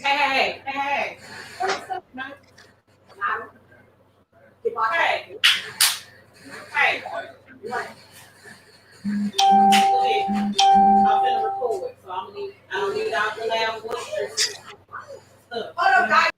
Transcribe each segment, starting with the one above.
hey. Hey, hey. I'm finna record, so I don't need all the loud voices. Stuff.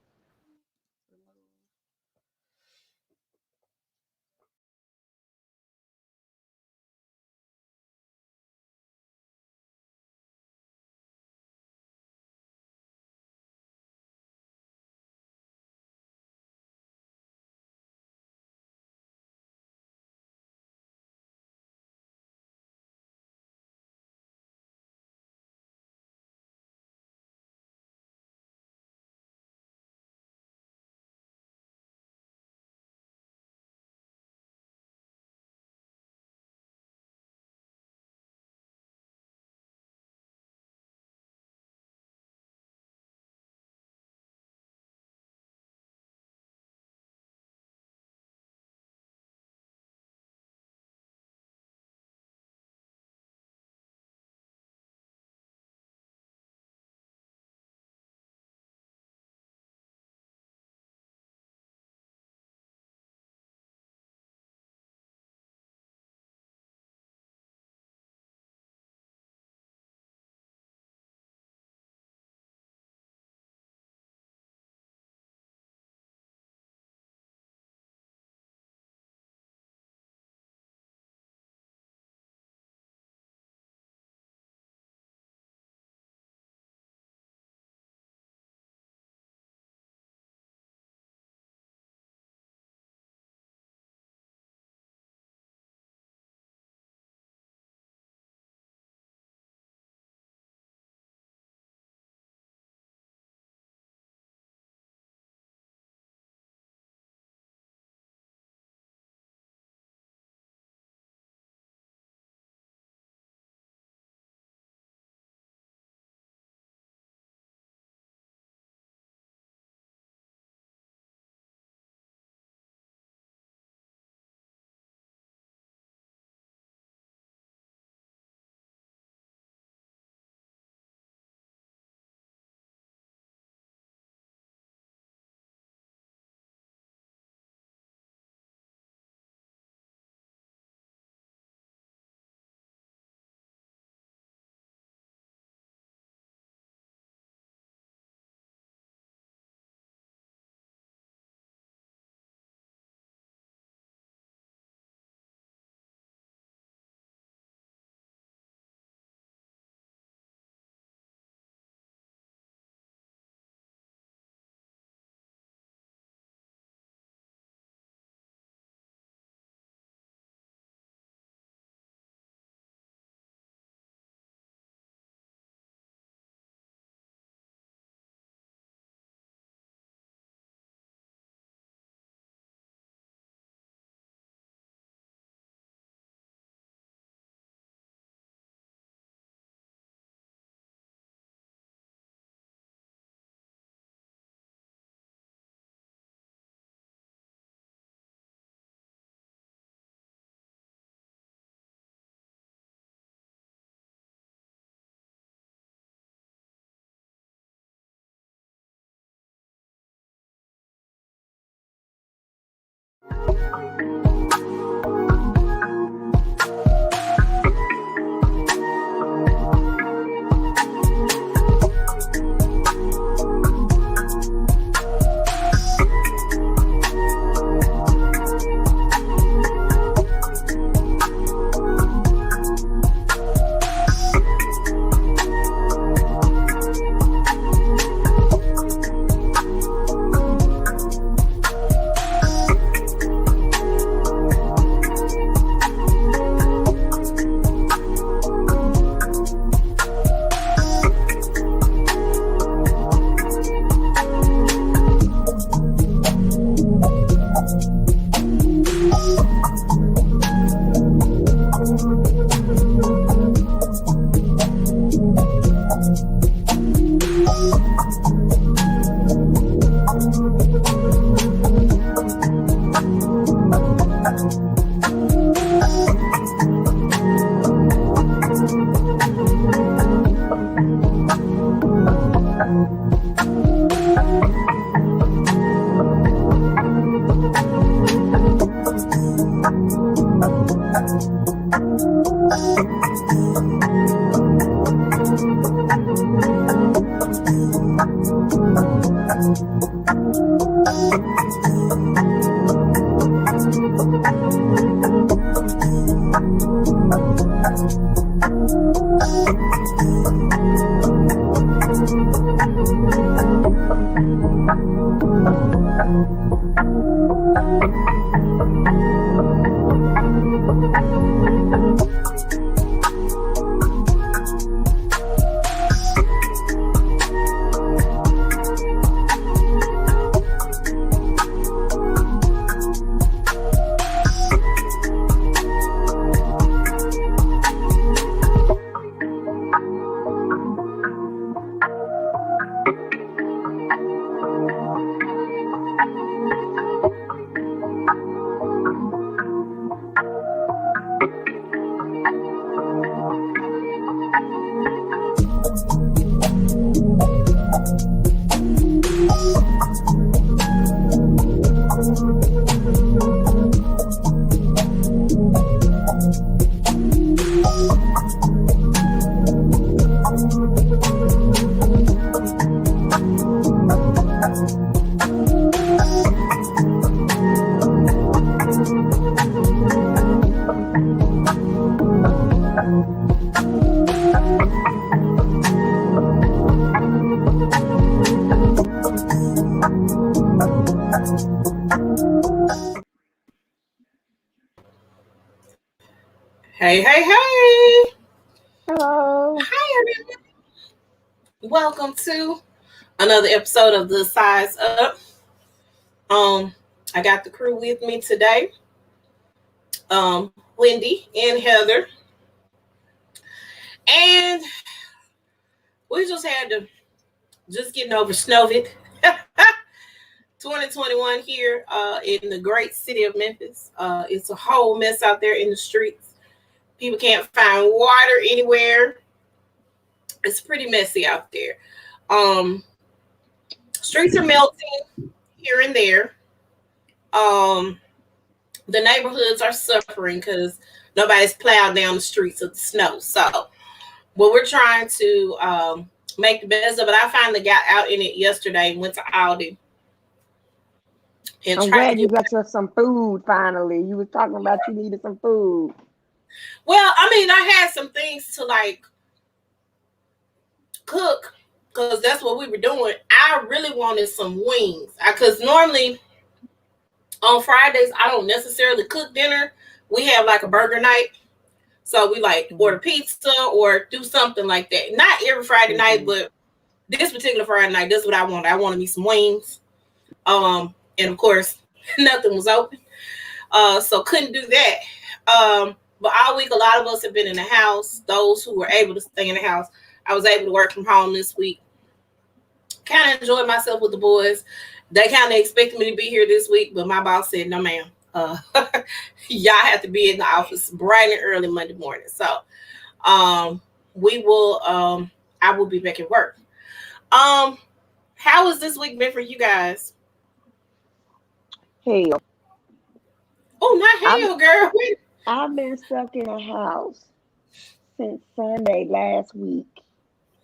Hey, hey, hey. Hello. Hi, everyone. Welcome to another episode of The Size Up. I got the crew with me today. Wendy and Heather. And we just had to getting over Snowvid. 2021 here in the great city of Memphis. It's a whole mess out there in the streets. People can't find water anywhere. It's pretty messy out there. Streets are melting here and there. The neighborhoods are suffering because nobody's plowed down the streets of the snow. So, but we're trying to make the best of it. I finally got out in it yesterday and went to Aldi. I'm glad you got some food finally. You were talking about you needed some food. Well, I mean, I had some things to like cook because that's what we were doing. I really wanted some wings because normally on Fridays I don't necessarily cook dinner. We have like a burger night, so we like order pizza or do something like that. Not every Friday night, but this particular Friday night, this is what I wanted. I wanted me some wings. And of course, nothing was open. So couldn't do that. But all week, a lot of us have been in the house. Those who were able to stay in the house, I was able to work from home this week. Kind of enjoyed myself with the boys. They kind of expected me to be here this week, but my boss said, no, ma'am. Y'all have to be in the office bright and early Monday morning. So I will be back at work. How has this week been for you guys? Hell. Oh, not hell, girl. I've been stuck in a house since Sunday last week.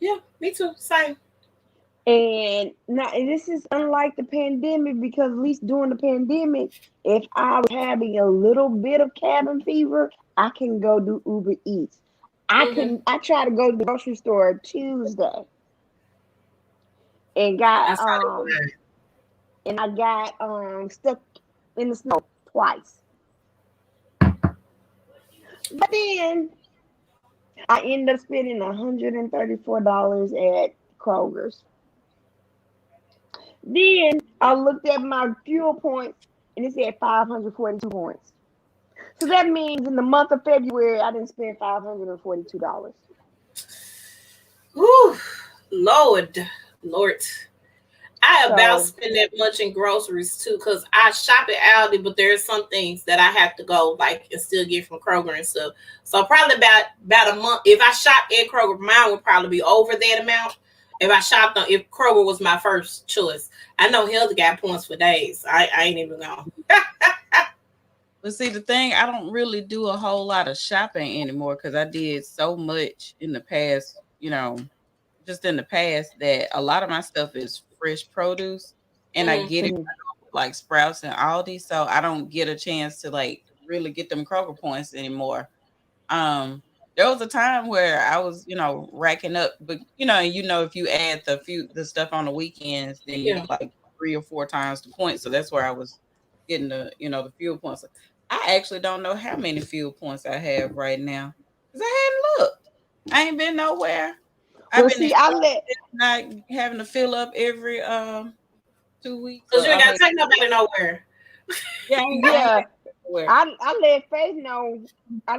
Yeah, me too. Same. And now this is unlike the pandemic because at least during the pandemic, if I was having a little bit of cabin fever, I can go do Uber Eats. I try to go to the grocery store Tuesday and got I got stuck in the snow twice. But then I ended up spending $134 at Kroger's. Then I looked at my fuel points and it said 542 points. So that means in the month of February, I didn't spend $542. Ooh, Lord. I about spend that much in groceries too, because I shop at Aldi, but there's some things that I have to go like and still get from Kroger and stuff. So probably about a month. If I shop at Kroger, mine would probably be over that amount. If Kroger was my first choice. I know Hilda got points for days. I ain't even gone. But see, the thing, I don't really do a whole lot of shopping anymore because I did so much in the past, just just in the past that a lot of my stuff is fresh produce, and I get it like Sprouts and Aldi, so I don't get a chance to like really get them Kroger points anymore. There was a time where I was, racking up, but if you add the stuff on the weekends, then you get like 3 or 4 times the points. So that's where I was getting the fuel points. I actually don't know how many fuel points I have right now because I hadn't looked. I ain't been nowhere. I've been not having to fill up every 2 weeks. Because you ain't got to take nobody nowhere. Yeah. I let Faith know. I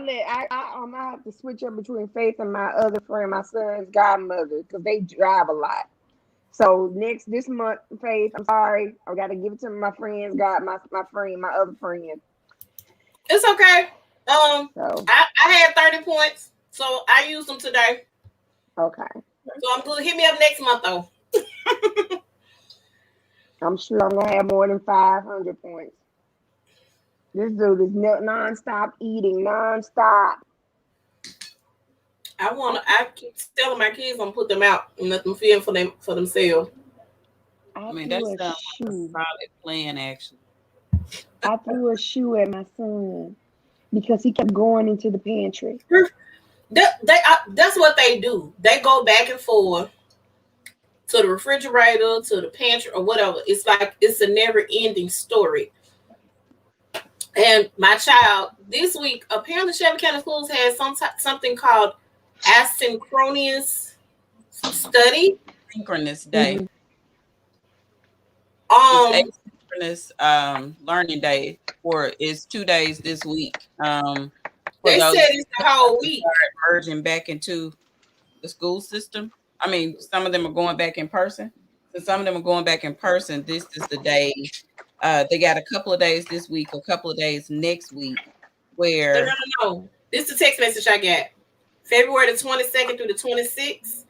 have to switch up between Faith and my other friend, my son's godmother, because they drive a lot. So this month, Faith, I'm sorry, I got to give it to my friend's my other friend. It's okay. I had 30 points, so I used them today. Okay. So I'm good. Hit me up next month though. I'm sure I'm gonna have more than 500 points. This dude is non-stop eating, non-stop. I keep telling my kids I'm gonna put them out and let them feel for themselves. I mean, that's a solid plan, actually. I threw a shoe at my son because he kept going into the pantry. That's what they do. They go back and forth to the refrigerator, to the pantry, or whatever. It's like it's a never-ending story. And my child, this week, apparently Shelby County Schools has something called asynchronous study. Synchronous day. Asynchronous learning day, or it's 2 days this week. They said it's the whole week. Merging back into the school system. I mean, some of them are going back in person. So some of them are going back in person. This is the day. They got a couple of days this week, a couple of days next week. Where no. This is the text message I got. February the 22nd through the 26th.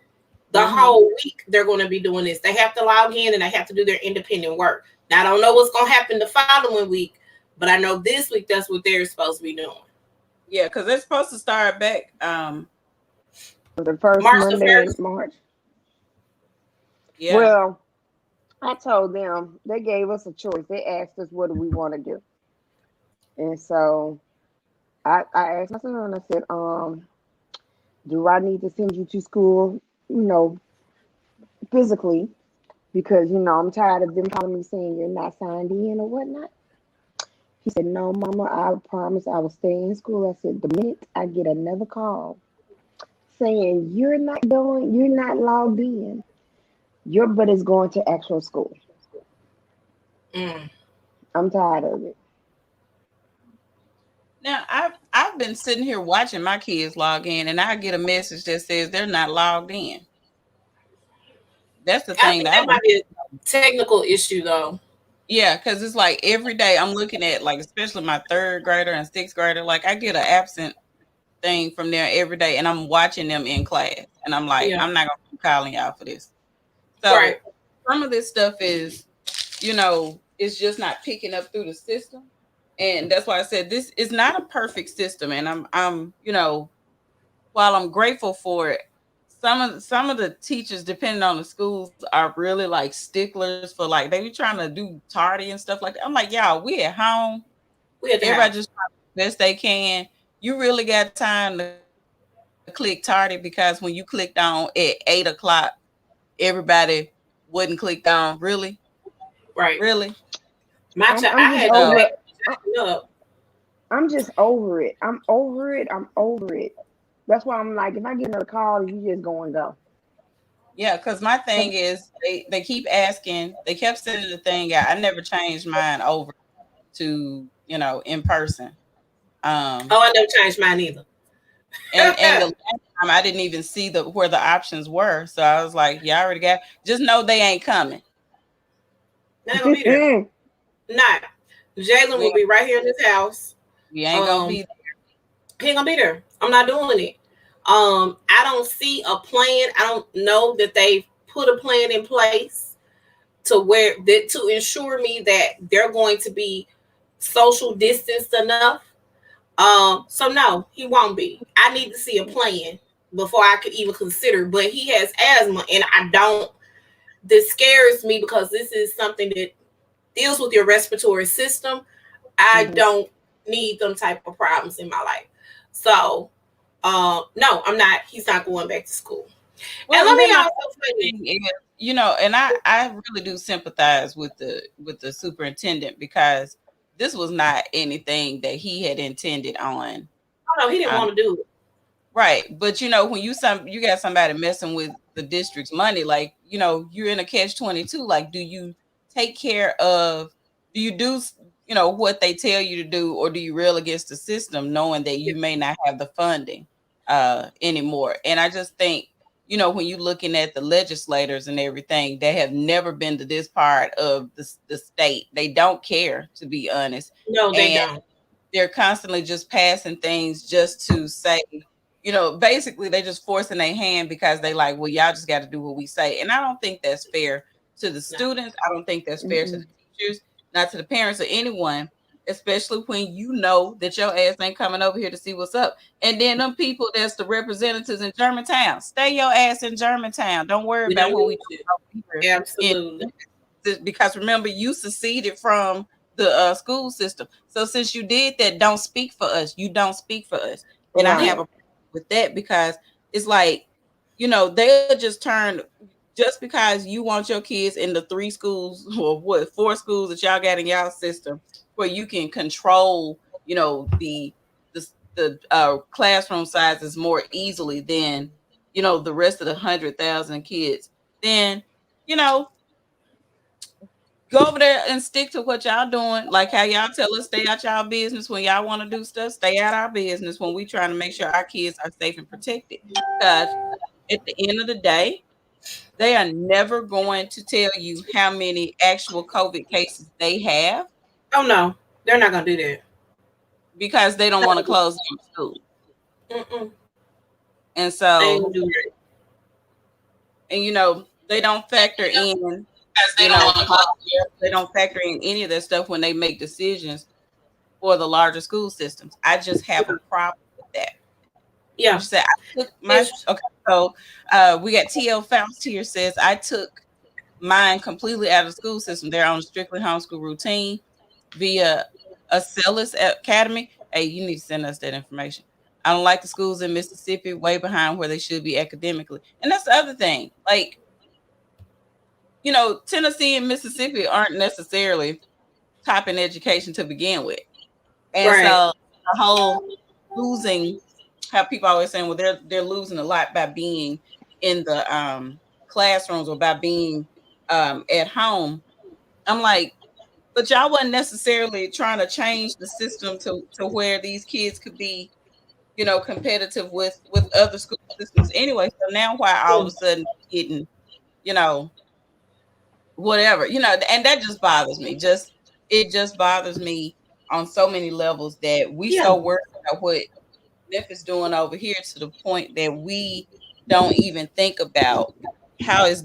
The whole week they're going to be doing this. They have to log in and they have to do their independent work. Now I don't know what's going to happen the following week, but I know this week that's what they're supposed to be doing. Yeah, because they're supposed to start back the first Monday in March. Yeah. Well, I told them, they gave us a choice. They asked us, what do we want to do? And so I asked my son, I said, do I need to send you to school, physically? Because, I'm tired of them calling me saying you're not signed in or whatnot. He said, no, Mama, I promise I will stay in school. I said, the minute I get another call saying you're not logged in, your butt is going to actual school. I'm tired of it. Now, I've been sitting here watching my kids log in, and I get a message that says they're not logged in. That's the thing. That might be a technical issue, though. Yeah, because it's like every day I'm looking at, like, especially my 3rd grader and 6th grader, like I get an absent thing from there every day, and I'm watching them in class, and I'm like, I'm not gonna keep calling y'all for this. So some of this stuff is, it's just not picking up through the system, and that's why I said this is not a perfect system. And I'm while I'm grateful for it, some of the teachers, depending on the schools, are really like sticklers for like they be trying to do tardy and stuff like that. I'm like, y'all, we at home. Everybody just trying the best they can. You really got time to click tardy because when you clicked on at 8 o'clock, everybody wouldn't click on. Really? Right. Really? I'm just over it. I'm over it. That's why I'm like, if I get another call, you just go and go. Yeah, because my thing is they keep asking, they kept sending the thing out. I never changed mine over to, in person. I never changed mine either. and the last time I didn't even see where the options were. So I was like, y'all already got, just know they ain't coming. They ain't gonna be there. Not. Jalen will be right here in this house. We ain't gonna be there. He ain't gonna be there. I'm not doing it. I don't see a plan. I don't know that they've put a plan in place to ensure me that they're going to be social distanced enough. So no, he won't be. I need to see a plan before I could even consider. But he has asthma, and I don't. This scares me because this is something that deals with your respiratory system. I don't need them type of problems in my life. So, no, I'm not. He's not going back to school. Well, and let me then also say, you know, and I really do sympathize with the superintendent, because this was not anything that he had intended on. oh no, he didn't want to do it. Right. But you know, when you got somebody messing with the district's money, like, you know, you're in a catch-22. Like, do you take care of, do you do, you know, what they tell you to do, or do you rail against the system knowing that you may not have the funding anymore? And I just think, you know, when you're looking at the legislators and everything, they have never been to this part of the state. They don't care, to be honest. No, they don't. They're constantly just passing things just to say, you know, basically they just forcing their hand because they like, well, y'all just got to do what we say. And I don't think that's fair to the students. I don't think that's fair to the teachers, not to the parents or anyone, especially when you know that your ass ain't coming over here to see what's up. And then them people that's the representatives in Germantown, stay your ass in Germantown. Don't worry about what we do over here. Absolutely. Because remember, you seceded from the school system. So since you did that, don't speak for us. You don't speak for us. And I have a problem with that, because it's like, you know, they'll just turn, just because you want your kids in the 3 schools or 4 schools that y'all got in y'all system, where you can control, you know, the classroom sizes more easily than, you know, the rest of the 100,000 kids, then, you know, go over there and stick to what y'all doing. Like how y'all tell us stay out y'all business when y'all want to do stuff. Stay out our business when we trying to make sure our kids are safe and protected. Because at the end of the day, they are never going to tell you how many actual COVID cases they have. Oh no, they're not gonna do that, because they don't want to close down school. And so, and you know, they don't factor in. They don't factor in any of that stuff when they make decisions for the larger school systems. I just have a problem with that. Yeah. Said, I took my, okay, so we got TL Faust here says, I took mine completely out of the school system. They're on a strictly homeschool routine via Acellus Academy. Hey, you need to send us that information. I don't like the schools in Mississippi, way behind where they should be academically. And that's the other thing. Like, you know, Tennessee and Mississippi aren't necessarily top in education to begin with. And so the whole losing, how people always saying, well, they're losing a lot by being in the classrooms or by being at home. I'm like, but y'all wasn't necessarily trying to change the system to where these kids could be, you know, competitive with other school systems anyway. So now why all of a sudden getting, you know, whatever, you know, and that just bothers me. It just bothers me on so many levels that we so worried about what Memphis doing over here, to the point that we don't even think about how is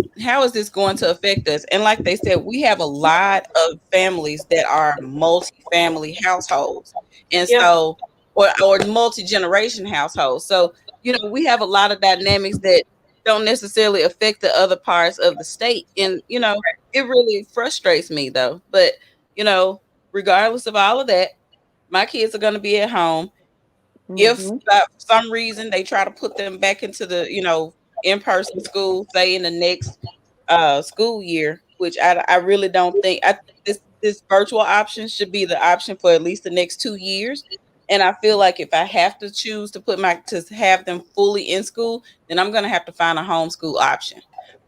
this going to affect us. And like they said, we have a lot of families that are multi-family households, and so or multi-generation households. So, you know, we have a lot of dynamics that don't necessarily affect the other parts of the state. And, you know, it really frustrates me though. But, you know, regardless of all of that, my kids are going to be at home. If for some reason they try to put them back into the, you know, in-person school, say in the next school year, which I really don't think, I think this virtual option should be the option for at least the next 2 years. And I feel like if I have to choose to have them fully in school, then I'm going to have to find a homeschool option,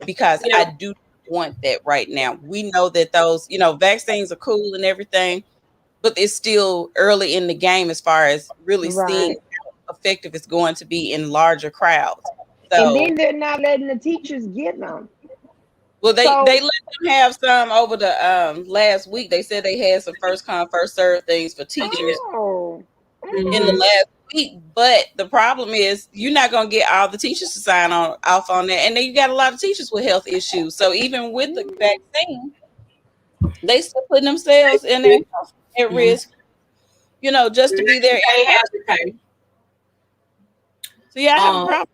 because I do want that right now. We know that those, you know, vaccines are cool and everything, but it's still early in the game as far as really seeing how effective it's going to be in larger crowds. So, and then they're not letting the teachers get them. Well, they let them have some over the last week. They said they had some first come, first serve things for teachers in the last week. But the problem is you're not going to get all the teachers to sign off on that. And then you got a lot of teachers with health issues. So even with the vaccine, they still putting themselves at risk, you know, just to be there. They have to pay. So yeah, I have a problem.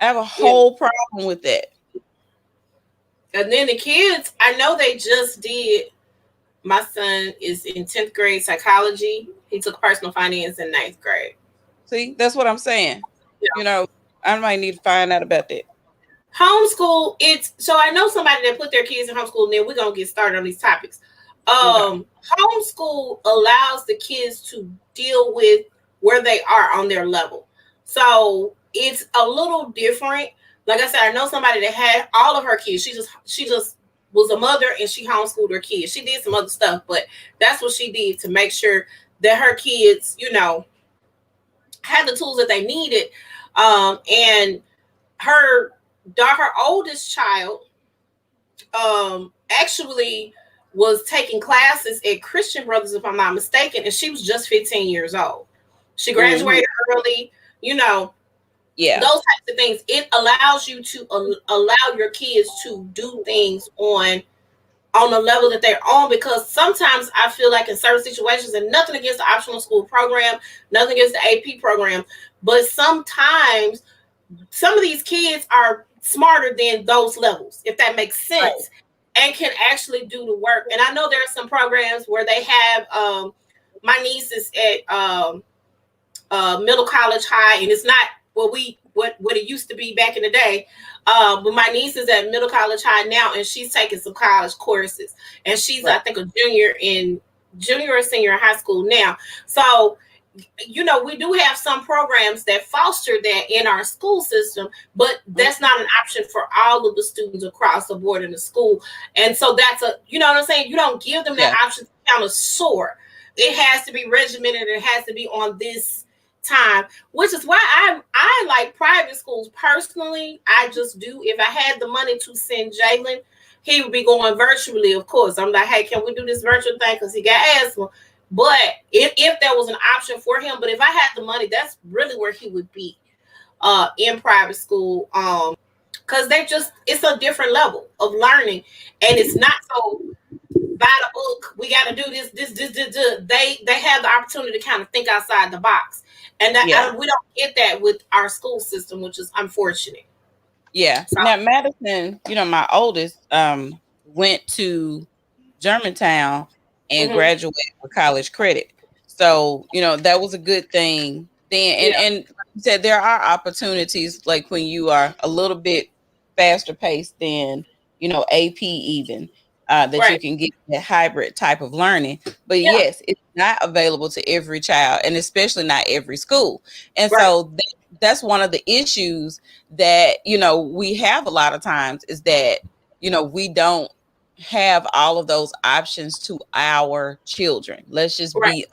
I have a whole problem with that. And then the kids, I know they just did. My son is in 10th grade psychology. He took personal finance in 9th grade. See, that's what I'm saying. Yeah. I might need to find out about that. Homeschool, so I know somebody that put their kids in homeschool, and then we're gonna get started on these topics. Homeschool allows the kids to deal with where they are on their level. So it's a little different. Like I said, I know somebody that had all of her kids. She just was a mother and she homeschooled her kids. She did some other stuff, but that's what she did to make sure that her kids, had the tools that they needed. And her oldest child actually was taking classes at Christian Brothers, if I'm not mistaken, and she was just 15 years old. She graduated early, those types of things. It allows you to allow your kids to do things on the level that they're on, because sometimes I feel like in certain situations, and nothing against the optional school program, nothing against the AP program, but sometimes some of these kids are smarter than those levels, if that makes sense, and can actually do the work. And I know there are some programs where they have my niece is at Middle College High, and it's not what it used to be back in the day. But my niece is at Middle College High now, and she's taking some college courses, and she's I think a junior or senior in high school now. So we do have some programs that foster that in our school system, but that's not an option for all of the students across the board in the school. And so that's you know what I'm saying? You don't give them that option to kind of soar. It has to be regimented. It has to be on this time, which is why I like private schools personally. I just do. If I had the money to send Jalen, he would be going virtually, of course. I'm like, hey, can we do this virtual thing? Because he got asthma. But if there was an option for him, but if I had the money, that's really where he would be in private school. Because it's a different level of learning, and it's not so by the book. We got to do this. They have the opportunity to kind of think outside the box, and we don't get that with our school system, which is unfortunate. Yeah. So, now Madison, my oldest went to Germantown and graduate with college credit. So, that was a good thing then. And like you said, there are opportunities like when you are a little bit faster paced than, AP even, that you can get that hybrid type of learning. But yes, it's not available to every child, and especially not every school. And so that's one of the issues that, we have a lot of times is that, we don't have all of those options to our children. Let's just be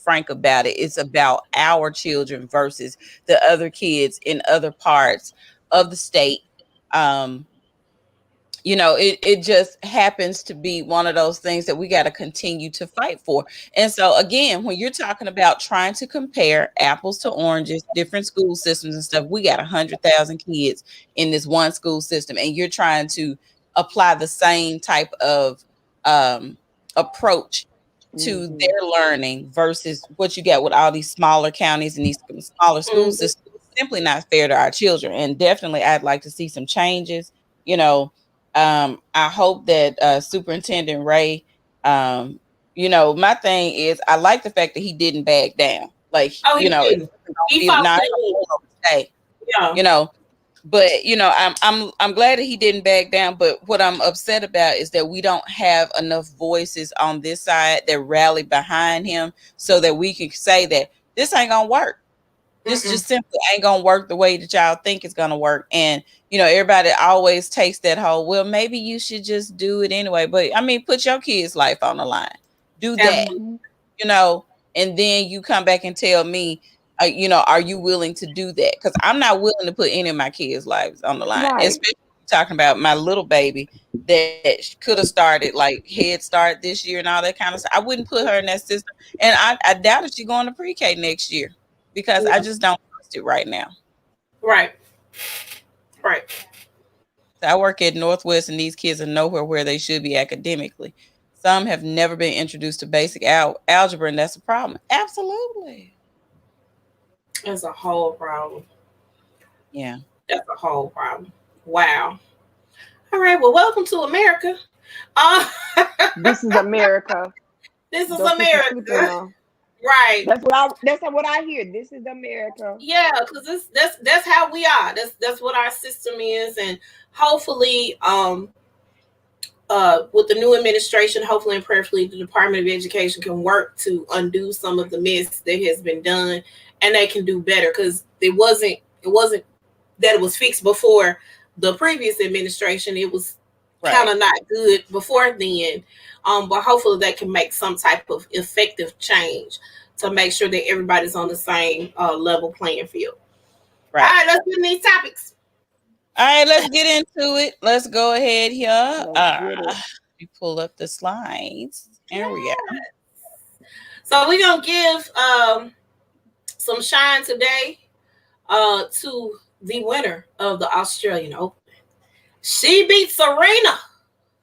frank about it. It's about our children versus the other kids in other parts of the state. It just happens to be one of those things that we got to continue to fight for. And so again, when you're talking about trying to compare apples to oranges, different school systems and stuff, we got 100,000 kids in this one school system, and you're trying to apply the same type of approach to their learning versus what you got with all these smaller counties and these smaller school systems. It's simply not fair to our children. And definitely I'd like to see some changes. I hope that Superintendent Ray, my thing is I like the fact that he didn't back down. Like, he not stay, but I'm glad that he didn't back down. But what I'm upset about is that we don't have enough voices on this side that rally behind him so that we can say that this ain't gonna work. This just simply ain't gonna work the way that y'all think it's gonna work. And everybody always takes that whole, well, maybe you should just do it anyway. But I mean, put your kid's life on the line. Do that, and then you come back and tell me, are you willing to do that? Because I'm not willing to put any of my kids' lives on the line, especially talking about my little baby that could have started like Head Start this year and all that kind of stuff. I wouldn't put her in that system, and I doubt if she's going to pre-K next year because I just don't trust it right now. Right. So I work at Northwest, and these kids are nowhere where they should be academically. Some have never been introduced to basic algebra, and that's a problem. Absolutely. That's a whole problem. Yeah. That's a whole problem. Wow. All right. Well, welcome to America. Uh, This is America. this is Don't put your sleep in America. on. Right. That's what I hear. This is America. Yeah, because that's how we are. That's what our system is, and hopefully, with the new administration, hopefully and prayerfully, the Department of Education can work to undo some of the mess that has been done, and they can do better, because it wasn't that it was fixed before the previous administration. It was kind of not good before then, but hopefully they can make some type of effective change to make sure that everybody's on the same level playing field. Right. All right, let's get in these topics. All right, let's get into it. Let's go ahead here. We pull up the slides. There we go. So we're going to give some shine today to the winner of the Australian Open. She beat Serena.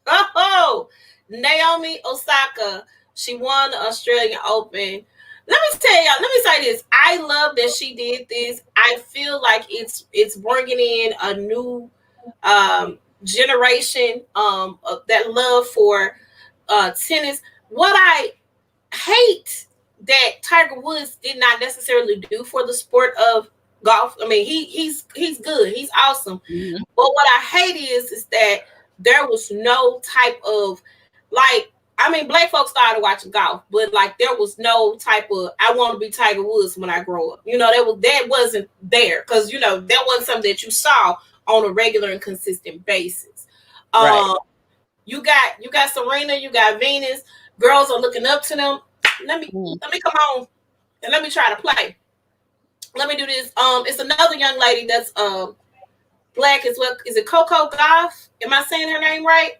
Oh, Naomi Osaka. She won the Australian Open. Let me tell y'all, let me say this. I love that she did this. I feel like it's bringing in a new generation of that love for tennis. What I hate that Tiger Woods did not necessarily do for the sport of golf. I mean, he's good. He's awesome. Mm-hmm. But what I hate is that there was no type of, like, I mean, black folks started watching golf, but like there was no type of, I want to be Tiger Woods when I grow up. You know, that wasn't there, because, you know, that wasn't something that you saw on a regular and consistent basis. Right. You got Serena, you got Venus. Girls are looking up to them. Let me come on and let me try to play. Let me do this. It's another young lady that's black as well. Is it Coco Gauff? Am I saying her name right?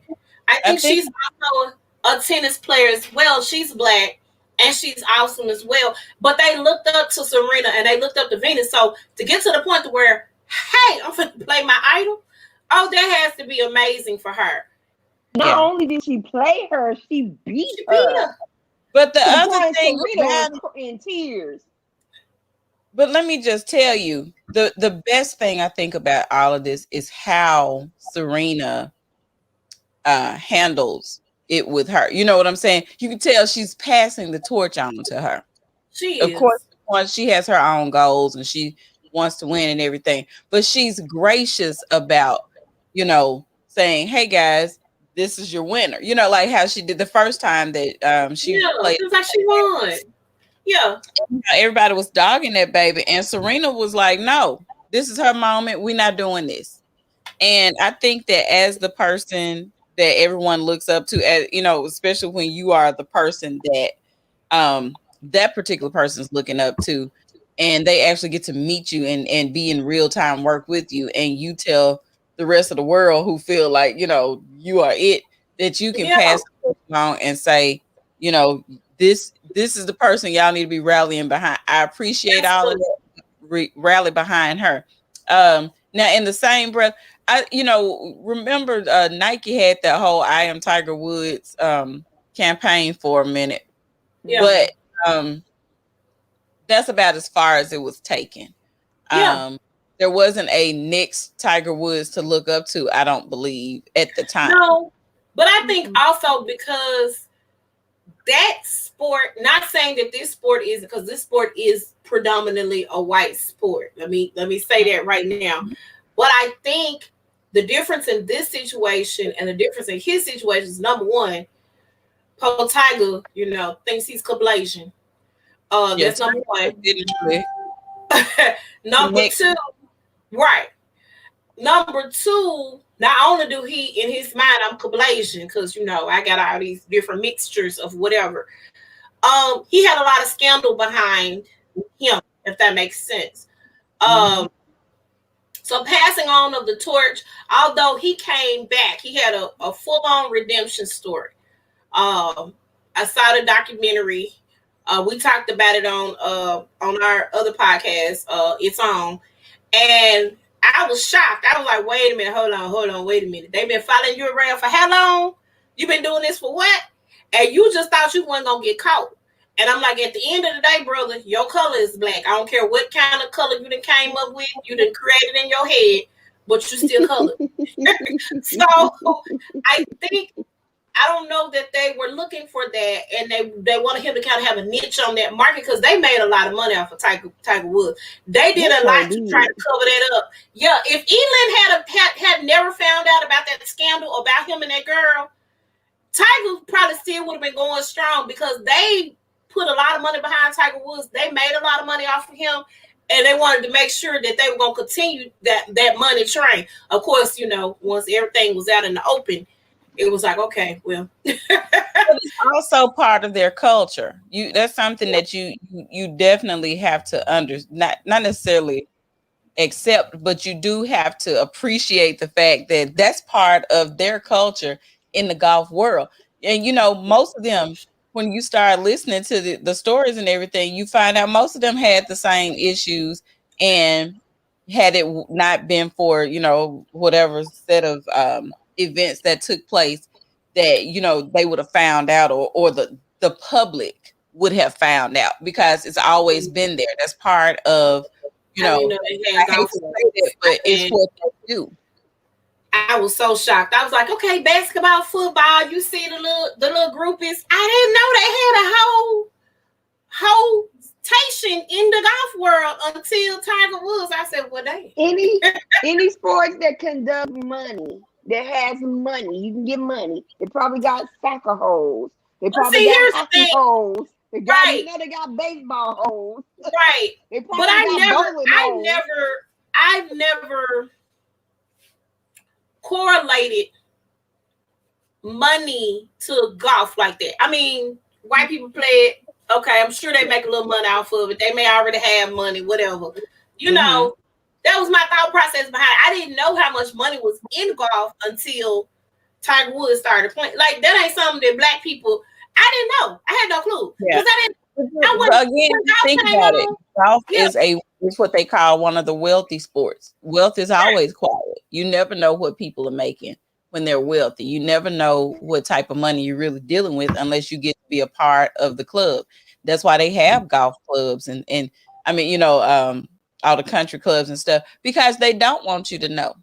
I think she's also a tennis player as well. She's black and she's awesome as well. But they looked up to Serena and they looked up to Venus. So to get to the point to where, hey, I'm going to play my idol. Oh, that has to be amazing for her. Not only did she play her, she beat her. But the other thing, Serena was in tears. But let me just tell you, the best thing I think about all of this is how Serena handles it with her. You know what I'm saying? You can tell she's passing the torch on to her. Of course, she has her own goals and she wants to win and everything, but she's gracious about, you know, saying, hey guys, this is your winner. You know, like how she did the first time that she played. It was like she won. Yeah. Everybody was dogging that baby. And Serena was like, no, this is her moment. We're not doing this. And I think that as the person that everyone looks up to, as you know, especially when you are the person that that particular person is looking up to, and they actually get to meet you and be in real time work with you, and you tell the rest of the world who feel like, you know, you are it, that you can pass along and say, you know, this is the person y'all need to be rallying behind. I appreciate all of that. Rally behind her. Now, in the same breath, I remember Nike had that whole I Am Tiger Woods campaign for a minute, but that's about as far as it was taken. There wasn't a next Tiger Woods to look up to, I don't believe, at the time. No, but I think also because that sport, not saying that this sport is, because this sport is predominantly a white sport. Let me say that right now. But I think the difference in this situation and the difference in his situation is, number one, Paul Tiger, you know, thinks he's Caucasian. That's number one. Number two, right. Number two, not only do he, in his mind, I'm Caucasian because, you know, I got all these different mixtures of whatever. He had a lot of scandal behind him, if that makes sense. So passing on of the torch, although he came back, he had a full-on redemption story. I saw the documentary. We talked about it on our other podcast, It's On. And I was shocked. I was like, wait a minute, hold on, wait a minute. They've been following you around for how long? You've been doing this for what? And you just thought you weren't going to get caught. And I'm like, at the end of the day, brother, your color is black. I don't care what kind of color you done came up with, you done created in your head, but you still colored. So I think, I don't know that they were looking for that, and they wanted him to kind of have a niche on that market because they made a lot of money off of Tiger Woods. They did a lot to try to cover that up. Yeah, if Elin had never found out about that scandal about him and that girl, Tiger probably still would have been going strong because they put a lot of money behind Tiger Woods. They made a lot of money off of him, and they wanted to make sure that they were going to continue that money train. Of course, you know, once everything was out in the open, it was like, okay, well. It's also part of their culture. That's something that you definitely have to not necessarily accept, but you do have to appreciate the fact that that's part of their culture in the golf world. And you know, most of them, when you start listening to the stories and everything, you find out most of them had the same issues, and had it not been for, you know, whatever set of events that took place, that, you know, they would have found out, or the public would have found out, because it's always been there. That's part of, you know, I hate to say that, but it's what they do. I was so shocked. I was like, okay, basketball, football, you see the little groupies. I didn't know they had a whole station in the golf world until Tiger Woods. I said, well, dang. Any sports that conduct money, that has money, you can get money. They probably got soccer holes. They probably got hockey holes. They got, you know, they got baseball holes. Right. They probably got I've never correlated money to golf like that. I mean, white people play it. Okay, I'm sure they make a little money off of it. They may already have money, whatever. You know, that was my thought process behind it. I didn't know how much money was in golf until Tiger Woods started playing. Like, that ain't something that black people, I didn't know. I had no clue. Yeah. Think about it. Golf is what they call one of the wealthy sports. Wealth is always quiet. You never know what people are making when they're wealthy. You never know what type of money you're really dealing with unless you get to be a part of the club. That's why they have golf clubs and I mean, you know, all the country clubs and stuff, because they don't want you to know.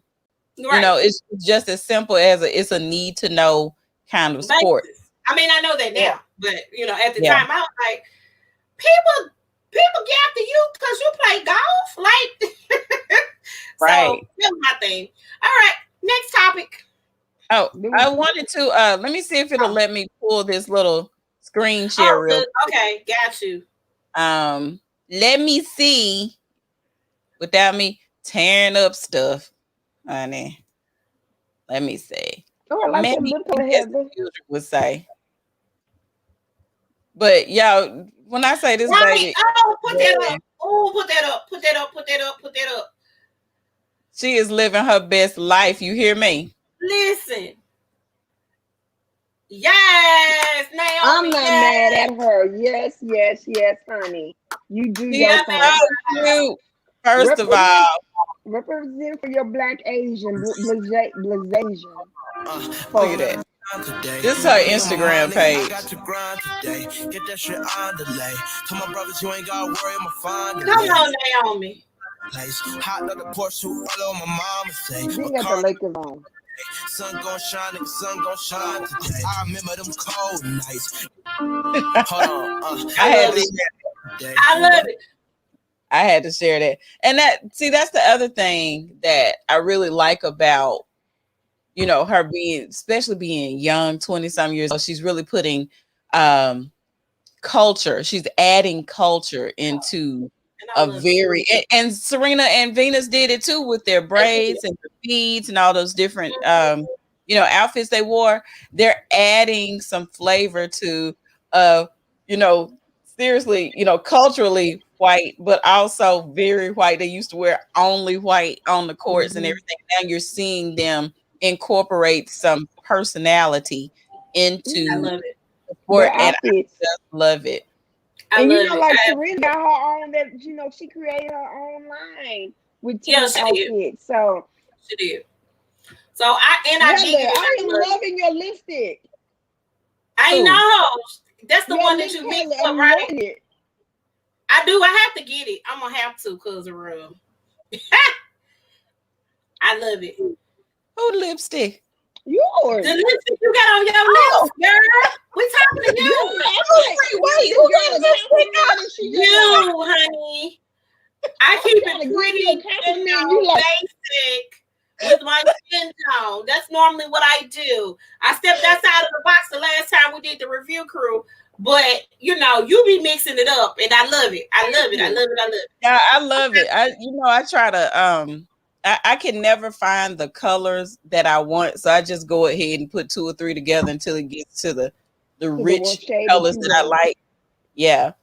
Right. You know, it's just as simple as it's a need to know kind of sport. I mean, I know that now, but you know, at the time I was like, people get after you because you play golf, like. Right. So that was my thing. All right, next topic. Oh, I wanted to let me see if it'll let me pull this little screen share real quick. Okay, got you. Let me see without me tearing up stuff, honey. Let me see. Oh, I like maybe the would say. But y'all, when I say this, baby, put that up. Oh, put that up. She is living her best life. You hear me? Listen. Yes, Naomi. I'm not mad at her. Yes, honey. You do your thing. So first of all, represent for your black Asian, Blazasian. Look at that. This is her Instagram page. Come on, Naomi. Hot the Porsche, all on my mama say. You got the Lakers on. Sun gon' shine, nigga, sun gon' shine today. I remember them cold nights. Hold on, I love it. I had to share that. And that's the other thing that I really like about, you know, her especially being young, 20-some years old. She's really putting culture. She's adding culture into and Serena and Venus did it too with their braids and the beads and all those different you know, outfits they wore. They're adding some flavor to you know, seriously, you know, culturally white, but also very white. They used to wear only white on the courts and everything. Now you're seeing them incorporate some personality into the sport, and I just love it. And you know, like Serena got her own, that, you know, she created her own line with tennis outfits. So she did. So I'm loving your lipstick. I know. That's the one that Miss you Kelly, mix I up, right? love it. I do. I have to get it. I'm gonna have to, cause of I love it. Who lipstick? Yours. The lipstick you got on your lips, girl. We talking to you. Wait, who got lipstick? You, honey. I keep it pretty, basic with my skin tone. That's normally what I do. I stepped outside of the box the last time we did the review crew, but you be mixing it up, and I love it. I love it. I love it. I love it. Yeah, I love it. I try to I can never find the colors that I want, so I just go ahead and put 2 or 3 together until it gets to the rich colors that I like. Yeah.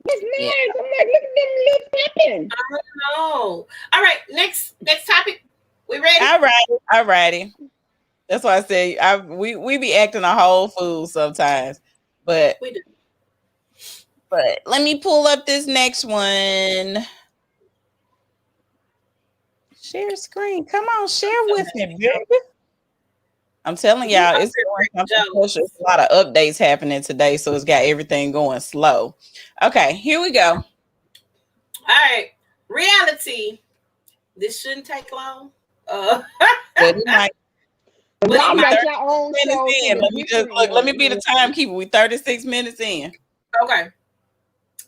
It's nice. I'm like, look at them lips flipping. I know. All right, next topic. We ready? All righty. That's why I say we be acting a whole fool sometimes, but we do. But let me pull up this next one. Share screen. Come on, share with me, baby. I'm telling y'all, it's a lot of updates happening today, so it's got everything going slow. Okay, here we go. All right, reality. This shouldn't take long. But it might. Y'all got your own show. Let me be the timekeeper. We 36 minutes in. Okay.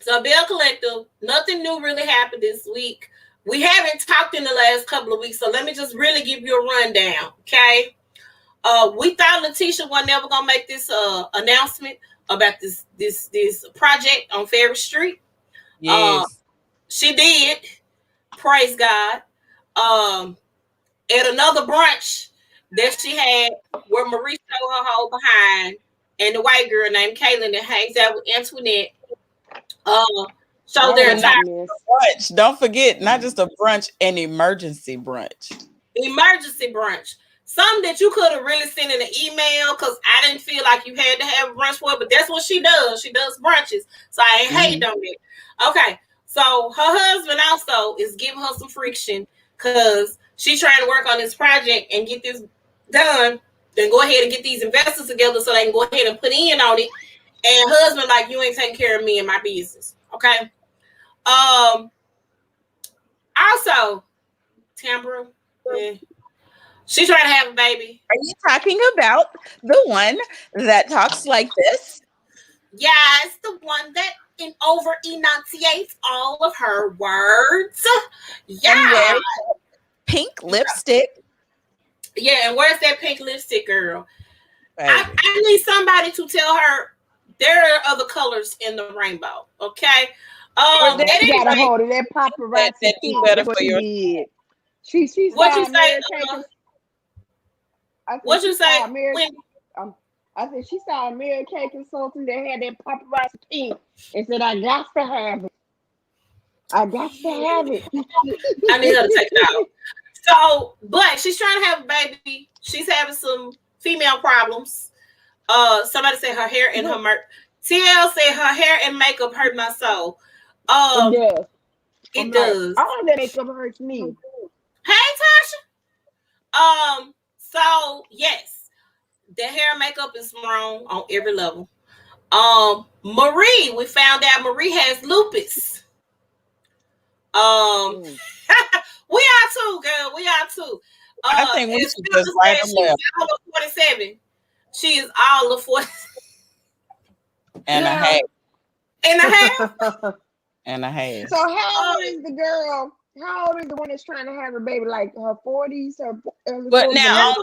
So Belle Collective, nothing new really happened this week. We haven't talked in the last couple of weeks, so let me just really give you a rundown, okay? We thought Letitia was never gonna make this announcement about this project on Ferry Street. Yes. She did. Praise God. At another brunch that she had where Marie showed her whole behind, and the white girl named Kaylin that hangs out with Antoinette. So their entire brunch. Don't forget, not just a brunch, an emergency brunch. Emergency brunch. Something that you could have really sent in an email, because I didn't feel like you had to have a brunch for it, but that's what she does. She does brunches. So I ain't hating on it. Okay. So her husband also is giving her some friction because she's trying to work on this project and get this done. Then go ahead and get these investors together so they can go ahead and put in on it. And husband, like, you ain't taking care of me and my business. Okay. Also, Tambra, she's trying to have a baby. Are you talking about the one that talks like this? Yes, the one that over enunciates all of her words. Yeah. Pink lipstick. Yeah, and where's that pink lipstick, girl? I need somebody to tell her there are other colors in the rainbow. Okay. They got a hold of that paparazzi. That do better for your. She what you say? What you say? I said she saw a Mary Kay consultant that had that paparazzi pink and said, "I got to have it. I got to have it." I need her to take it out. So, but she's trying to have a baby. She's having some female problems. Somebody said her hair and her TL said her hair and makeup hurt my soul. It does. All that makeup hurts me. Hey, Tasha. So yes, the hair and makeup is wrong on every level. Marie, we found out Marie has lupus. We are too, girl. We are too. I think we should just write them left. All of 47. She is all of 40. And a half. And a half. And a half. So how old is the girl? How old is the one that's trying to have her baby? Like her 40s? But now,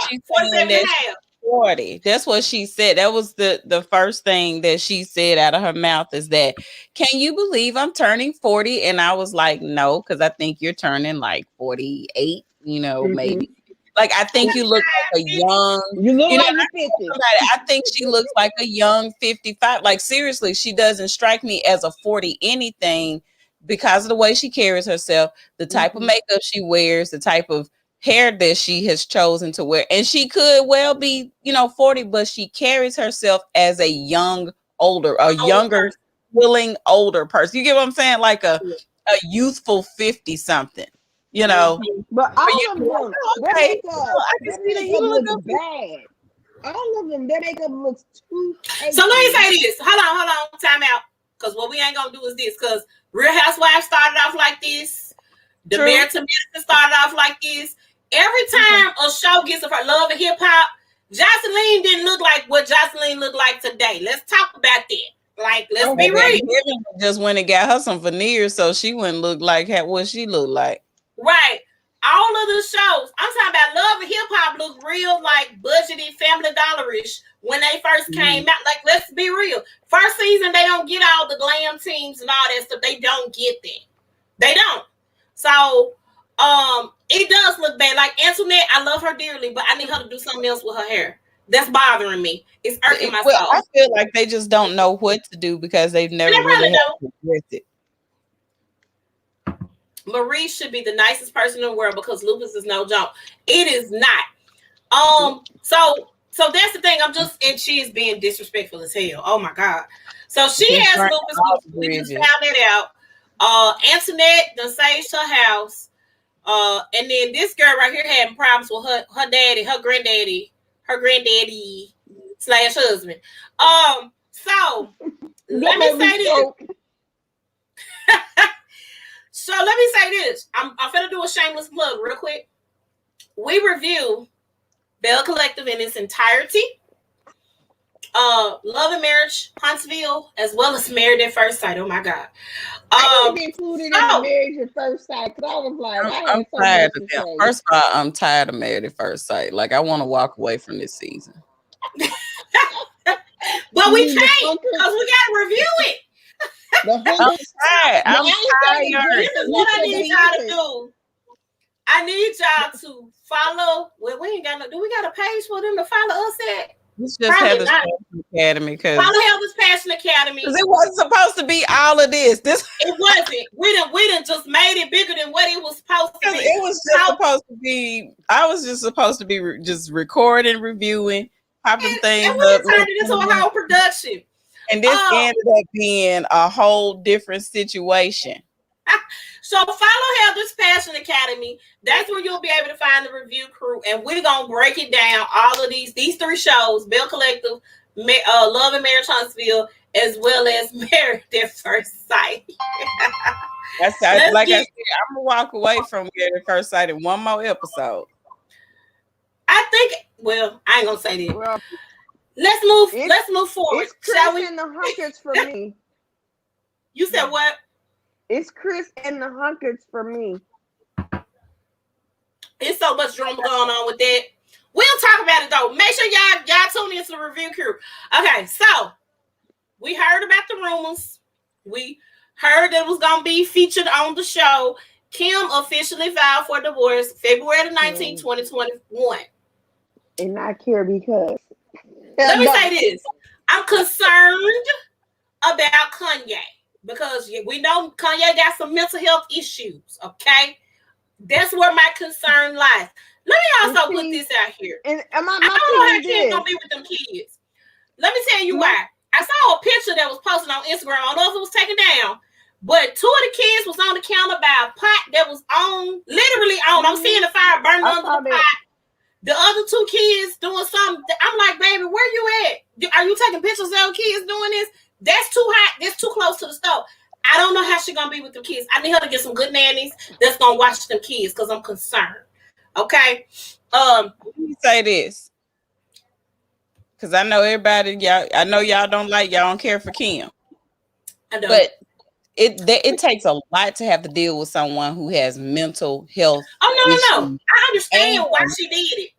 she's saying that 40. That's what she said. That was the first thing that she said out of her mouth is that, can you believe I'm turning 40? And I was like, no, because I think you're turning like 48, maybe. Like, I think you look like a young. You look like 50. I think she looks like a young 55. Like, seriously, she doesn't strike me as a 40 anything because of the way she carries herself, the type of makeup she wears, the type of hair that she has chosen to wear. And she could well be, 40, but she carries herself as a younger, willing, older person. You get what I'm saying? Like a youthful 50 something. But all of them, I can see that you look bad. All of them, their makeup looks too cakey. So let me say this. Hold on, time out. Because what we ain't gonna do is this. Because Real Housewives started off like this. The Mayor to Medicine started off like this. Every time a show gets of her love and hip hop, Jocelyn didn't look like what Jocelyn looked like today. Let's talk about that. Like, let's be real. Kevin just went and got her some veneers so she wouldn't look like what she looked like. Right. All of the shows, I'm talking about Love and Hip Hop, look real like budgeted Family Dollar-ish when they first came out. Like, let's be real. First season, they don't get all the glam teams and all that stuff. They don't get that. They don't. So, it does look bad. Like Antoinette, I love her dearly, but I need her to do something else with her hair. That's bothering me. It's irking my soul. I feel like they just don't know what to do because they've never really addressed it. Marie should be the nicest person in the world because lupus is no joke. It is not. So that's the thing. And she is being disrespectful as hell. Oh my God. So she has lupus. We just found that out. Antoinette done saged her house. And then this girl right here having problems with her daddy, her granddaddy / husband. So let me say this. So let me say this. I'm finna do a shameless plug real quick. We review Belle Collective in its entirety. Love and Marriage, Huntsville, as well as Married at First Sight. Oh my God. I would be included in the Married at First Sight because I was like, I'm tired of them. First of all, I'm tired of Married at First Sight. Like, I want to walk away from this season. But we can't because we gotta review it. I'm tired. This is what I need y'all to do. I need y'all to follow. Well, we ain't got no. Do we got a page for them to follow us at? It's just Heather's Passion Academy because follow Heather's Passion Academy. Because it wasn't supposed to be all of this. It wasn't. We done just made it bigger than what it was supposed to be. It was just supposed to be. I was just supposed to be just recording, reviewing, popping things and we up. Turned it into a whole production. And this ended up being a whole different situation. So follow Heather's Passion Academy. That's where you'll be able to find the review crew. And we're going to break it down. All of these three shows, Belle Collective, Love and Marriage Huntsville, as well as Married at First Sight. I said, I'm going to walk away from Married at First Sight in one more episode. I think, well, I ain't going to say that. Well, Let's move forward. It's Chris and the Hunkers for me. You said what? It's Chris and the Hunkers for me. There's so much drama going on with that. We'll talk about it though. Make sure y'all tune into the review crew. Okay, so we heard about the rumors. We heard that it was gonna be featured on the show. Kim officially filed for divorce February the 19th, 2021. And I care because let me say this. I'm concerned about Kanye because we know Kanye got some mental health issues, okay? That's where my concern lies. Let me also put this out here. And I don't know how Kim's going to be with them kids. Let me tell you why. I saw a picture that was posted on Instagram. I don't know if it was taken down, but 2 of the kids was on the counter by a pot that was on, literally on. I'm seeing the fire burning under the pot. The other 2 kids doing something. I'm like, baby, where you at? Are you taking pictures of your kids doing this? That's too hot. That's too close to the stove. I don't know how she's going to be with the kids. I need her to get some good nannies that's going to watch them kids because I'm concerned. Okay? Let me say this. Because I know everybody, y'all don't care for Kim. I know. But it takes a lot to have to deal with someone who has mental health. Oh, no. I understand why she did it.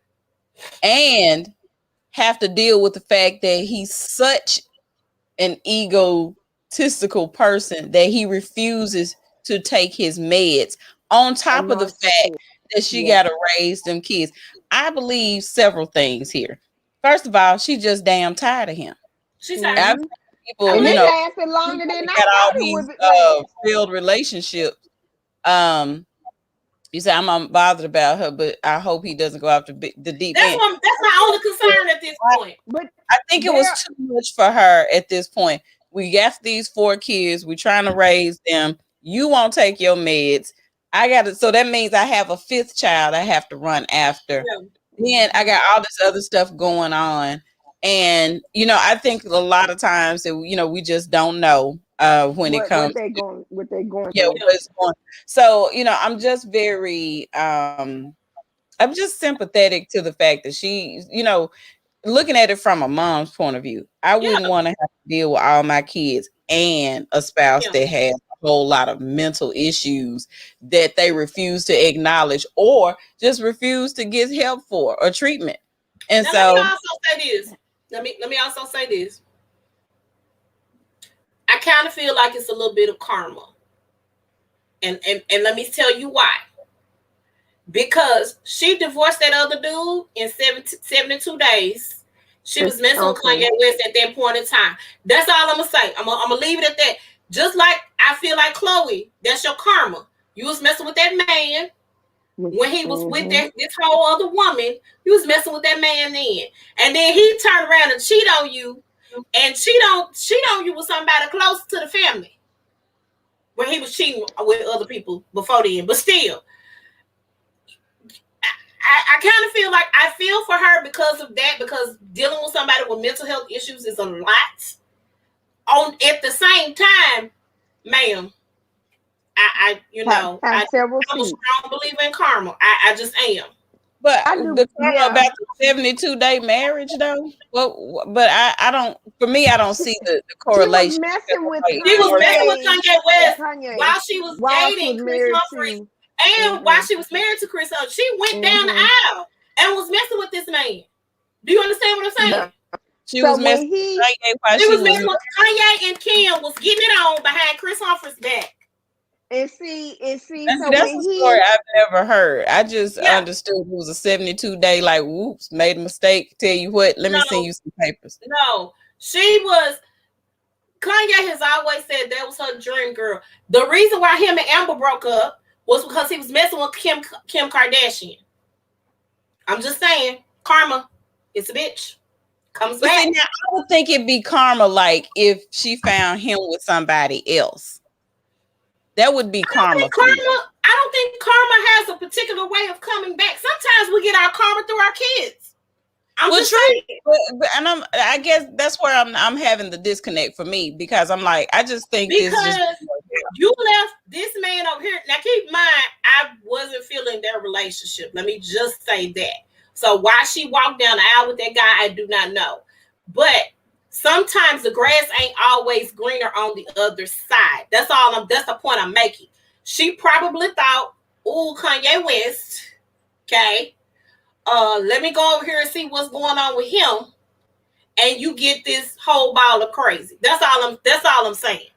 And have to deal with the fact that he's such an egotistical person that he refuses to take his meds, on top of the fact that she got to raise them kids. I believe several things here. First of all, she's just damn tired of him. She's tired. People, lasted longer than I thought it would. Failed relationships. You say I'm unbothered about her, but I hope he doesn't go after the deep end. That's my only concern at this point. But I think it was too much for her at this point. We got these 4 kids. We're trying to raise them. You won't take your meds. So that means I have a 5th child I have to run after. Then I got all this other stuff going on. And, I think a lot of times that, we just don't know when it comes what they going yeah, through. what's going. So, I'm just I'm just sympathetic to the fact that she, looking at it from a mom's point of view, I wouldn't want to have to deal with all my kids and a spouse that has a whole lot of mental issues that they refuse to acknowledge or just refuse to get help for or treatment. And now, so let me also say this. Let me also say this. I kind of feel like it's a little bit of karma. And let me tell you why. Because she divorced that other dude in 72 days. She was messing with Kanye West at that point in time. That's all I'm going to say. I'm going to leave it at that. Just like I feel like Chloe, that's your karma. You was messing with that man when he was with this whole other woman. You was messing with that man then. And then he turned around and cheat on you. And cheat on you with somebody close to the family. Where he was cheating with other people before then. But still, I kind of feel like I feel for her because of that, because dealing with somebody with mental health issues is a lot. At the same time, ma'am, I'm a strong believer in karma. I just am. But the karma about the 72-day marriage, though. Well, but I don't. For me, I don't see the correlation. She was messing with Kanye West while she was dating Chris Humphries. And while she was married to Chris Humphries, she went down the aisle and was messing with this man. Do you understand what I'm saying? She was messing with Kanye. She was messing with Kanye, and Kim was getting it on behind Chris Humphries' back. And see. That's a story I've never heard. I just understood it was a 72-day. Like, whoops, made a mistake. Tell you what, let me send you some papers. No, she was. Kanye has always said that was her dream girl. The reason why him and Amber broke up was because he was messing with Kim Kardashian. I'm just saying, karma, it's a bitch. Comes back. See, now, I would think it'd be karma, like if she found him with somebody else. That would be karma. I don't think karma has a particular way of coming back. Sometimes we get our karma through our kids. I'm just saying. And I guess that's where I'm having the disconnect for me, because I'm like, I just think you left this man over here. Now keep in mind, I wasn't feeling their relationship. Let me just say that. So why she walked down the aisle with that guy, I do not know. But sometimes the grass ain't always greener on the other side. That's the point I'm making. She probably thought, "Ooh, Kanye West, okay. Let me go over here and see what's going on with him." And you get this whole ball of crazy. That's all I'm saying.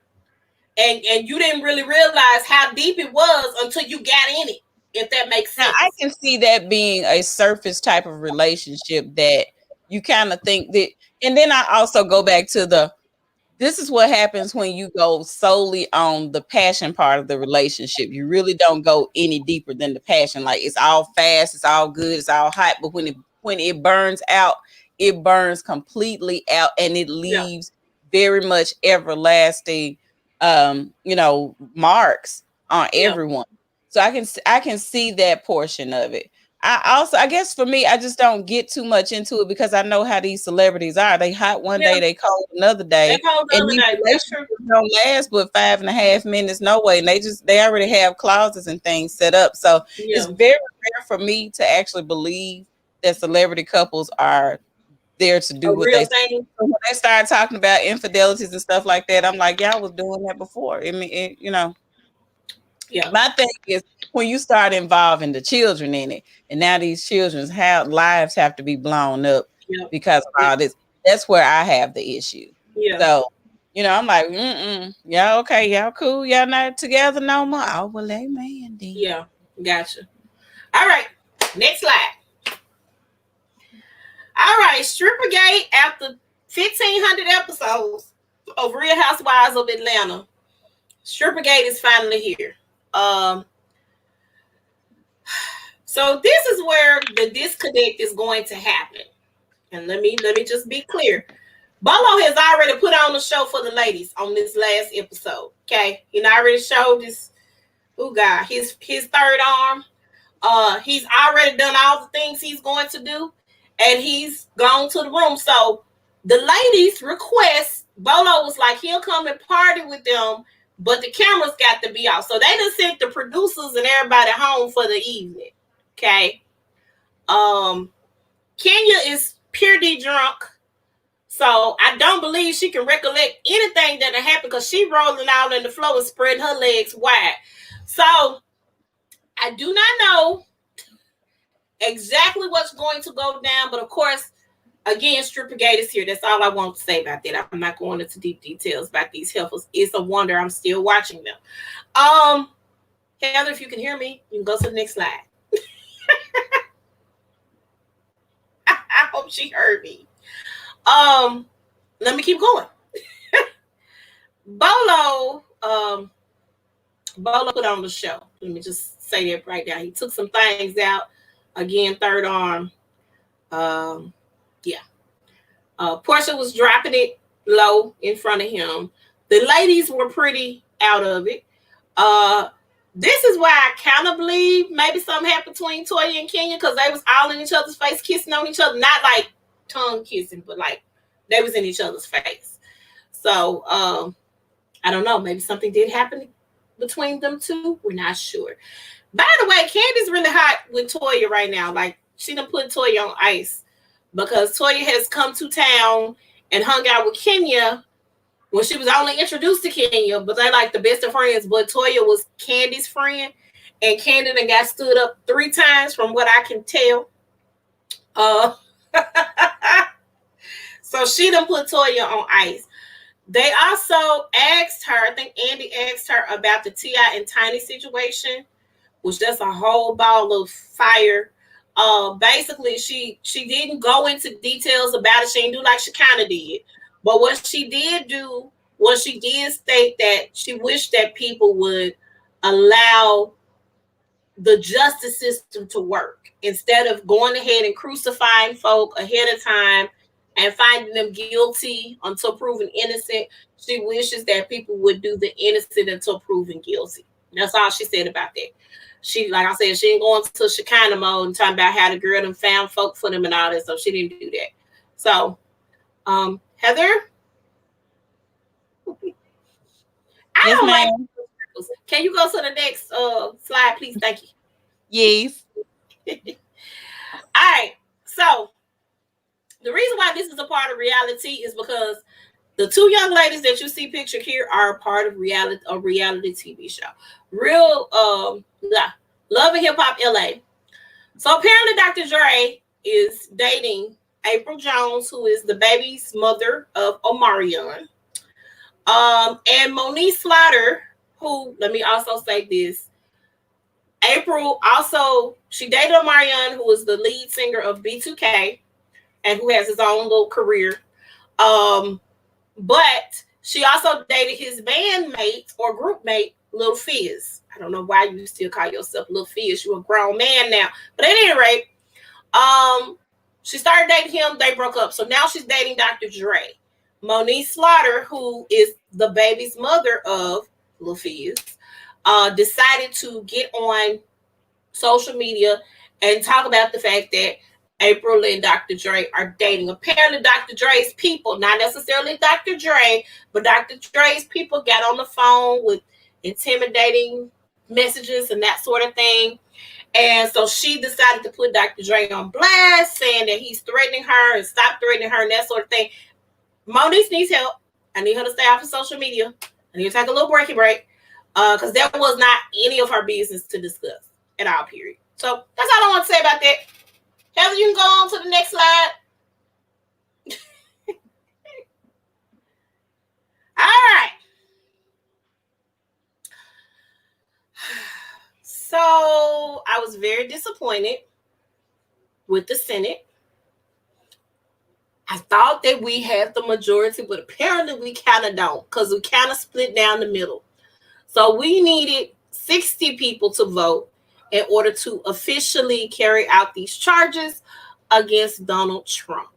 And you didn't really realize how deep it was until you got in it, if that makes sense. Now, I can see that being a surface type of relationship that you kind of think that. And then I also go back to this is what happens when you go solely on the passion part of the relationship. You really don't go any deeper than the passion. Like, it's all fast, it's all good, it's all hot. But when it burns out, it burns completely out, and it leaves very much everlasting, marks on everyone. So I can see that portion of it. I guess for me, I just don't get too much into it because I know how these celebrities are. They hot one day, they cold another day. And these relationships don't last but 5.5 minutes, no way. And they already have clauses and things set up. So it's very rare for me to actually believe that celebrity couples are there to do what they say. So when they start talking about infidelities and stuff like that, I'm like, y'all was doing that before. I mean, my thing is when you start involving the children in it, and now these children's lives have to be blown up because of all this. That's where I have the issue. So, I'm like, y'all okay, y'all cool, y'all not together no more. Oh, well, amen. Then. Yeah, gotcha. All right, next slide. All right, Strippergate, after 1,500 episodes of Real Housewives of Atlanta, Strippergate is finally here. So this is where the disconnect is going to happen. And let me just be clear. Bolo has already put on the show for the ladies on this last episode. Okay. He already showed his third arm. He's already done all the things he's going to do, and he's gone to the room. So the ladies' request, Bolo was like, he'll come and party with them, but the cameras got to be off. So they just sent the producers and everybody home for the evening. Okay. Kenya is purely drunk. So I don't believe she can recollect anything that happened because she rolling out on the floor and spreading her legs wide. So I do not know exactly what's going to go down, but of course, again, Strippergate is here. That's all I want to say about that. I'm not going into deep details about these heifers. It's a wonder I'm still watching them. Heather, if you can hear me, you can go to the next slide. I hope she heard me. Let me keep going. Bolo put on the show. Let me just say that right now. He took some things out. Again, third arm. Portia was dropping it low in front of him. The ladies were pretty out of it. This is why I kind of believe maybe something happened between Toya and Kenya, because they was all in each other's face, kissing on each other. Not like tongue kissing, but like they was in each other's face. So I don't know. Maybe something did happen between them two. We're not sure. By the way, Candy's really hot with Toya right now. Like, she done put Toya on ice because Toya has come to town and hung out with Kenya when she was only introduced to Kenya, but they're like the best of friends. But Toya was Candy's friend, and Candy done got stood up 3 times from what I can tell. So she done put Toya on ice. They also asked her, I think Andy asked her about the T.I. and Tiny situation, which that's a whole ball of fire. Basically, she didn't go into details about it. She didn't do like she kind of did. But what she did do was she did state that she wished that people would allow the justice system to work instead of going ahead and crucifying folk ahead of time and finding them guilty until proven innocent. She wishes that people would do the innocent until proven guilty. That's all she said about that. She, like I said, she ain't going to Shekinah mode and talking about how the girl done found folk for them and all that stuff. She didn't do that. So, Heather? Yes, ma'am. Can you go to the next slide, please? Thank you. Yes. All right. So, the reason why this is a part of reality is because the 2 young ladies that you see pictured here are a part of a reality TV show. Real Love and Hip Hop LA. So apparently Dr. Dre is dating April Jones, who is the baby's mother of Omarion. And Monique Slaughter, who, let me also say this, April also, she dated Omarion, who is the lead singer of B2K and who has his own little career. But she also dated his bandmate or group mate, Lil Fizz. I don't know why you still call yourself Lil Fizz. You're a grown man now. But at any rate, she started dating him. They broke up. So now she's dating Dr. Dre. Monique Slaughter, who is the baby's mother of Lil Fizz, decided to get on social media and talk about the fact that April and Dr. Dre are dating. Apparently, Dr. Dre's people, not necessarily Dr. Dre, but Dr. Dre's people got on the phone with intimidating messages and that sort of thing. And so she decided to put Dr. Dre on blast, saying that he's threatening her and stop threatening her and that sort of thing. Monique needs help. I need her to stay off of social media. I need to take a little break because that was not any of her business to discuss at all, period. So that's all I want to say about that. Heather, you can go on to the next slide. All right. So I was very disappointed with the Senate. I thought that we had the majority, but apparently we kind of don't, because we kind of split down the middle. So we needed 60 people to vote in order to officially carry out these charges against Donald Trump.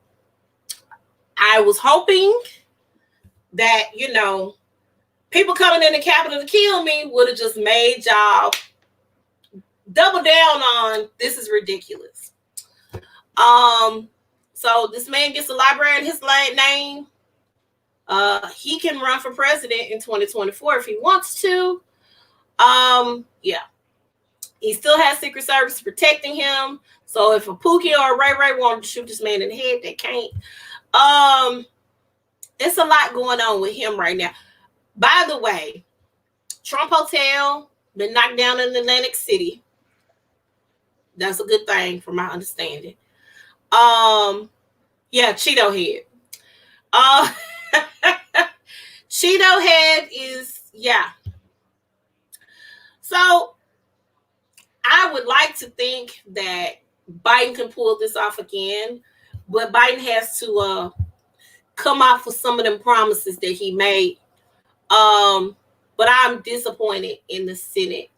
I was hoping that, people coming in the Capitol to kill me would have just made y'all double down on this is ridiculous. So this man gets a library in his name. He can run for president in 2024 if he wants to. Yeah. He still has Secret Service protecting him. So if a Pookie or a Ray Ray wanted to shoot this man in the head, they can't. It's a lot going on with him right now. By the way, Trump Hotel been knocked down in Atlantic City. That's a good thing from my understanding. Yeah, Cheeto Head. Cheeto Head is, yeah. So I would like to think that Biden can pull this off again, but Biden has to come off with some of them promises that he made. But I'm disappointed in the Senate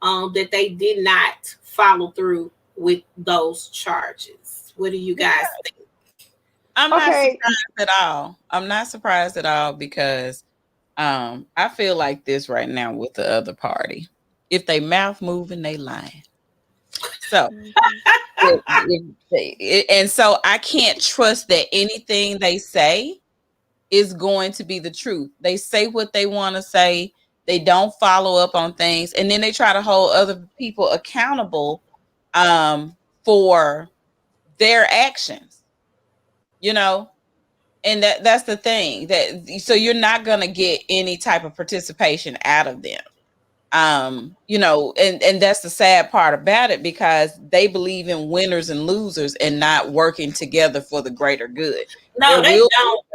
that they did not follow through with those charges. What do you guys think? I'm not surprised at all. I'm not surprised at all because I feel like this right now with the other party. If they mouth moving, they lying. So, and so I can't trust that anything they say is going to be the truth. They say what they want to say. They don't follow up on things, and then they try to hold other people accountable for their actions. You know, and that's the thing that so you're not going to get any type of participation out of them. You know, and that's the sad part about it because they believe in winners and losers and not working together for the greater good. No, they don't.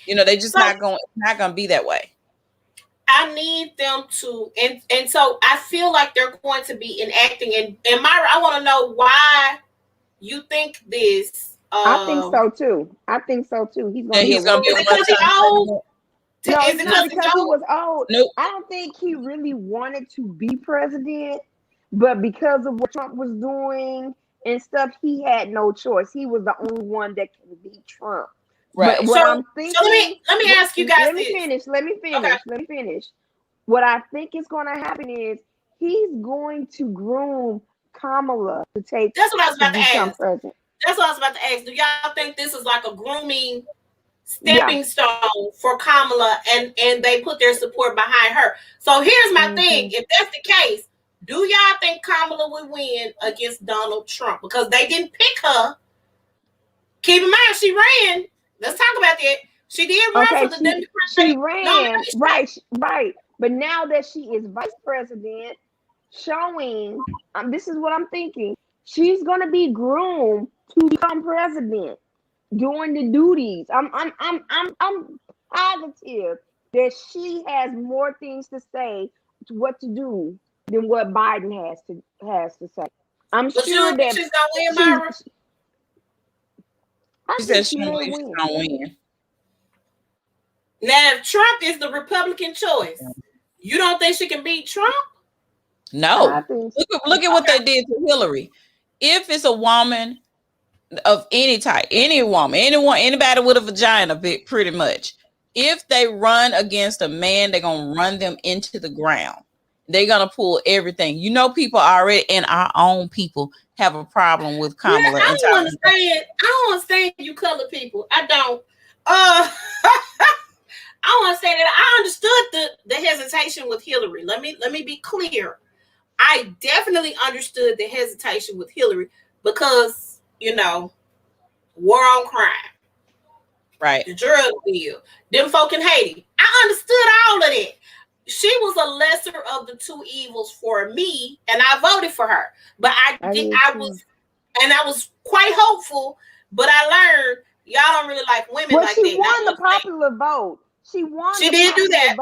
You know, they just not going to be that way. I need them to, and so I feel like they're going to be enacting. And Myra, I want to know why you think this. I think so too. He's going to be old. No, it's not because he was old. Nope. I don't think he really wanted to be president, but because of what Trump was doing and stuff, he had no choice. He was the only one that can beat Trump. Right. But I'm thinking, so let me ask you guys. Let me finish. What I think is going to happen is he's going to groom Kamala to take. That's what I was about to ask. President. That's what I was about to ask. Do y'all think this is like a grooming stepping stone for Kamala, and they put their support behind her? So here's my thing: if that's the case, do y'all think Kamala would win against Donald Trump? Because they didn't pick her. Keep in mind, she ran. Let's talk about that. She did run for the Democratic. She ran, right. But now that she is vice president, showing, this is what I'm thinking. She's going to be groomed to become president, doing the duties. I'm positive that she has more things to say to what to do than what Biden has to say. I'm sure that she's going to win, Myra. She said she's going to win. Now, if Trump is the Republican choice, you don't think she can beat Trump? No. Look at what they did to Hillary. If it's a woman of any type, any woman, anybody with a vagina, pretty much, if they run against a man, they're going to run them into the ground. They're going to pull everything. You know, people already, and our own people, have a problem with Kamala. I don't understand you colored people. I don't. I want to say that I understood the hesitation with Hillary. Let me be clear. I definitely understood the hesitation with Hillary because, you know, war on crime. Right. The drug deal. Them folk in Haiti. I understood all of that. She was a lesser of the two evils for me, and I voted for her. But I was quite hopeful, but I learned y'all don't really like women like that. She won the popular vote. She did do that.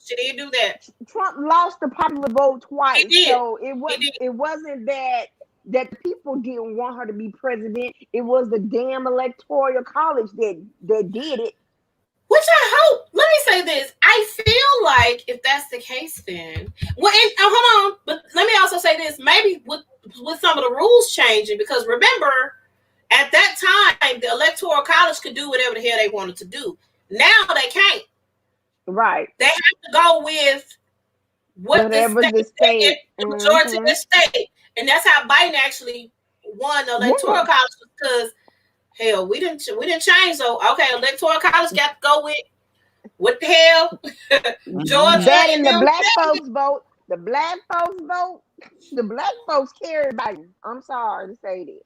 She did do that. Trump lost the popular vote twice. So it wasn't that the people didn't want her to be president. It was the damn electoral college that did it. Which I hope. Let me say this. I feel like if that's the case, then hold on. But let me also say this. Maybe with some of the rules changing, because remember, at that time, the electoral college could do whatever the hell they wanted to do. Now they can't. Right. They have to go with what the Whatever the state state. the majority of Mm-hmm. the state, and that's how Biden actually won the electoral Yeah. college, because hell, we didn't change. So okay, electoral college got to go with what the hell, Georgia That and and the them. black folks vote. The black folks vote. The black folks carry Biden. I'm sorry to say that.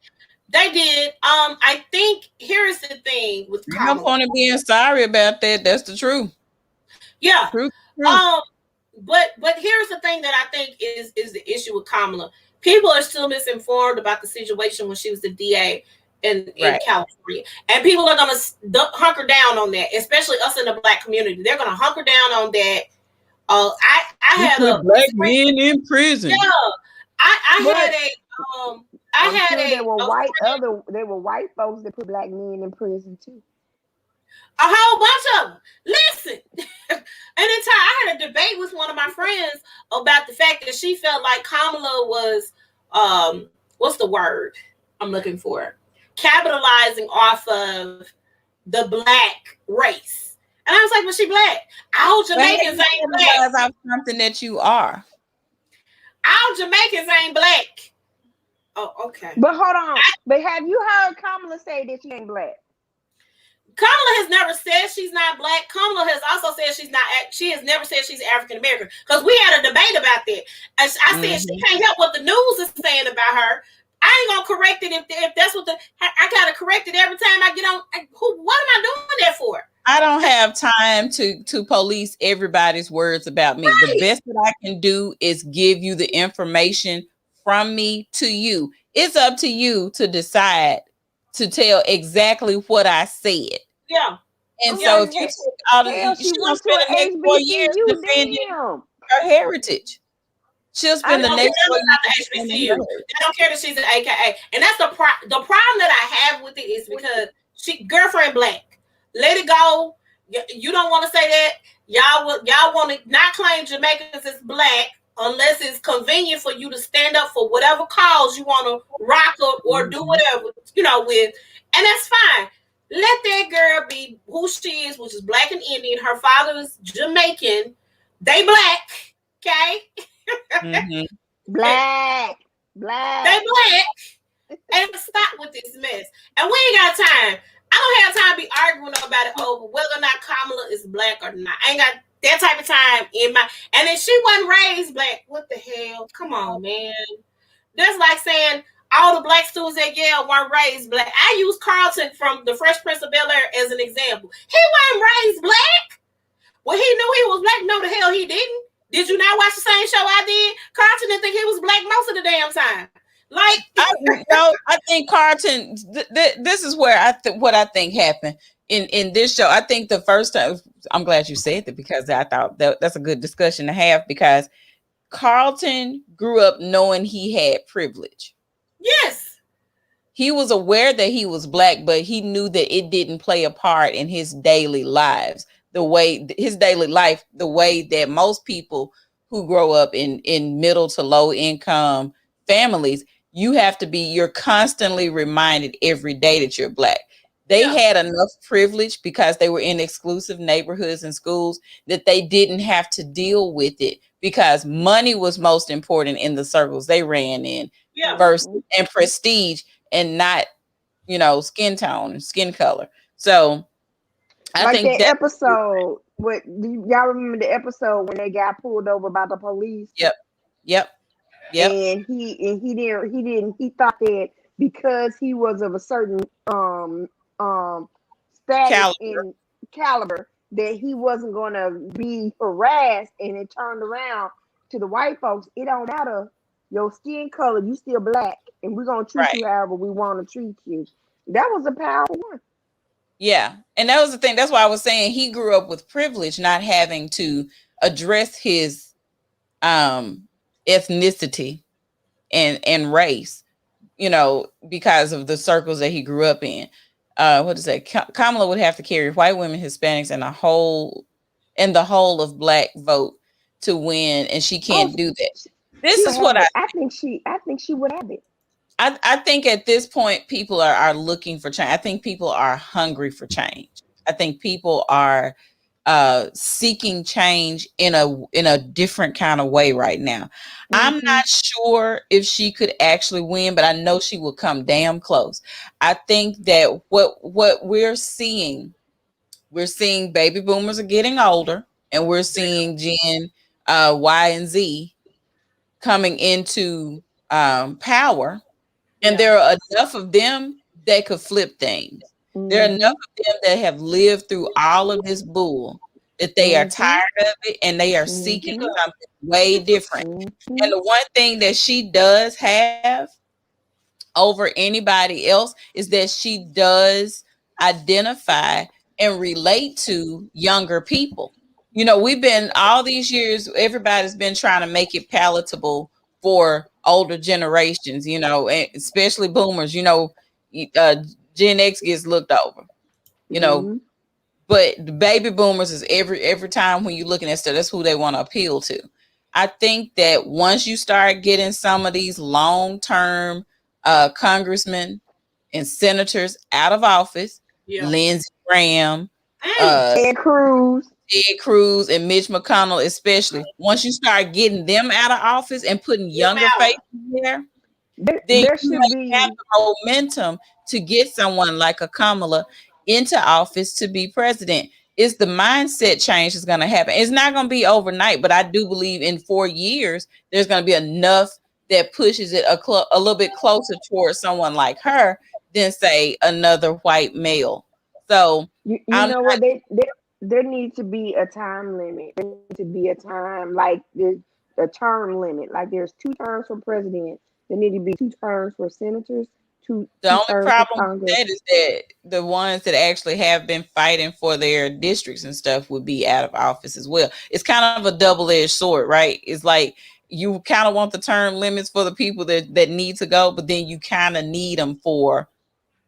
They did. I think here's the thing with Ain't no Kamala. point in being sorry about that. That's the truth. Yeah. Truth. But here's the thing that I think is the issue with Kamala. People are still misinformed about the situation when she was the DA in California, and people are gonna hunker down on that, especially us in the black community. They're gonna hunker down on that. I had a black men in prison. Yeah, I had a I'm sure there were white folks that put black men in prison too. A whole bunch of them. Listen, anytime I had a debate with one of my friends about the fact that she felt like Kamala was, what's the word I'm looking for? Capitalizing off of the black race. And I was like, well, she black. All Jamaicans ain't black. Off something that you are. All Jamaicans ain't black. Oh, okay. But hold on. But have you heard Kamala say that she ain't black? Kamala has never said she's not black. Kamala has also said she's not. She has never said she's African American, because we had a debate about that. I said she can't help what the news is saying about her. I ain't gonna correct it if that's what I gotta correct it every time I get on. What am I doing that for? I don't have time to police everybody's words about me. Right. The best that I can do is give you the information from me to you. It's up to you to decide to tell exactly what I said. Yeah. And so if you took all of she's gonna spend the next 4 years defending her heritage. She'll spend the next 4 years. They don't care that she's an AKA. And that's the problem that I have with it is because she girlfriend black. Let it go. You don't want to say that. Y'all want to not claim Jamaicans as black unless it's convenient for you to stand up for whatever cause you want to rock or do whatever, with. And that's fine. Let that girl be who she is, which is black and Indian. Her father is Jamaican. They black, okay? Mm-hmm. Black. They black. And stop with this mess. And we ain't got time. I don't have time to be arguing about it over whether or not Kamala is black or not. I ain't got that type of time in my. And if she wasn't raised black, what the hell? Come on, man. That's like saying all the black students at Yale weren't raised black. I use Carlton from The Fresh Prince of Bel-Air as an example. He wasn't raised black. Well, he knew he was black. No, the hell he didn't. Did you not watch the same show I did? Carlton didn't think he was black most of the damn time. Like, I think Carlton. This is where what I think happened in this show. I think the first time. I'm glad you said that because I thought that's a good discussion to have because Carlton grew up knowing he had privilege. Yes, he was aware that he was black, but he knew that it didn't play a part in his daily lives. The way that most people who grow up in middle to low income families. You're constantly reminded every day that you're black. They had enough privilege because they were in exclusive neighborhoods and schools that they didn't have to deal with it because money was most important in the circles they ran in versus and prestige and not, skin tone and skin color. So I think that episode, what y'all remember the episode when they got pulled over by the police? Yep. And he thought that because he was of a certain status and caliber that he wasn't gonna be harassed, and it turned around to the white folks. It don't matter your skin color, you still black, and we're gonna treat you however we want to treat you. That was a powerful one. Yeah, and that was the thing. That's why I was saying he grew up with privilege, not having to address his ethnicity and race, because of the circles that he grew up in. What is that? Kamala would have to carry white women, Hispanics, and the whole of black vote to win, and she can't do that. This is what I think she would have it. I think at this point people are looking for change. I think people are hungry for change. I think people are seeking change in a different kind of way right now. I'm not sure if she could actually win, but I know she will come damn close. I think that what we're seeing baby boomers are getting older, and we're seeing Gen Y and Z coming into power, and there are enough of them that could flip things. There are enough of them that have lived through all of this bull that they are tired of it, and they are seeking something way different. And the one thing that she does have over anybody else is that she does identify and relate to younger people. You know, we've been all these years, everybody's been trying to make it palatable for older generations, you know, and especially boomers. You know, Gen X gets looked over, you know, but the baby boomers is every time when you're looking at stuff, that's who they want to appeal to. I think that once you start getting some of these long-term congressmen and senators out of office, Lindsey Graham, Ted Cruz, and Mitch McConnell, especially, once you start getting them out of office and putting younger faces there, then there you should have the momentum to get someone like a Kamala into office to be president. It's the mindset change that's going to happen. It's not going to be overnight, but I do believe in 4 years, there's going to be enough that pushes it a little bit closer towards someone like her than, say, another white male. So you know what? There needs to be a time limit. There needs to be a time, like there's a term limit. Like there's 2 terms for president. There need to be 2 terms for senators. The only problem with that is that the ones that actually have been fighting for their districts and stuff would be out of office as well. It's kind of a double-edged sword, right? It's like you kind of want the term limits for the people that need to go, but then you kind of need them for,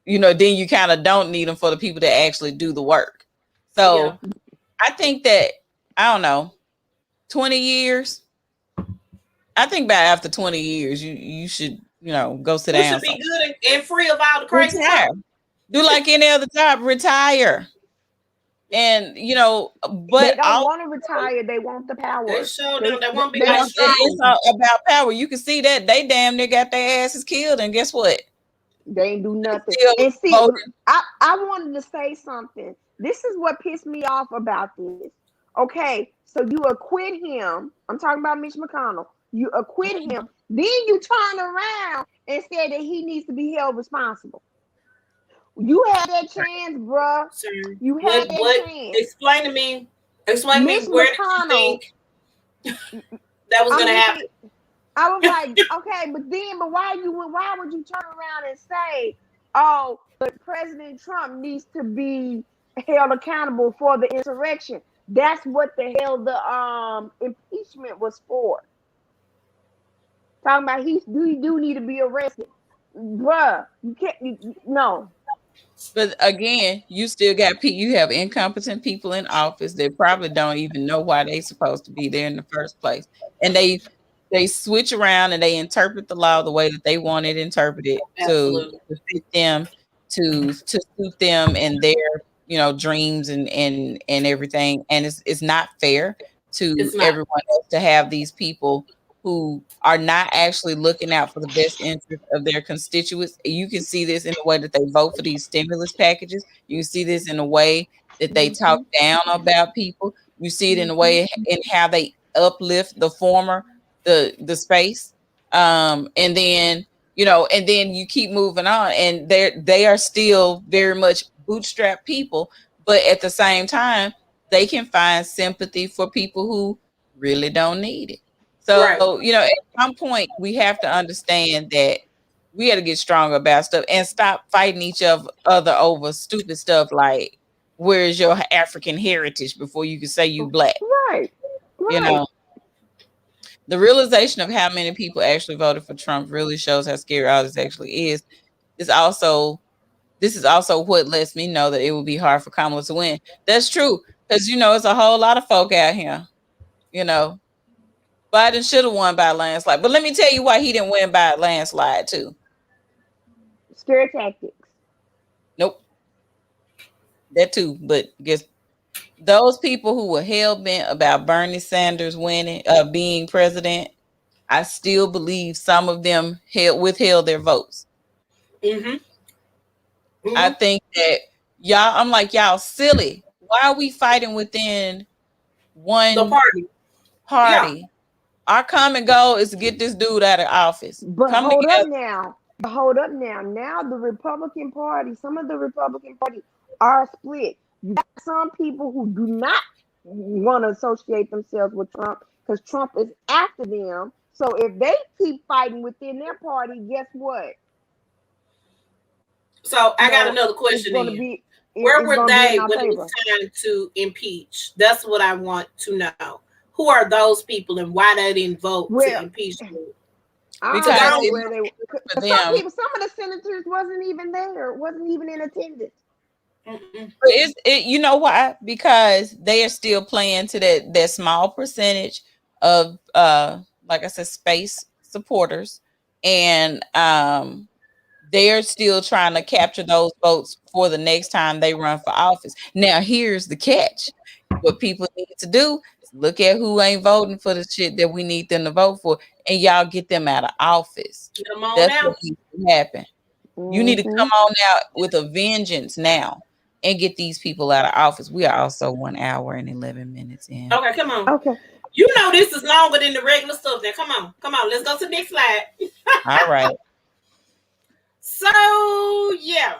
you know, then you kind of don't need them for the people that actually do the work. So I think that, I don't know, 20 years. I think by after 20 years, you should, you know, go sit down. Should be good and free of all the crazy stuff. Do like any other job, retire. And you know, but they don't want to retire. They want the power. They show them they want to be it's about power. You can see that they damn near got their asses killed, and guess what? They ain't do nothing. And see, I wanted to say something. This is what pissed me off about this. Okay, so you acquit him. I'm talking about Mitch McConnell. You acquit him. Then you turn around and say that he needs to be held responsible. You had that chance, bruh. You had that chance. Explain to me where you think that was going to happen. I was like, okay, but why would you turn around and say, oh, but President Trump needs to be held accountable for the insurrection? That's what the hell the impeachment was for. Talking about he do need to be arrested, bruh. You can't. No. But again, you still got you have incompetent people in office that probably don't even know why they're supposed to be there in the first place, and they switch around and they interpret the law the way that they want it interpreted to fit them, to suit them and their, you know, dreams and everything. And it's not fair to everyone else to have these people who are not actually looking out for the best interest of their constituents. You can see this in the way that they vote for these stimulus packages. You can see this in the way that they talk down about people. You see it in the way in how they uplift the former, the space. And then, you know, and then you keep moving on, and they are still very much bootstrap people, but at the same time, they can find sympathy for people who really don't need it. So, you know, at some point we have to understand that we got to get stronger about stuff and stop fighting each other over stupid stuff like, where's your African heritage before you can say you black? Right. You know, the realization of how many people actually voted for Trump really shows how scary all this actually is. This is also what lets me know that it will be hard for Kamala to win. That's true. Because, you know, it's a whole lot of folk out here, you know. Biden should have won by a landslide. But let me tell you why he didn't win by a landslide, too. Scare tactics. Nope. That too. But guess those people who were hell bent about Bernie Sanders winning, being president, I still believe some of them withheld their votes. Mm-hmm. I think that y'all, I'm like, y'all silly. Why are we fighting within one The party? party? Yeah. Our common goal is to get this dude out of office. But Come hold together. up now. Hold up now. Now the Republican Party, some of the Republican Party are split. You got some people who do not want to associate themselves with Trump because Trump is after them. So if they keep fighting within their party, guess what? So I got another question. Where were they when it was time to impeach? That's what I want to know. Who are those people and why they didn't vote to impeach them? Because some of the senators wasn't even there, wasn't even in attendance. You know why? Because they are still playing to that small percentage of like I said, space supporters, and they're still trying to capture those votes for the next time they run for office. Now here's the catch. What people need to do is look at who ain't voting for the shit that we need them to vote for, and y'all get them out of office. Get them on That's out. what needs to happen. You need to come on out with a vengeance now and get these people out of office. We are also 1 hour and 11 minutes in. Okay, come on. Okay. You know this is longer than the regular stuff. Now, come on. Let's go to the next slide. All right. So, yeah.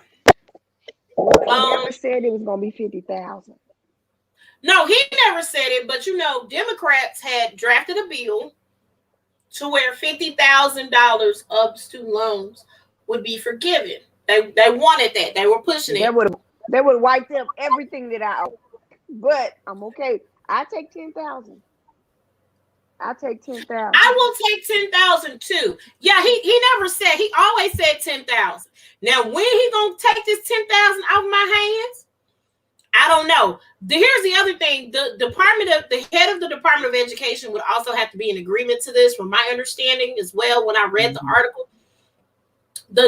He never said it was going to be 50,000. No, he never said it, but Democrats had drafted a bill to where $50,000 of student loans would be forgiven. They wanted that. They were pushing it. They would wipe up everything that I owe. But I'm okay. I take 10,000. I take 10,000. I will take 10,000 too. Yeah, he never said. He always said 10,000. Now, when he gonna take this 10,000 out of my hands? I don't know. Here's the other thing. The head of the Department of Education would also have to be in agreement to this, from my understanding as well. When I read the article, the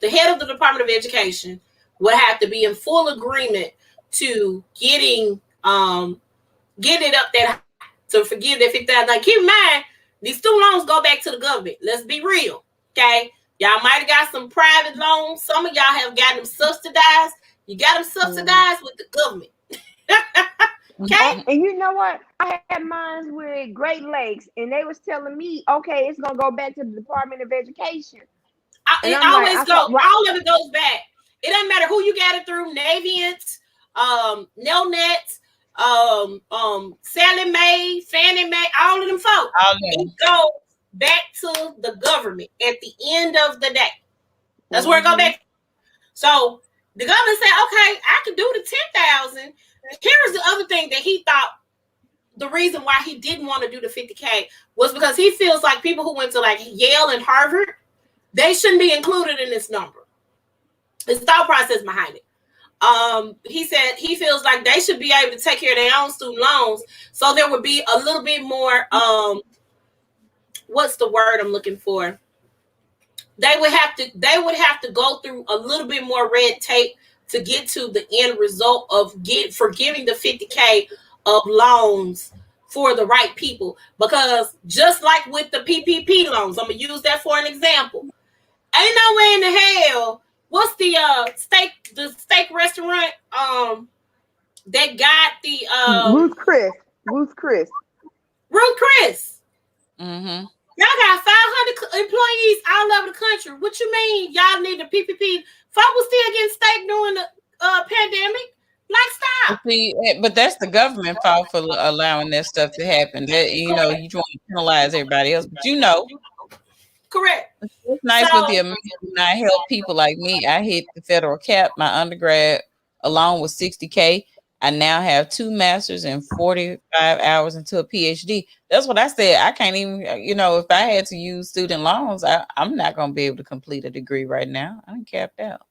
head of the Department of Education would have to be in full agreement to getting it up that to forgive that 50,000. Like, keep in mind, these student loans go back to the government. Let's be real, okay? Y'all might have got some private loans. Some of y'all have got them subsidized. You got them subsidized with the government. Okay? And you know what? I had mine with Great Lakes, and they was telling me, okay, it's going to go back to the Department of Education. All of it goes back. It doesn't matter who you got it through, Navient, Nelnet, Sally Mae, Fannie Mae, all of them folks. It goes back to the government at the end of the day. That's where it goes back. So the government said, okay, I can do the 10,000. Here's the other thing that he thought the reason why he didn't want to do the 50K was because he feels like people who went to like Yale and Harvard, they shouldn't be included in this number. His thought process behind it. He said he feels like they should be able to take care of their own student loans, so there would be a little bit more. What's the word I'm looking for? They would have to go through a little bit more red tape to get to the end result of forgiving the 50K of loans for the right people. Because just like with the PPP loans, I'm gonna use that for an example. Ain't no way in the hell. What's the steak restaurant that got the Ruth Chris. Mm-hmm. Y'all got 500 employees all over the country. What you mean y'all need the PPP? Folks was still getting steak during the pandemic. Like, stop. See, but that's the government fault for allowing that stuff to happen. That you want to penalize everybody else, but correct. It's nice with the amount I help people like me. I hit the federal cap. My undergrad, along with 60K, I now have 2 masters and 45 hours into a PhD. That's what I said. I can't even, if I had to use student loans, I'm not going to be able to complete a degree right now. I'm capped out.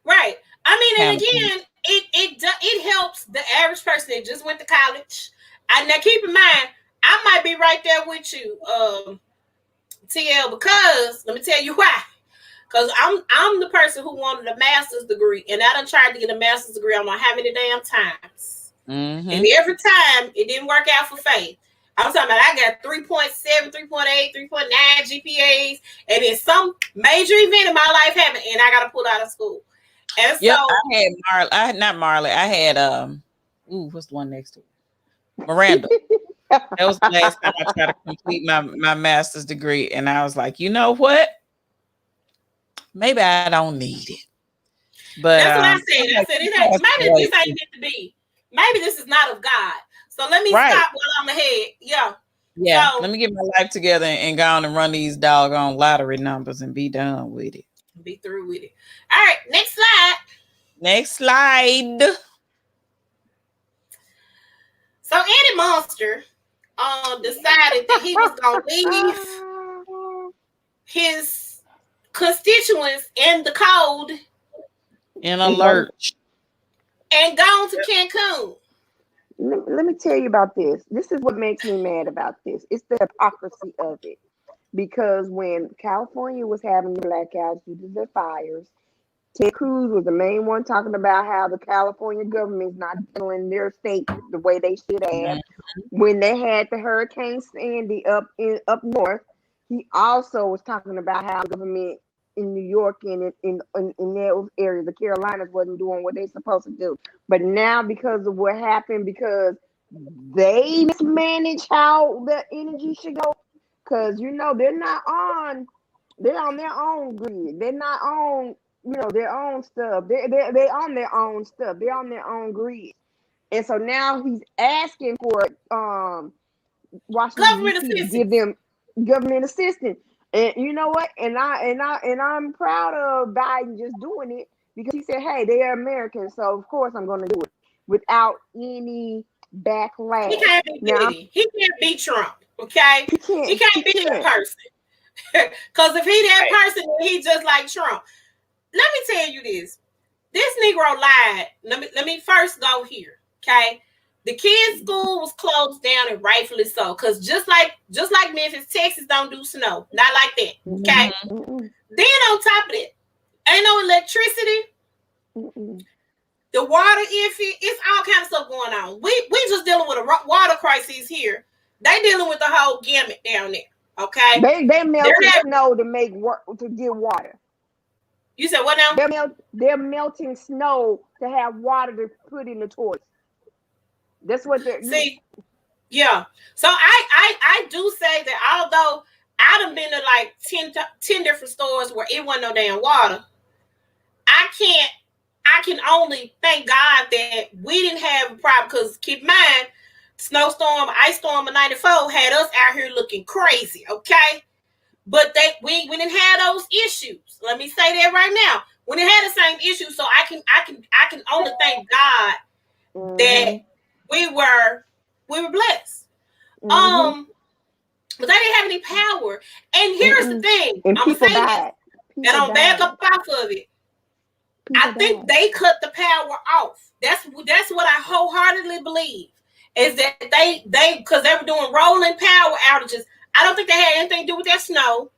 Right. I mean, and again, it helps the average person that just went to college. Now, keep in mind, I might be right there with you, TL, because let me tell you why. Because I'm the person who wanted a master's degree, and I done tried to get a master's degree I don't know how many damn times. Mm-hmm. And every time it didn't work out for Faith. I'm talking about I got 3.7, 3.8, 3.9 GPAs, and then some major event in my life happened, and I got to pull out of school. And so I had not Marley. I had what's the one next to it? Miranda. That was the last time I tried to complete my master's degree, and I was like, you know what? Maybe I don't need it. But that's what I said. I said maybe this ain't meant to be. Maybe this is not of God. So let me stop while I'm ahead. Yeah. So, let me get my life together and go on and run these doggone lottery numbers and be done with it. Be through with it. All right, next slide. Next slide. So Eddie Monster decided that he was gonna leave his constituents in the cold in a lurch and gone to Cancun. Let me tell you about this. This is what makes me mad about this. It's the hypocrisy of it. Because when California was having the blackouts due to the fires, Ted Cruz was the main one talking about how the California government is not handling their state the way they should have. When they had the Hurricane Sandy up north, he also was talking about how the government in New York and in those areas, the Carolinas, wasn't doing what they're supposed to do. But now, because of what happened, because they mismanage how the energy should go, because they're on their own grid. They're not on their own stuff. They're on their own stuff. They're on their own grid. And so now he's asking for Washington DC to give them government assistance. And you know what? And I'm proud of Biden just doing it, because he said, "Hey, they are Americans, so of course I'm going to do it without any backlash." He can't be Diddy. He can't be Trump. Okay, he can't be that person. Because if he that person, he just like Trump. Let me tell you this: this Negro lied. Let me first go here. Okay. The kids' school was closed down, and rightfully so, because just like Memphis, Texas don't do snow, not like that. Okay. Mm-hmm. Then on top of it, ain't no electricity. Mm-hmm. The water iffy. It's all kind of stuff going on. We just dealing with a water crisis here. They dealing with the whole gamut down there. Okay. They melting snow to get water. You said what now? They're melting snow to have water to put in the toilets. That's what they're yeah. So I do say that although I done been to like 10 different stores where it wasn't no damn water, I can only thank God that we didn't have a problem, because keep in mind, snowstorm, ice storm of 94 had us out here looking crazy, okay? But we didn't have those issues. Let me say that right now. We didn't have the same issues, so I can only thank God that we were blessed. But they didn't have any power. And here's the thing. And I'm gonna say this, and I'm back up off of it. I think they cut the power off. That's what I wholeheartedly believe, is that they because they were doing rolling power outages. I don't think they had anything to do with that snow.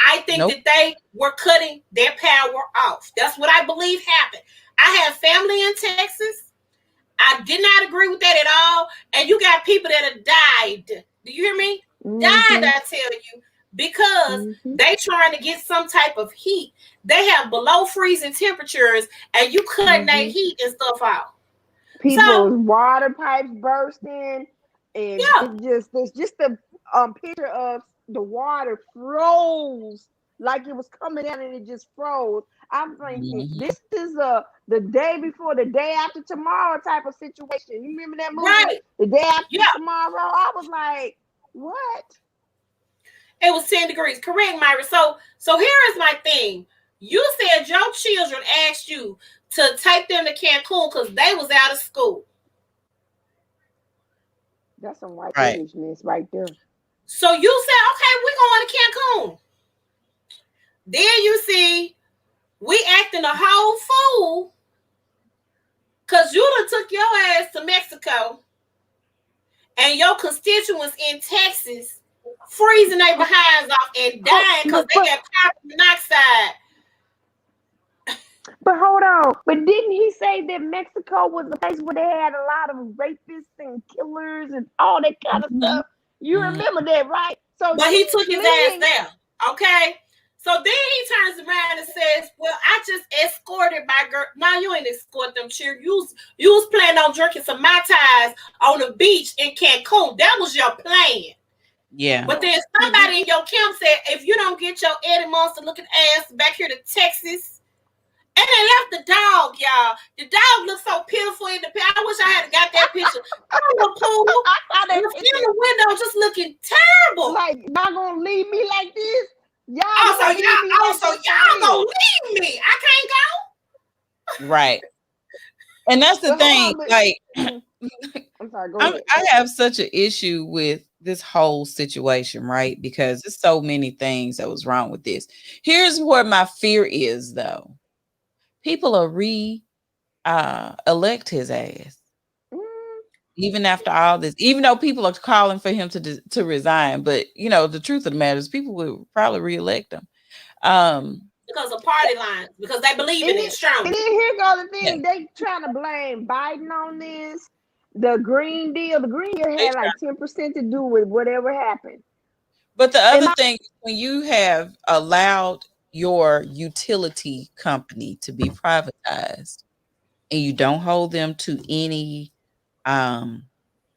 I think that they were cutting their power off. That's what I believe happened. I have family in Texas. I did not agree with that at all. And you got people that have died. Do you hear me? Died, I tell you, because they trying to get some type of heat. They have below freezing temperatures, and you cutting that heat and stuff out. People's water pipes bursting, and it's just a picture of the water froze, like it was coming down and it just froze. I'm thinking this is the day before, the day after tomorrow type of situation. You remember that movie? Right. The day after tomorrow. I was like, what? It was 10 degrees. Correct, Myra. So here is my thing. You said your children asked you to take them to Cancun because they was out of school. That's some white privilegeness right there. So you said, okay, we're going to Cancun. Then you see, we acting a whole fool because you done took your ass to Mexico and your constituents in Texas freezing their behinds off and dying because they got carbon monoxide But hold on. But didn't he say that Mexico was the place where they had a lot of rapists and killers and all that kind of stuff? You remember that, right? So but he took his ass fleeing. there. Okay. So then he turns around and says, "Well, I just escorted my girl." No, you ain't escort them, cheer. You was planning on drinking some Mai Tais on the beach in Cancun. That was your plan. Yeah. But then somebody in your camp said, if you don't get your Eddie Monster looking ass back here to Texas, and they left the dog, y'all. The dog looked so pitiful in the picture. I wish I had got that picture. In the pool, in the window, just looking terrible. Like, y'all gonna leave me like this? Y'all y'all gonna leave me. I can't go. Right. And that's the thing. Like, I'm sorry, go ahead. I have such an issue with this whole situation, right? Because there's so many things that was wrong with this. Here's where my fear is, though. People are elect his ass. Even after all this, even though people are calling for him to resign, but you know, the truth of the matter is people will probably reelect him. Because of party lines, because they believe in it strong. And then here goes the thing, they trying to blame Biden on this. The Green Deal had like 10% to do with whatever happened. But the other thing, when you have allowed your utility company to be privatized and you don't hold them to any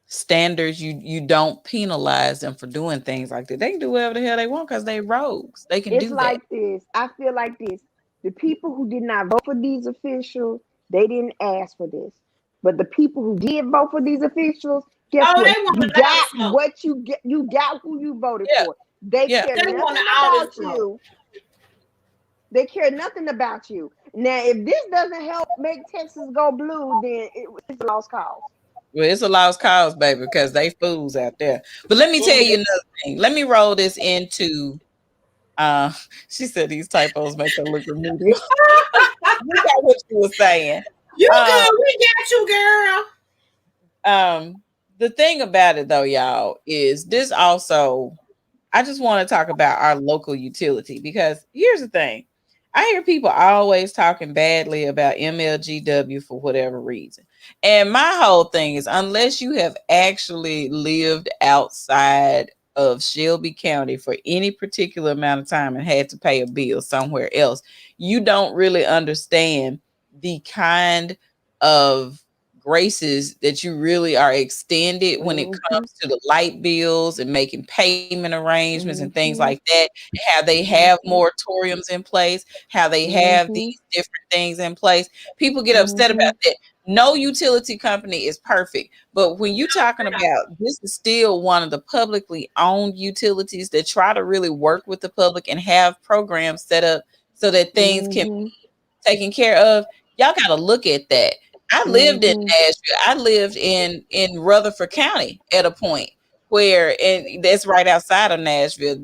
standards, you don't penalize them for doing things like that. They can do whatever the hell they want because they rogues. They can do that. It's like this. I feel like this. The people who did not vote for these officials, they didn't ask for this. But the people who did vote for these officials, guess what? You got what you get. You got who you voted for. They care nothing about you. They care nothing about you. Now, if this doesn't help make Texas go blue, then it's a lost cause. Well, it's a lost cause, baby, because they fools out there. But let me tell you another thing. Let me roll this into. She said these typos make her look remedial. You got what you were saying. You good? We got you, girl. The thing about it, though, y'all, is this also. I just want to talk about our local utility because here's the thing. I hear people always talking badly about MLGW for whatever reason. And my whole thing is, unless you have actually lived outside of Shelby County for any particular amount of time and had to pay a bill somewhere else, you don't really understand the kind of graces that you really are extended when it comes to the light bills and making payment arrangements and things like that, how they have moratoriums in place, how they have these different things in place. People get upset about that. No utility company is perfect, but when you're talking about this is still one of the publicly owned utilities that try to really work with the public and have programs set up so that things can be taken care of, y'all got to look at that. I lived in Nashville. I lived in Rutherford County at a point where, and that's right outside of Nashville.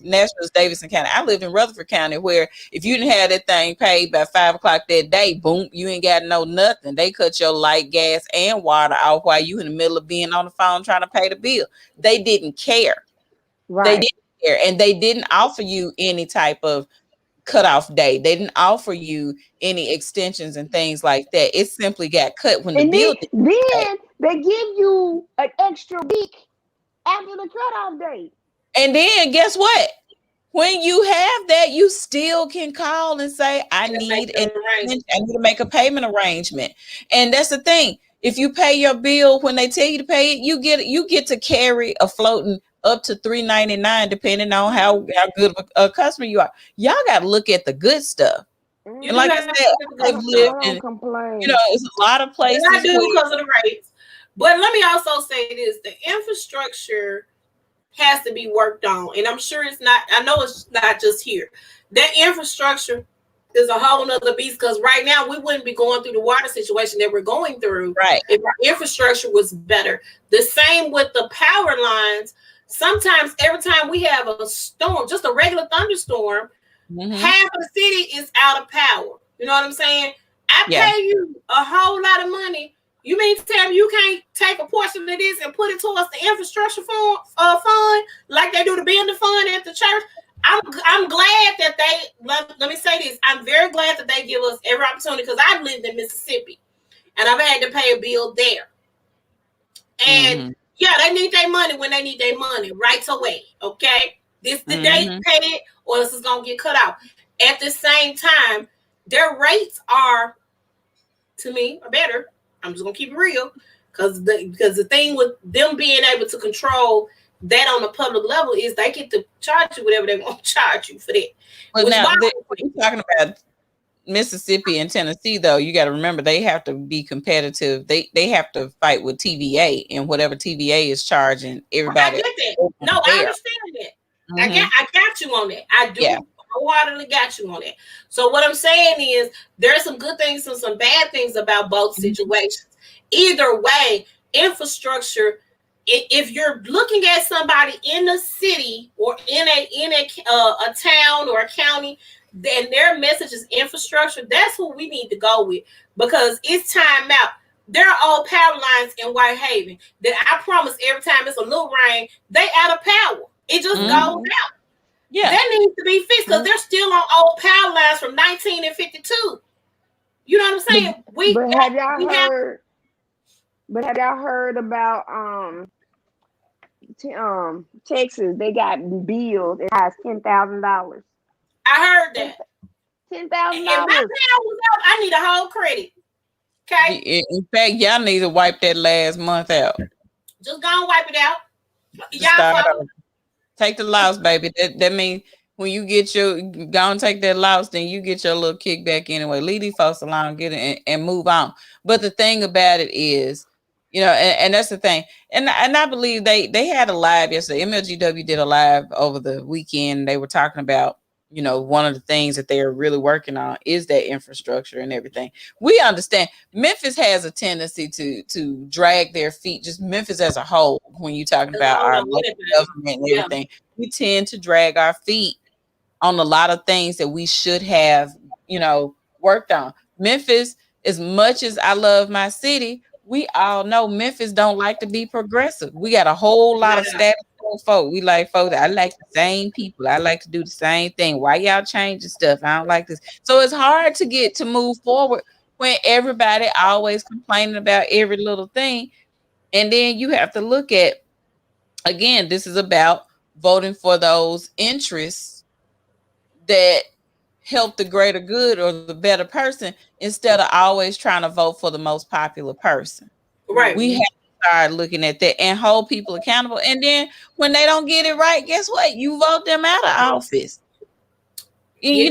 Nashville's Davidson County. I lived in Rutherford County where if you didn't have that thing paid by 5 o'clock that day, boom, you ain't got no nothing. They cut your light, gas, and water off while you in the middle of being on the phone trying to pay the bill. They didn't care. Right. They didn't care. And they didn't offer you any type of cutoff day. They didn't offer you any extensions and things like that. It simply got cut when the bill. Then they give you an extra week after the cutoff date. And then guess what? When you have that, you still can call and say, I need to make a payment arrangement. And that's the thing. If you pay your bill when they tell you to pay it, you get to carry a floating up to $3.99, depending on how good of a customer you are. Y'all got to look at the good stuff. And like I said, I've lived in, it's a lot of places. I do because of the rates. But let me also say this: the infrastructure has to be worked on, and I'm sure it's not. I know it's not just here. That infrastructure is a whole nother beast, because right now we wouldn't be going through the water situation that we're going through, right, if our infrastructure was better. The same with the power lines. Sometimes every time we have a storm, just a regular thunderstorm, half of the city is out of power. You know what I'm saying? I pay you a whole lot of money. You mean to tell me you can't take a portion of this and put it towards the infrastructure fund like they do the building fund at the church? I'm glad that let me say this. I'm very glad that they give us every opportunity because I've lived in Mississippi and I've had to pay a bill there. And yeah, they need their money when they need their money right away. Okay. This the day pay it or else it's gonna get cut out. At the same time, their rates are, to me, are better. I'm just gonna keep it real. Because the thing with them being able to control that on the public level is they get to charge you whatever they want to charge you for that. But now we're talking about Mississippi and Tennessee, though. You got to remember they have to be competitive. They have to fight with TVA, and whatever TVA is charging everybody. I get that. No, I understand that. I got you on that. I do. Yeah. Wholeheartedly got you on that. So what I'm saying is there are some good things and some bad things about both situations. Either way, infrastructure. If you're looking at somebody in the city or in a town or a county, then their message is infrastructure, that's who we need to go with because it's time out. There are old power lines in Whitehaven that I promise every time it's a little rain, they out of power. It just goes out. Yeah, that needs to be fixed because they're still on old power lines from 1952. You know what I'm saying? But have y'all heard about Texas? They got bills. It has $10,000. I heard that. $10,000. If my bill was out, I need a whole credit. Okay. In fact, y'all need to wipe that last month out. Just go and wipe it out. Y'all take the loss, baby. That means when you get go and take that loss, then you get your little kickback anyway. Leave these folks alone, get it and move on. But the thing about it is, and that's the thing. And I believe they had a live yesterday. MLGW did a live over the weekend. They were talking about, one of the things that they're really working on is that infrastructure and everything. We understand Memphis has a tendency to drag their feet, just Memphis as a whole, when you're talking about our local government and everything. We tend to drag our feet on a lot of things that we should have, worked on. Memphis, as much as I love my city, we all know Memphis don't like to be progressive. We got a whole lot of status quo folk. We like folks that I like the same people. I like to do the same thing. Why y'all changing stuff? I don't like this. So it's hard to move forward when everybody always complaining about every little thing. And then you have to look at, again, this is about voting for those interests that help the greater good or the better person instead of always trying to vote for the most popular person. Right. We have to start looking at that and hold people accountable. And then when they don't get it right, guess what? You vote them out of office. We sit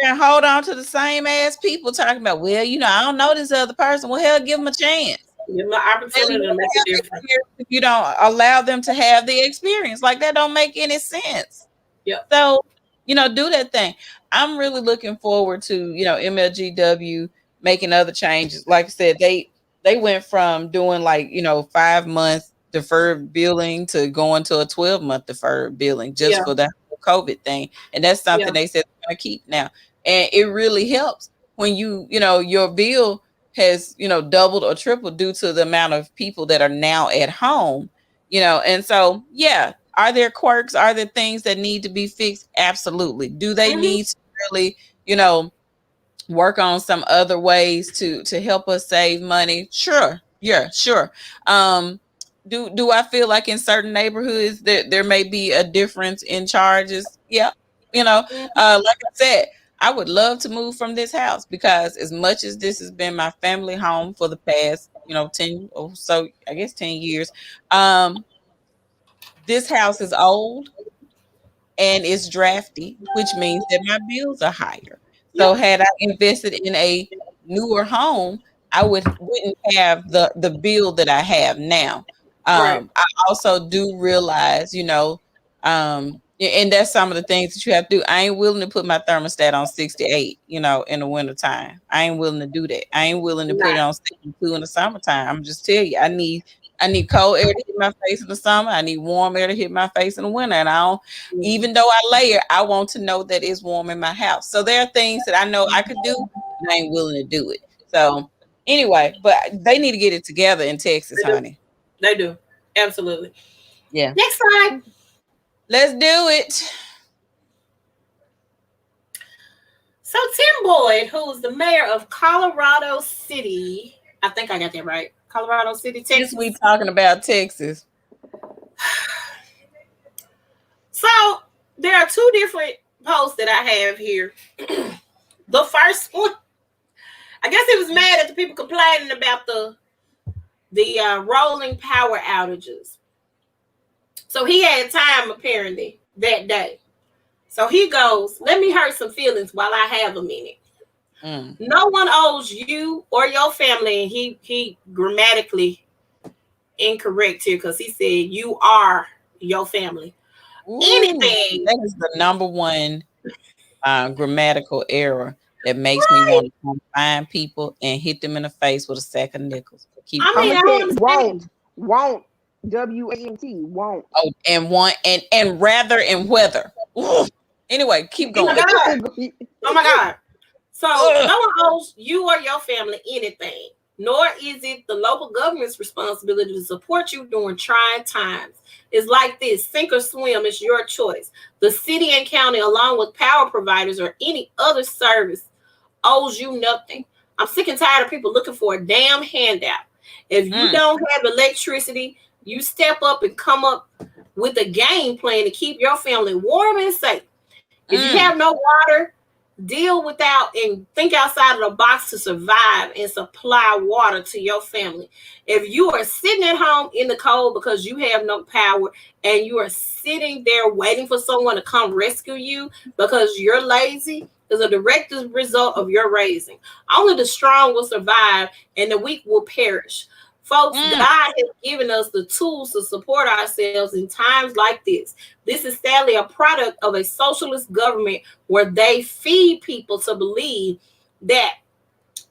there and hold on to the same ass people talking about, well, I don't know this other person. Well, hell, give them a chance. Give them an opportunity to make a difference. If you don't allow them to have the experience, like that don't make any sense. Yeah. So, do that thing. I'm really looking forward to, MLGW making other changes. Like I said, they went from doing 5-month deferred billing to going to a 12-month deferred billing just for the COVID thing. And that's something they said they're going to keep now. And it really helps when your bill has, doubled or tripled due to the amount of people that are now at home, and so, yeah. Are there quirks? Are there things that need to be fixed? Absolutely. Do they need to really, work on some other ways to help us save money? Sure. Yeah, sure. Do I feel like in certain neighborhoods that there may be a difference in charges? Yeah. Like I said, I would love to move from this house because as much as this has been my family home for the past, 10 or so, I guess 10 years, this house is old and it's drafty, which means that my bills are higher. So had I invested in a newer home, I wouldn't have the bill that I have now. I also do realize, and that's some of the things that you have to do. I ain't willing to put my thermostat on 68, in the wintertime. I ain't willing to do that. I ain't willing to put it on 62 in the summertime. I'm just tell you, I need cold air to hit my face in the summer. I need warm air to hit my face in the winter. And I don't, even though I layer, I want to know that it's warm in my house. So there are things that I know I could do, and I ain't willing to do it. So anyway, but they need to get it together in Texas, honey. They do. Absolutely. Yeah. Next slide. Let's do it. So Tim Boyd, who's the mayor of Colorado City, I think I got that right. Colorado City, Texas. Yes, we talking about Texas. So there are two different posts that I have here. The first one, I guess he was mad at the people complaining about the rolling power outages. So he had time apparently that day. So he goes, let me hurt some feelings while I have a minute. No one owes you or your family, and he grammatically incorrect here because he said you are your family. Ooh, anything. That is the number one grammatical error that makes me want to come find people and hit them in the face with a sack of nickels. Won't W-A-N-T won't. Oh, and want and rather and whether. Ooh. Anyway, keep going. Oh my God. So no one owes you or your family anything, nor is it the local government's responsibility to support you during trying times. It's like this: sink or swim is your choice. The city and county, along with power providers or any other service, owes you nothing. I'm sick and tired of people looking for a damn handout. If you don't have electricity, you step up and come up with a game plan to keep your family warm and safe. If you have no water, deal without and think outside of the box to survive and supply water to your family. If you are sitting at home in the cold because you have no power and you are sitting there waiting for someone to come rescue you because you're lazy, is a direct result of your raising. Only the strong will survive and the weak will perish. Folks, God has given us the tools to support ourselves in times like this. This is sadly a product of a socialist government where they feed people to believe that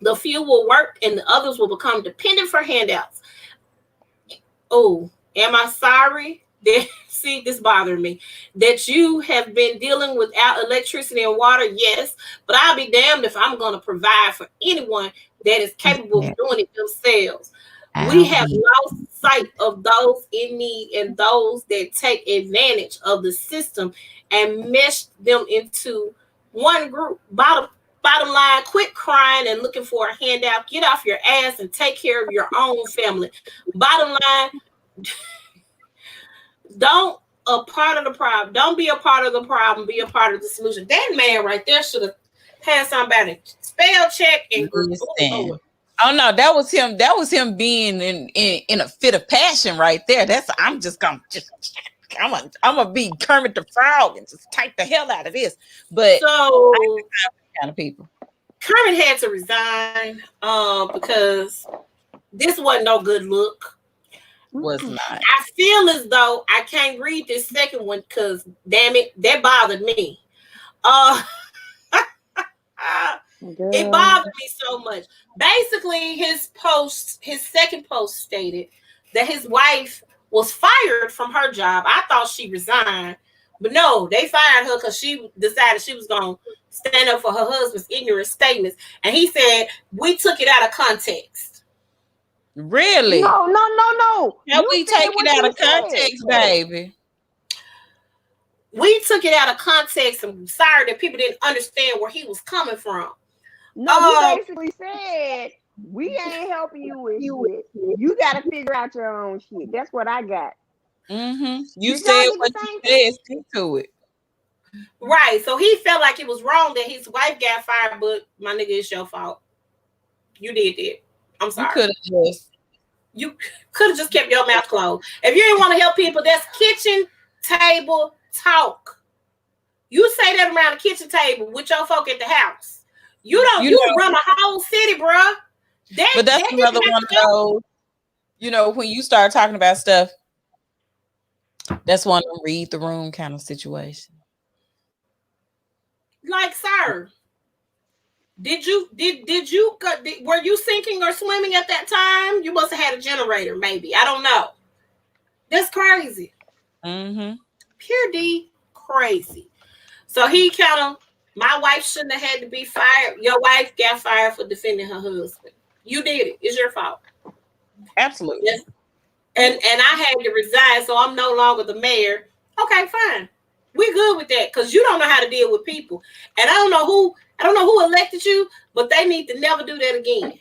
the few will work and the others will become dependent for handouts. Oh, am I sorry? See, this bothered me. That you have been dealing without electricity and water, yes, but I'll be damned if I'm going to provide for anyone that is capable of doing it themselves. We have lost sight of those in need and those that take advantage of the system and mesh them into one group. Bottom line, quit crying and looking for a handout. Get off your ass and take care of your own family. Bottom line, don't a part of the problem. Don't be a part of the problem. Be a part of the solution. That man right there should have had somebody spell check and Oh no, that was him. That was him being in a fit of passion right there. I'm gonna be Kermit the Frog and just take the hell out of this. But so kind of people. Kermit had to resign because this wasn't no good look. Was not. I feel as though I can't read this second one because damn it, that bothered me. It bothered me so much. Basically, his second post stated that his wife was fired from her job. I thought she resigned, but no, they fired her because she decided she was going to stand up for her husband's ignorant statements. And he said, we took it out of context. Really? No. Now we take it out of context, baby. We took it out of context. I'm sorry that people didn't understand where he was coming from. No, he basically said, we ain't helping you with shit. You got to figure out your own shit. That's what I got. You said what you said, stick to it. Right. So he felt like it was wrong that his wife got fired, but my nigga, it's your fault. You did that. I'm sorry. You could have just kept your mouth closed. If you didn't want to help people, that's kitchen table talk. You say that around the kitchen table with your folk at the house. You run a whole city, bro. But that's another one of those, when you start talking about stuff, that's one of them read the room kind of situation. Like, sir, were you sinking or swimming at that time? You must have had a generator, maybe. I don't know. That's crazy. Pure D crazy. So he kind of, my wife shouldn't have had to be fired. Your wife got fired for defending her husband. You did it. It's your fault. Absolutely. Yes. And I had to resign, so I'm no longer the mayor. Okay, fine. We good with that because you don't know how to deal with people, and I don't know who elected you, but they need to never do that again.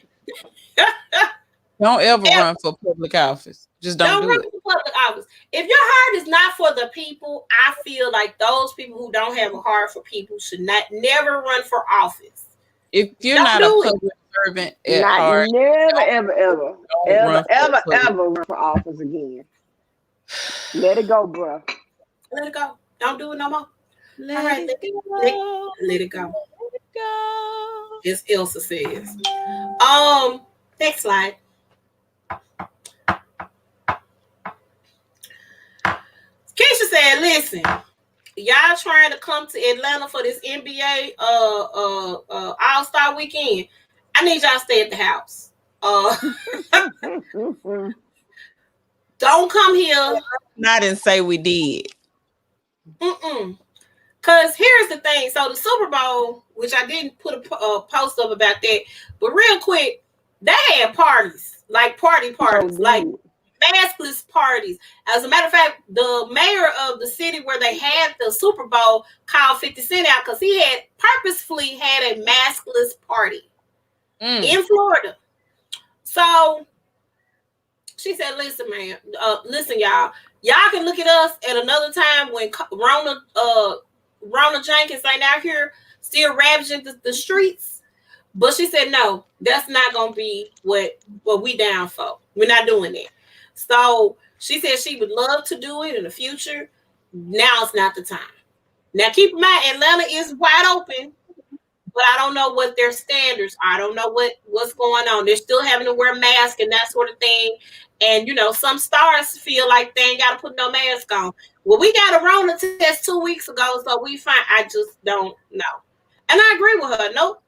Don't ever run for public office. Just don't do run it. for public office. If your heart is not for the people, I feel like those people who don't have a heart for people should never run for office. If you're not a public servant at heart, ever run for office again. Let it go, bro. Let it go. Don't do it no more. Let it go. Let it go. As Elsa says. Next slide. Keisha said, listen, y'all trying to come to Atlanta for this NBA All-Star weekend. I need y'all to stay at the house. Don't come here. Not and say we did. Because here's the thing. So the Super Bowl, which I didn't put a post up about that, but real quick, they had parties, like parties, like maskless parties. As a matter of fact, the mayor of the city where they had the Super Bowl called 50 Cent out because he had purposefully had a maskless party in Florida. So she said, listen, man, listen, y'all can look at us at another time when Rona Jenkins ain't out here still ravaging the streets. But she said, no, that's not going to be what we down for. We're not doing that. So she said she would love to do it in the future. Now it's not the time. Now keep in mind, Atlanta is wide open, but I don't know what their standards are. I don't know what's going on. They're still having to wear masks and that sort of thing. And, some stars feel like they ain't got to put no mask on. Well, we got a Rona test 2 weeks ago, so we fine. I just don't know. And I agree with her. Nope.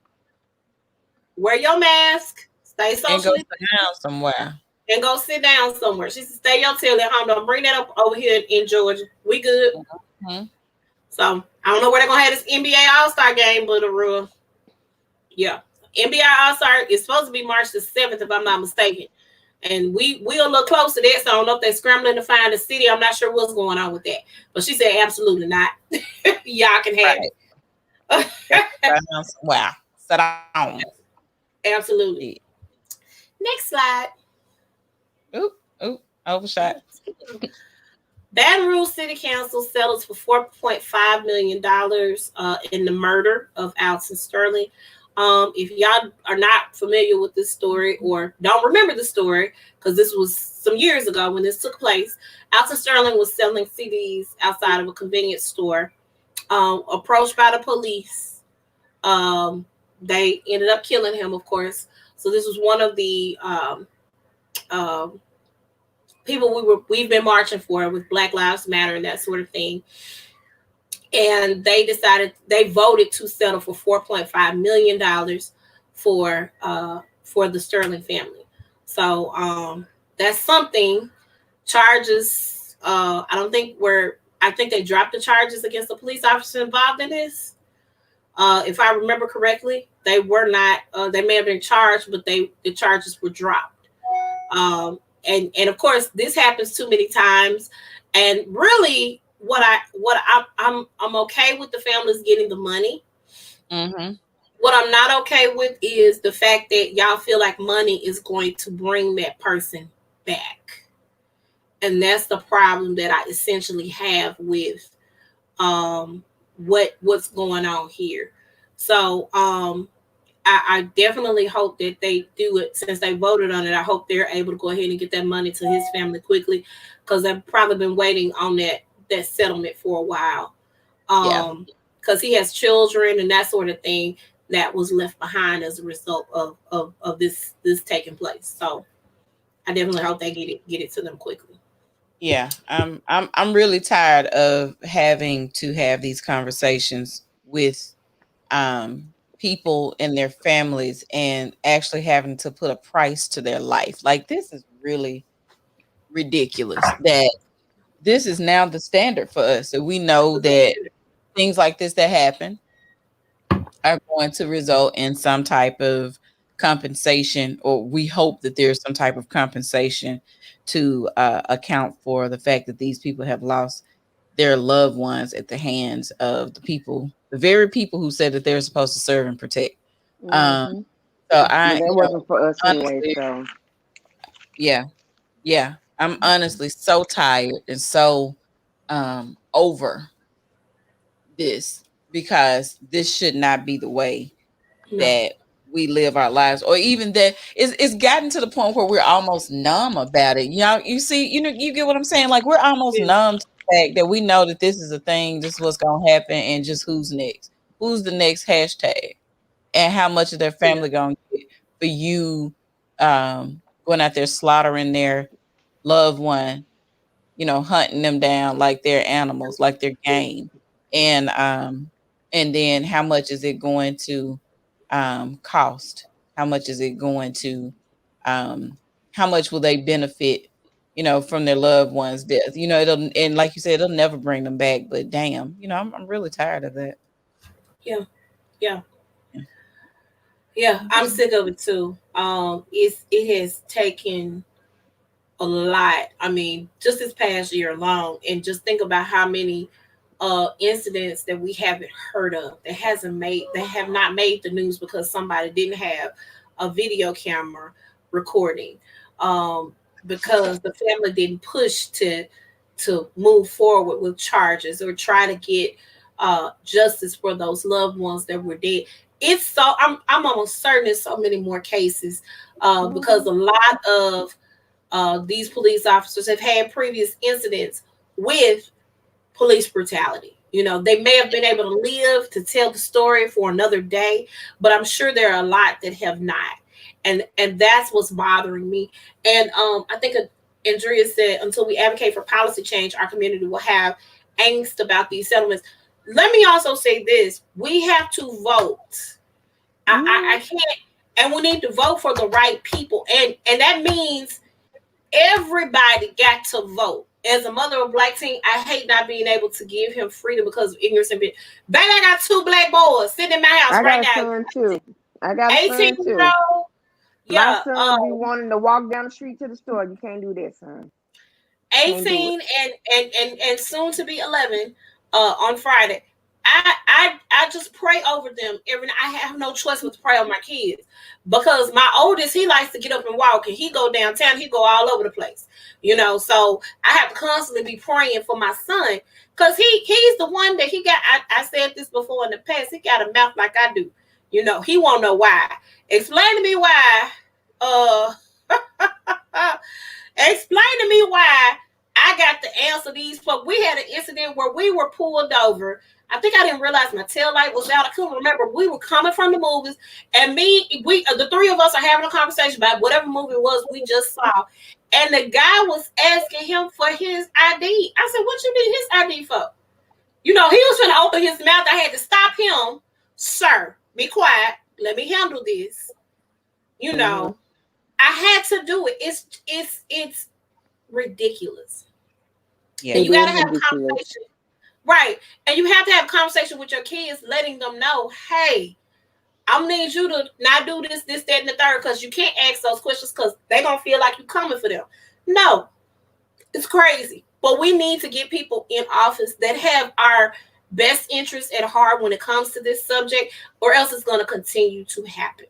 Wear your mask. Stay socially. And go sit down somewhere. And go sit down somewhere. She said, stay your tail at home. Don't bring that up over here in Georgia. We good. Mm-hmm. So, I don't know where they're going to have this NBA All-Star game, but yeah. NBA All-Star is supposed to be March the 7th, if I'm not mistaken. And we'll look close to that, so I don't know if they're scrambling to find a city. I'm not sure what's going on with that. But she said, absolutely not. Y'all can have it. Wow. Sit down. Absolutely. Next slide. Oop, overshot. Baton Rouge City Council settles for $4.5 million in the murder of Alton Sterling. If y'all are not familiar with this story or don't remember the story, because this was some years ago when this took place, Alton Sterling was selling CDs outside of a convenience store. Approached by the police. They ended up killing him, of course. So this was one of the people we've been marching for with Black Lives Matter and that sort of thing. And they voted to settle for $4.5 million for the Sterling family. So that's something. Charges, I think they dropped the charges against the police officer involved in this. If I remember correctly, they were not, they may have been charged, but the charges were dropped. And of course, this happens too many times. And really, I'm okay with the families getting the money. Mm-hmm. What I'm not okay with is the fact that y'all feel like money is going to bring that person back. And that's the problem that I essentially have with what's going on here. So I definitely hope that they do it. Since they voted on it, I hope they're able to go ahead and get that money to his family quickly, because they've probably been waiting on that settlement for a while. Because he has children and that sort of thing that was left behind as a result of this taking place. So I definitely hope they get it to them quickly. Yeah, I'm really tired of having to have these conversations with people and their families and actually having to put a price to their life. Like, this is really ridiculous that this is now the standard for us. So we know that things like this that happen are going to result in some type of compensation, or we hope that there's some type of compensation to account for the fact that these people have lost their loved ones at the hands of the very people who said that they're supposed to serve and protect. Mm-hmm. So That wasn't for us anyway. honestly, So yeah, I'm honestly so tired and so over this, because this should not be the way that we live our lives, or even that it's gotten to the point where we're almost numb about it. You see, you get what I'm saying? Like, we're almost numb to the fact that we know that this is a thing, this is what's gonna happen, and just who's next? Who's the next hashtag? And how much of their family gonna get for you going out there slaughtering their loved one, hunting them down like they're animals, like they're game. And then how much is it going to cost? How much is it going to how much will they benefit, from their loved one's death? It'll, and like you said, it'll never bring them back, but damn, I'm really tired of that. Yeah, I'm sick of it too. It has taken a lot. I mean, just this past year alone, and just think about how many incidents that we haven't heard of that have not made the news because somebody didn't have a video camera recording, because the family didn't push to move forward with charges or try to get justice for those loved ones that were dead. I'm almost certain there's so many more cases because a lot of these police officers have had previous incidents with police brutality. They may have been able to live to tell the story for another day, but I'm sure there are a lot that have not. And that's what's bothering me. And I think Andrea said, until we advocate for policy change, our community will have angst about these settlements. Let me also say this. We have to vote. I can't, and we need to vote for the right people. And that means everybody got to vote. As a mother of a black teen, I hate not being able to give him freedom because of ignorance and baby, I got 2 black boys sitting in my house right now. I got 18 too. year old. Yeah, my son be wanting to walk down the street to the store. You can't do that, son. 18 and soon to be 11 on Friday. I just pray over them every night. I have no choice but to pray over my kids because my oldest, he likes to get up and walk, and he go downtown, he go all over the place, so I have to constantly be praying for my son because he's the one that he got. I said this before in the past, he got a mouth like I do. He won't know why. Explain to me why. Explain to me why I got to answer these folks. We had an incident where we were pulled over. I think I didn't realize my tail light was out. I couldn't remember. We were coming from the movies, and the 3 of us are having a conversation about whatever movie it was we just saw. And the guy was asking him for his ID. I said, "What you need his ID for?" He was trying to open his mouth. I had to stop him. "Sir, be quiet. Let me handle this." I had to do it. It's ridiculous. Yeah, and you got to have a conversation. Right. And you have to have a conversation with your kids, letting them know, hey, I need you to not do this, that, and the third, because you can't ask those questions because they're going to feel like you're coming for them. No, it's crazy. But we need to get people in office that have our best interests at heart when it comes to this subject, or else it's going to continue to happen.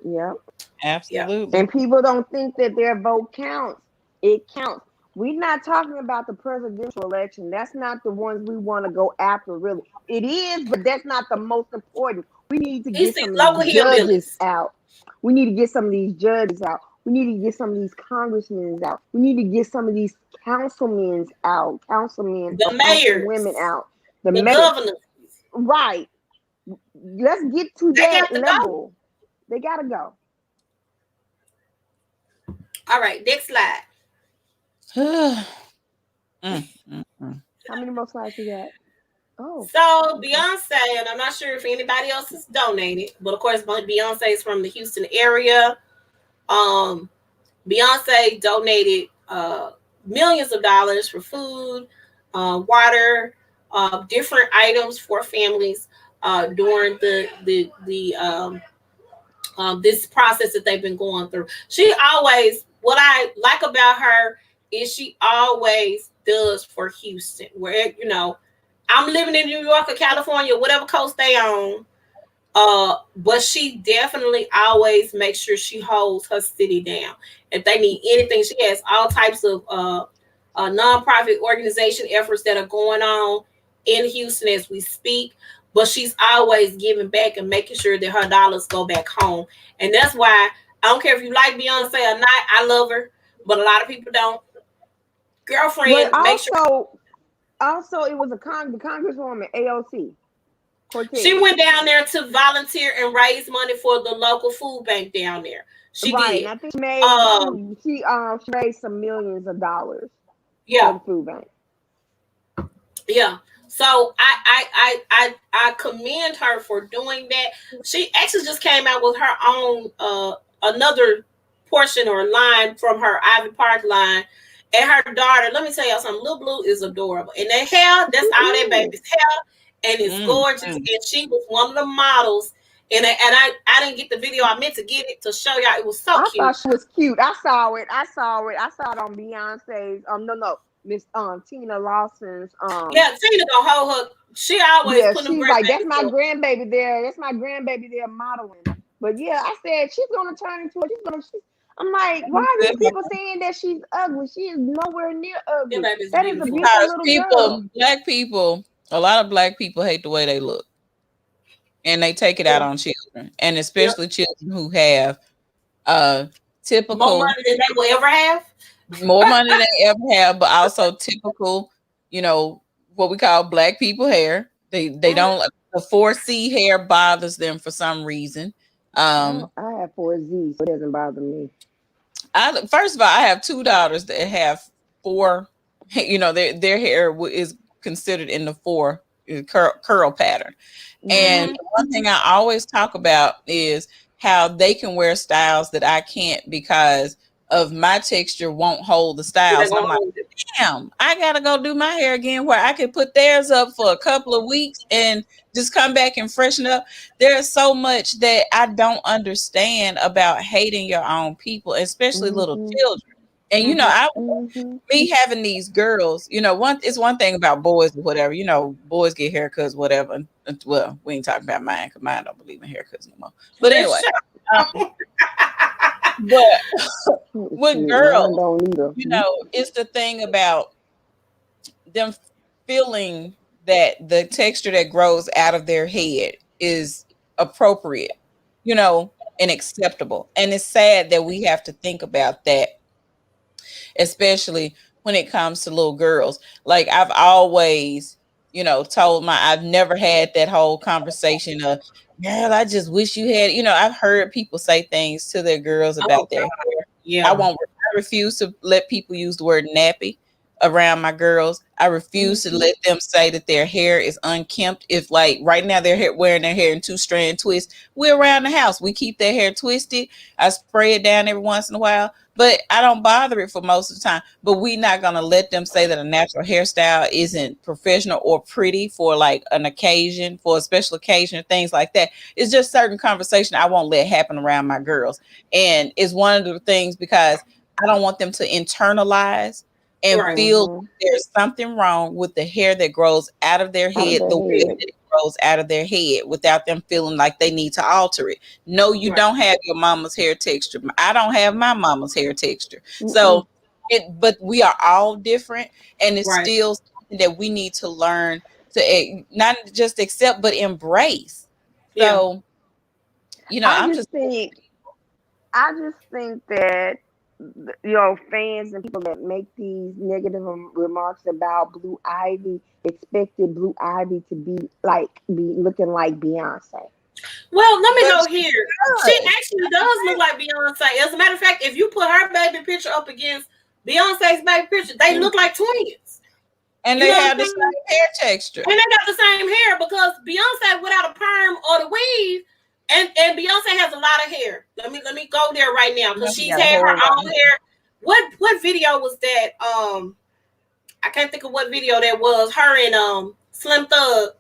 Yep. Absolutely. And people don't think that their vote counts. It counts. We're not talking about the presidential election. That's not the ones we want to go after, really. It is, but that's not the most important. We need to get some of these judges out. We need to get some of these judges out. We need to get some of these congressmen out. We need to get some of these councilmen out. The mayors. Women out. The governors. Right. Let's get to that level. They got to go. All right, next slide. How many more slides you got? Oh. So Beyonce, and I'm not sure if anybody else has donated, but of course Beyonce is from the Houston area. Beyonce donated millions of dollars for food, water, different items for families during this process that they've been going through. What I like about her is she always does for Houston, where, you know, I'm living in New York or California, whatever coast they on. But she definitely always makes sure she holds her city down. If they need anything, she has all types of nonprofit organization efforts that are going on in Houston as we speak. But she's always giving back and making sure that her dollars go back home. And that's why I don't care if you like Beyonce or not, I love her, but a lot of people don't. Girlfriend, But make sure. also it was the Congresswoman AOC. Cortez. She went down there to volunteer and raise money for the local food bank down there. She did. And I think she raised some millions of dollars. Yeah. For the food bank. Yeah. So I commend her for doing that. She actually just came out with her own another portion or line from her Ivy Park line. And her daughter, let me tell y'all something, Lil Blue is adorable. And that hair, that's all that baby's hair. And it's gorgeous. And she was one of the models. And I didn't get the video. I meant to get it to show y'all. It was so cute. I thought she was cute. I saw it on Beyonce's. Miss Tina Lawson's. Yeah, Tina gonna hold her. She always put them. She's like, that's my grandbaby there. That's my grandbaby there modeling. But yeah, I said she's gonna turn into it. I'm like, why are these people saying that she's ugly? She is nowhere near ugly. That is a beautiful little girl. Black people, a lot of black people hate the way they look. And they take it out on children. And especially children who have typical more money than they will ever have. More money than they ever have, but also typical, you know, what we call black people hair. They don't, the 4C hair bothers them for some reason. I have 4Z, so it doesn't bother me. First of all, I have two daughters that have 4, you know, their hair is considered in the 4 curl pattern. And one thing I always talk about is how they can wear styles that I can't because of my texture won't hold the styles. I'm like, damn, I gotta go do my hair again where I can put theirs up for a couple of weeks and just come back and freshen up. There's so much that I don't understand about hating your own people, especially little children. And you know, me having these girls, you know, it's one thing about boys or whatever, you know, boys get haircuts, whatever. Well, we ain't talking about mine because mine don't believe in haircuts no more. But anyway, but with girls, you know, it's the thing about them feeling that the texture that grows out of their head is appropriate, you know, and acceptable. And it's sad that we have to think about that, especially when it comes to little girls. Like I've always, you know, I've never had that whole conversation of, girl, I just wish you had, you know, I've heard people say things to their girls about their hair. Yeah. I refuse to let people use the word nappy around my girls. I refuse to let them say that their hair is unkempt. If like right now they're wearing their hair in 2-strand twists, we're around the house. We keep their hair twisted. I spray it down every once in a while, but I don't bother it for most of the time. But we're not going to let them say that a natural hairstyle isn't professional or pretty for like an occasion, for a special occasion, things like that. It's just certain conversation I won't let happen around my girls. And it's one of the things because I don't want them to internalize and feel there's something wrong with the hair that grows out of their head, the way that it grows out of their head, without them feeling like they need to alter it. No, you don't have your mama's hair texture. I don't have my mama's hair texture. So, but we are all different, and it's still something that we need to learn to not just accept, but embrace. So, you know, I just think that, you know, fans and people that make these negative remarks about Blue Ivy expected Blue Ivy to be looking like Beyonce. Well, let me go here. She actually does look like Beyonce. As a matter of fact, if you put her baby picture up against Beyonce's baby picture, they look like twins. And they have the same hair texture. And they got the same hair because Beyonce without a perm or the weave. And Beyonce has a lot of hair. Let me go there right now because she's had her own hair. What video was that? I can't think of what video that was. Her and Slim Thug.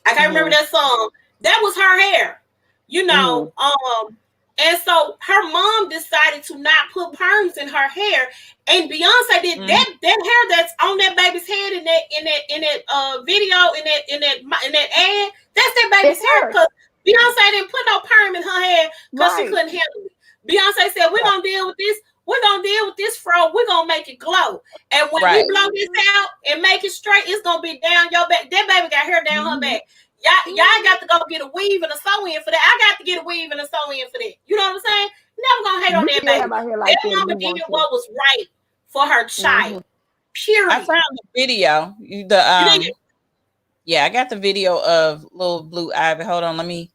I can't remember that song. That was her hair. You know, And so her mom decided to not put perms in her hair. And Beyonce did that hair that's on that baby's head in that video, in that ad, that's that baby's hair, because Beyonce didn't put no perm in her hair because she couldn't handle it. Beyonce said, we're gonna deal with this. We're gonna deal with this fro. We're gonna make it glow. And when we blow this out and make it straight, it's gonna be down your back. That baby got hair down her back. Y'all got to go get a weave and a sew-in for that. I got to get a weave and a sew-in for that. You know what I'm saying? Never gonna hate on that baby. That mama did what was right for her child. Period. I found the video. Yeah, I got the video of little Blue Ivy. Hold on, let me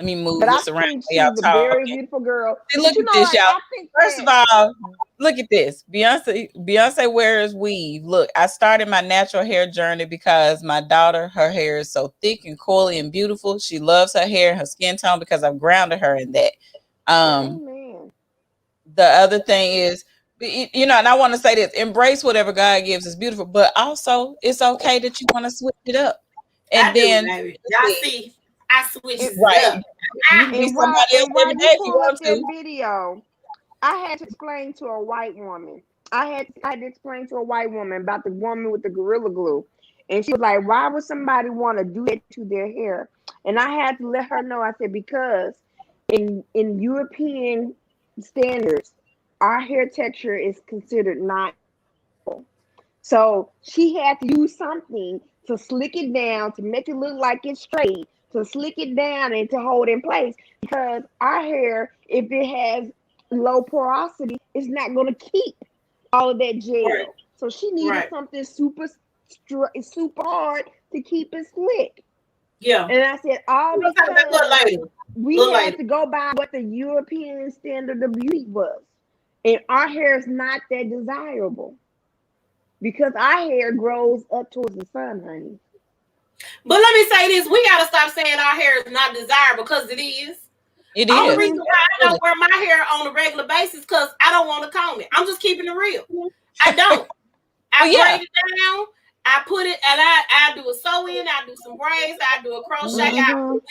move this around. She's a very beautiful girl. See, look at this, y'all. First of all, look at this. Beyonce wears weave. Look, I started my natural hair journey because my daughter, her hair is so thick and coily and beautiful. She loves her hair and her skin tone because I've grounded her in that. The other thing is, and I want to say this: embrace whatever God gives. It's beautiful, but also it's okay that you want to switch it up. And y'all see, I switched it up. You can be somebody else every day if you want to. Video, I had to explain to a white woman. I had to explain to a white woman about the woman with the Gorilla Glue, and she was like, "Why would somebody want to do that to their hair?" And I had to let her know. I said, because in European standards, our hair texture is considered not. So she had to use something to slick it down, to make it look like it's straight, to slick it down and to hold in place, because our hair, if it has low porosity, it's not going to keep all of that gel. Right. So she needed something super hard to keep it slick. Yeah. And I said, all because we had to go by what the European standard of beauty was. And our hair is not that desirable, because our hair grows up towards the sun, honey. But let me say this: we gotta stop saying our hair is not desirable, because it is. It All is. the reason why I don't wear my hair on a regular basis because I don't want to comb it. I'm just keeping it real. I don't. I braid it down. I put it, and I do a sew-in. I do some braids. I do a crochet. I put a wig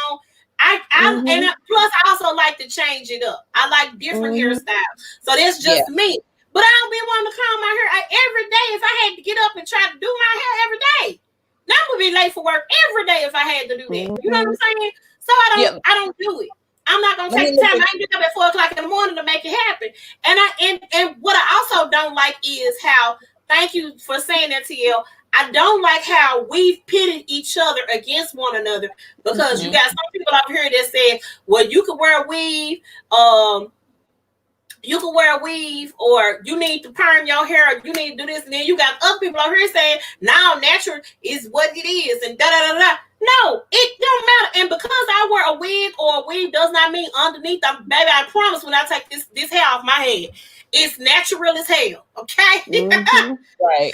on. And plus I also like to change it up. I like different hairstyles. So that's just me. But I don't be wanting to comb my hair every day. If I had to get up and try to do my hair every day, now I'm gonna be late for work every day if I had to do that. You know what I'm saying? So I don't do it. I'm not gonna take the time. I get up at 4:00 in the morning to make it happen. And what I also don't like is how, thank you for saying that, TL. I don't like how we've pitted each other against one another, because you got some people out here that say, well, you can wear a weave, or you need to perm your hair, or you need to do this, and then you got other people out here saying, now natural is what it is, and da-da-da-da. No, it don't matter. And because I wear a wig or a weave does not mean underneath, baby, I promise when I take this hair off my head, it's natural as hell, okay? Right.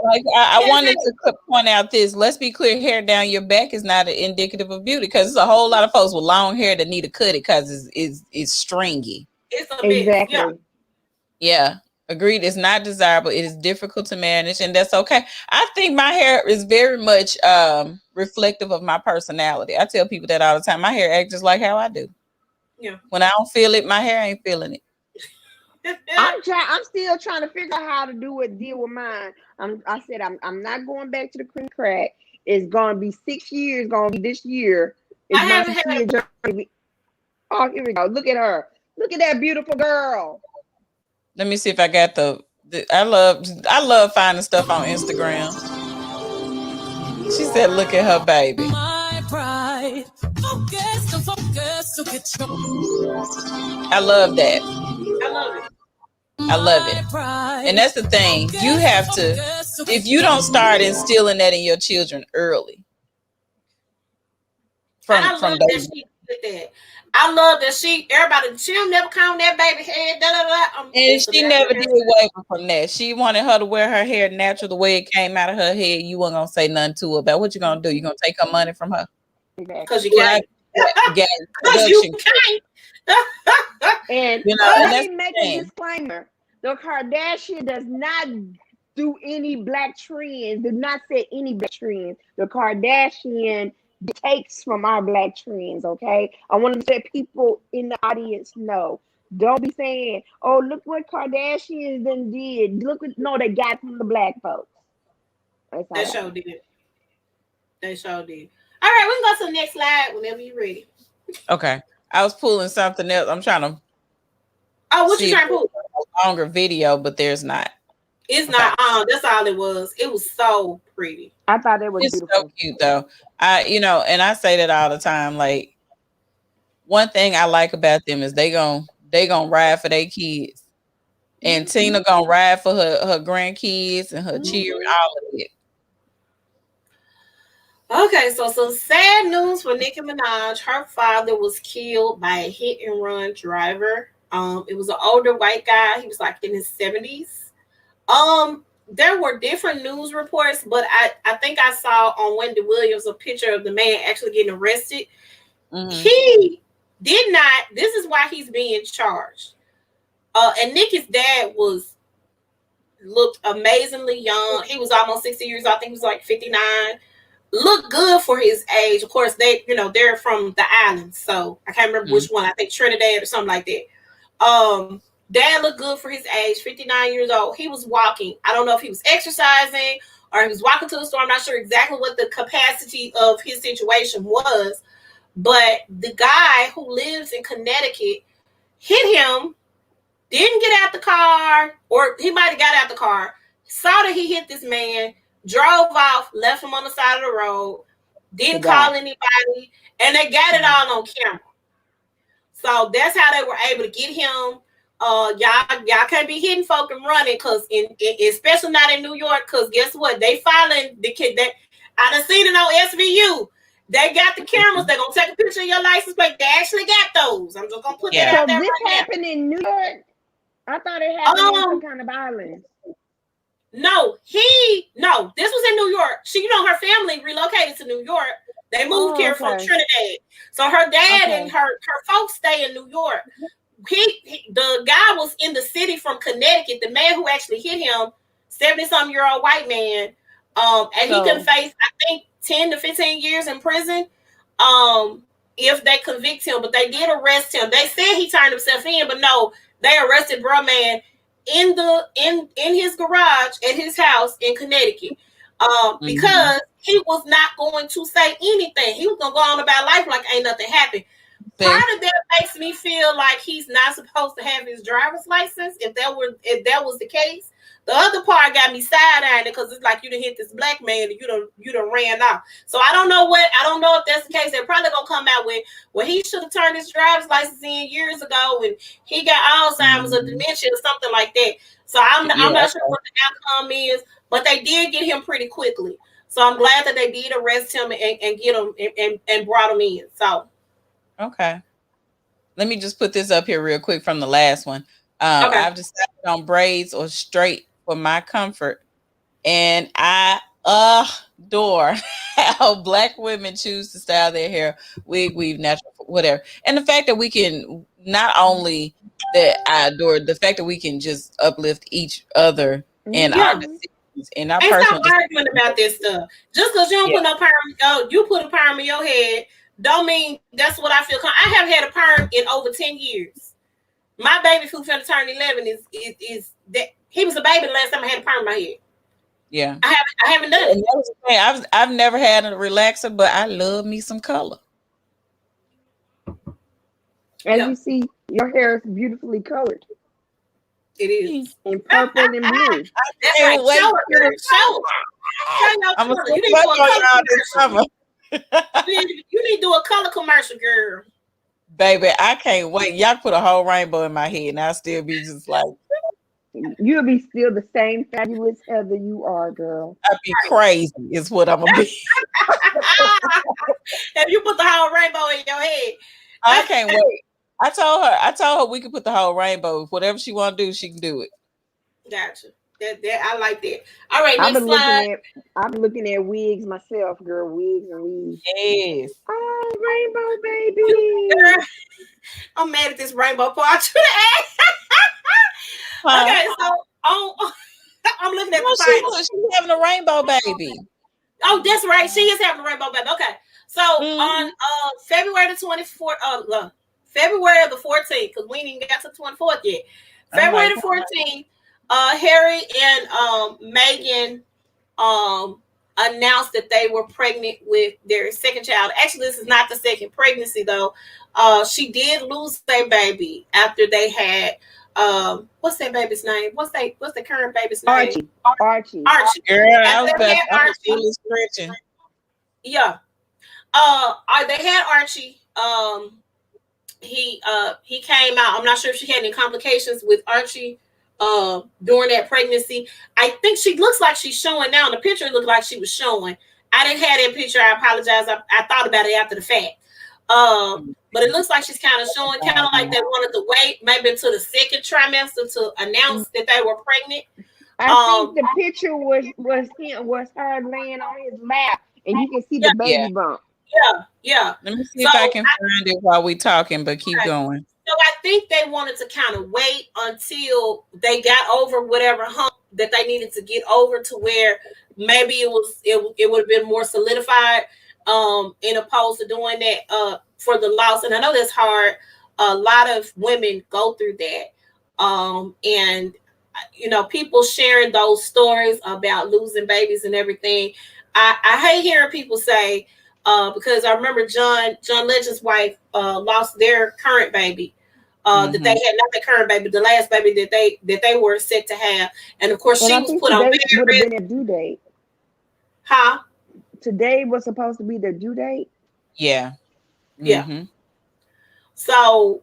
Like I wanted to point out this. Let's be clear: hair down your back is not an indicative of beauty, because there's a whole lot of folks with long hair that need to cut it because it's stringy. It's a mess. Yeah. Agreed. It's not desirable. It is difficult to manage, and that's okay. I think my hair is very much reflective of my personality. I tell people that all the time. My hair acts just like how I do. Yeah. When I don't feel it, my hair ain't feeling it. I'm still trying to figure out how to deal with mine. I said I'm not going back to the cream crack. It's gonna be 6 years. Gonna be this year. It's my 6-year journey. Oh, here we go. Look at her. Look at that beautiful girl. Let me see if I got I love finding stuff on Instagram. She said, "Look at her baby." My pride. I love that. I love it. And that's the thing. You have to, if you don't start instilling that in your children early. I love that she did that. I love that she'll never comb that baby head. And she never did waver from that. She wanted her to wear her hair natural the way it came out of her head. You weren't gonna say nothing to her about what you gonna do. You gonna take her money from her? Because you can't. Because you can't. And let me make a disclaimer: the Kardashian does not do any black trends. Did not set any black trends. The Kardashian takes from our black trends, okay? I want to let people in the audience know. Don't be saying, "Oh, look what Kardashians done did." Look what no, they got from the black folks. That's all They right. sure did. They sure did. All right, we can go to the next slide whenever you're ready. Okay. I was pulling something else. I'm trying to what you trying to pull? A longer video, but there's not. It's not that's all it was. It was so pretty. I thought it was It's beautiful. so cute though. And I say that all the time. Like, one thing I like about them is they gonna ride for their kids. And Tina gonna ride for her grandkids and her children, all of it. Okay, so some sad news for Nicki Minaj. Her father was killed by a hit and run driver. It was an older white guy. He was like in his 70s. There were different news reports, but I think I saw on Wendy Williams a picture of the man actually getting arrested. Mm-hmm. He did not. This is why he's being charged. And Nicki's dad looked amazingly young. He was almost 60 years old. I think he was like 59. Looked good for his age. Of course, they're from the islands, so I can't remember which one. I think Trinidad or something like that. Dad looked good for his age, 59 years old. He was walking. I don't know if he was exercising or he was walking to the store. I'm not sure exactly what the capacity of his situation was, but the guy who lives in Connecticut hit him, didn't get out the car, or he might have got out the car, saw that he hit this man, drove off, left him on the side of the road, didn't call anybody, and they got it all on camera. So that's how they were able to get him. Y'all can't be hitting folk and running, because especially not in New York, because guess what? They filing the kid. That I done seen it on SVU. They got the cameras. They're gonna take a picture of your license plate. They actually got those. I'm just gonna put that out there. This happened in New York. I thought it happened in some kind of island. No, this was in New York. Her family relocated to New York. They moved here from Trinidad. So her dad and her folks stay in New York. The guy was in the city from Connecticut. The man who actually hit him, 70-something-year-old white man, and he can face, I think, 10 to 15 years in prison if they convict him. But they did arrest him. They said he turned himself in, but no, they arrested bro man in his garage at his house in Connecticut because he was not going to say anything. He was going to go on about life like ain't nothing happened. Part of that makes me feel like he's not supposed to have his driver's license if that was the case. The other part got me side-eyeing because it's like you done hit this black man and you done ran off. So I don't know if that's the case. They're probably gonna come out with, well, he should have turned his driver's license in years ago when he got Alzheimer's or dementia or something like that. So I'm not sure what the outcome is, but they did get him pretty quickly. So I'm glad that they did arrest him and get him and brought him in. So okay, let me just put this up here real quick from the last one. I've decided on braids or straight for my comfort, and I adore how Black women choose to style their hair, wig, weave, natural, whatever. And the fact that we can, not only that I adore, the fact that we can just uplift each other in our decisions, in our personal. Stop arguing about this stuff. Just because you don't put no perm, you put a perm in your head, don't mean that's what I feel. I haven't had a perm in over 10 years. My baby who's finna turn 11 is that he was a baby the last time I had a perm in my head. Yeah, I haven't done it. I've never had a relaxer, but I love me some color. As you see, your hair is beautifully colored. It is in purple and blue. That's right. Show I'm gonna you need to this summer. You need to do a color commercial, girl. Baby, I can't wait. Y'all put a whole rainbow in my head, and I'll still be just like, you'll be still the same fabulous Heather you are, girl. I'd be crazy, is what I'm gonna be. If you put the whole rainbow in your head, I can't wait. I told her we could put the whole rainbow. Whatever she want to do, she can do it. Gotcha. I like that. All right, next slide. I've been looking at wigs myself, girl. Wigs and weaves. Yes. Oh, rainbow baby. Girl, I'm mad at this rainbow part. Okay, so I'm looking at the she's having a rainbow baby. Oh, that's right. She is having a rainbow baby. Okay. So on February the 24th, February the 14th, because we ain't even got to the 24th yet. February the 14th, Harry and Meghan announced that they were pregnant with their second child. Actually, this is not the second pregnancy though. She did lose their baby after they had what's that baby's name? What's the current baby's name? Archie. Girl, I was really stretching. Yeah. They had Archie. He came out. I'm not sure if she had any complications with Archie during that pregnancy. I think she looks like she's showing now. In the picture, it looked like she was showing. I didn't have that picture. I apologize. I thought about it after the fact. But it looks like she's kind of showing, kind of like they wanted to wait maybe until the second trimester to announce that they were pregnant. I think the picture was her laying on his lap, and you can see the baby bump. Yeah. Let me see if I can find it while we talking, but keep going. So I think they wanted to kind of wait until they got over whatever hump that they needed to get over, to where maybe it would have been more solidified, in opposed to doing that for the loss. And I know that's hard. A lot of women go through that, and people sharing those stories about losing babies and everything. I hate hearing people say, because I remember John Legend's wife lost their current baby. That they had, not the current baby, the last baby that they were set to have, and of course she was put on bed rest. Would have been a due date. Huh? Today was supposed to be their due date. Yeah. Yeah. So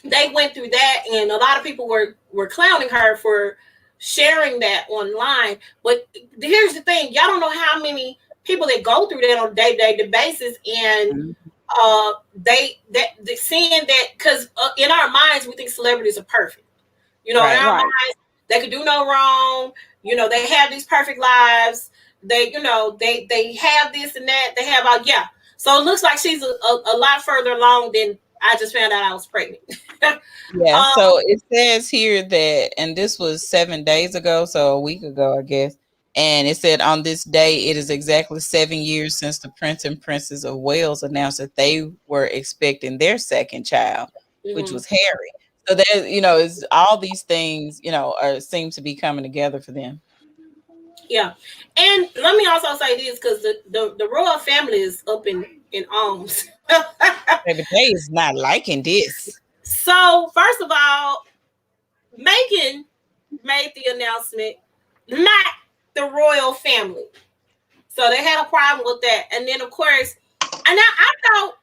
they went through that, and a lot of people were clowning her for sharing that online. But here's the thing: y'all don't know how many people that go through that on a day-to-day basis, and they seeing that, because in our minds we think celebrities are perfect. In our minds they could do no wrong. They have these perfect lives. They they have this and that. They have all So it looks like she's a lot further along than I just found out I was pregnant. Yeah. So it says here that, and this was 7 days ago, so a week ago, I guess. And it said, on this day, it is exactly 7 years since the Prince and Princess of Wales announced that they were expecting their second child, which was Harry. So there, is all these things, seem to be coming together for them. Yeah. And let me also say this, because the royal family is up in arms. Baby, they is not liking this. So first of all, Meghan made the announcement, not the royal family. So they had a problem with that. And then of course, and I thought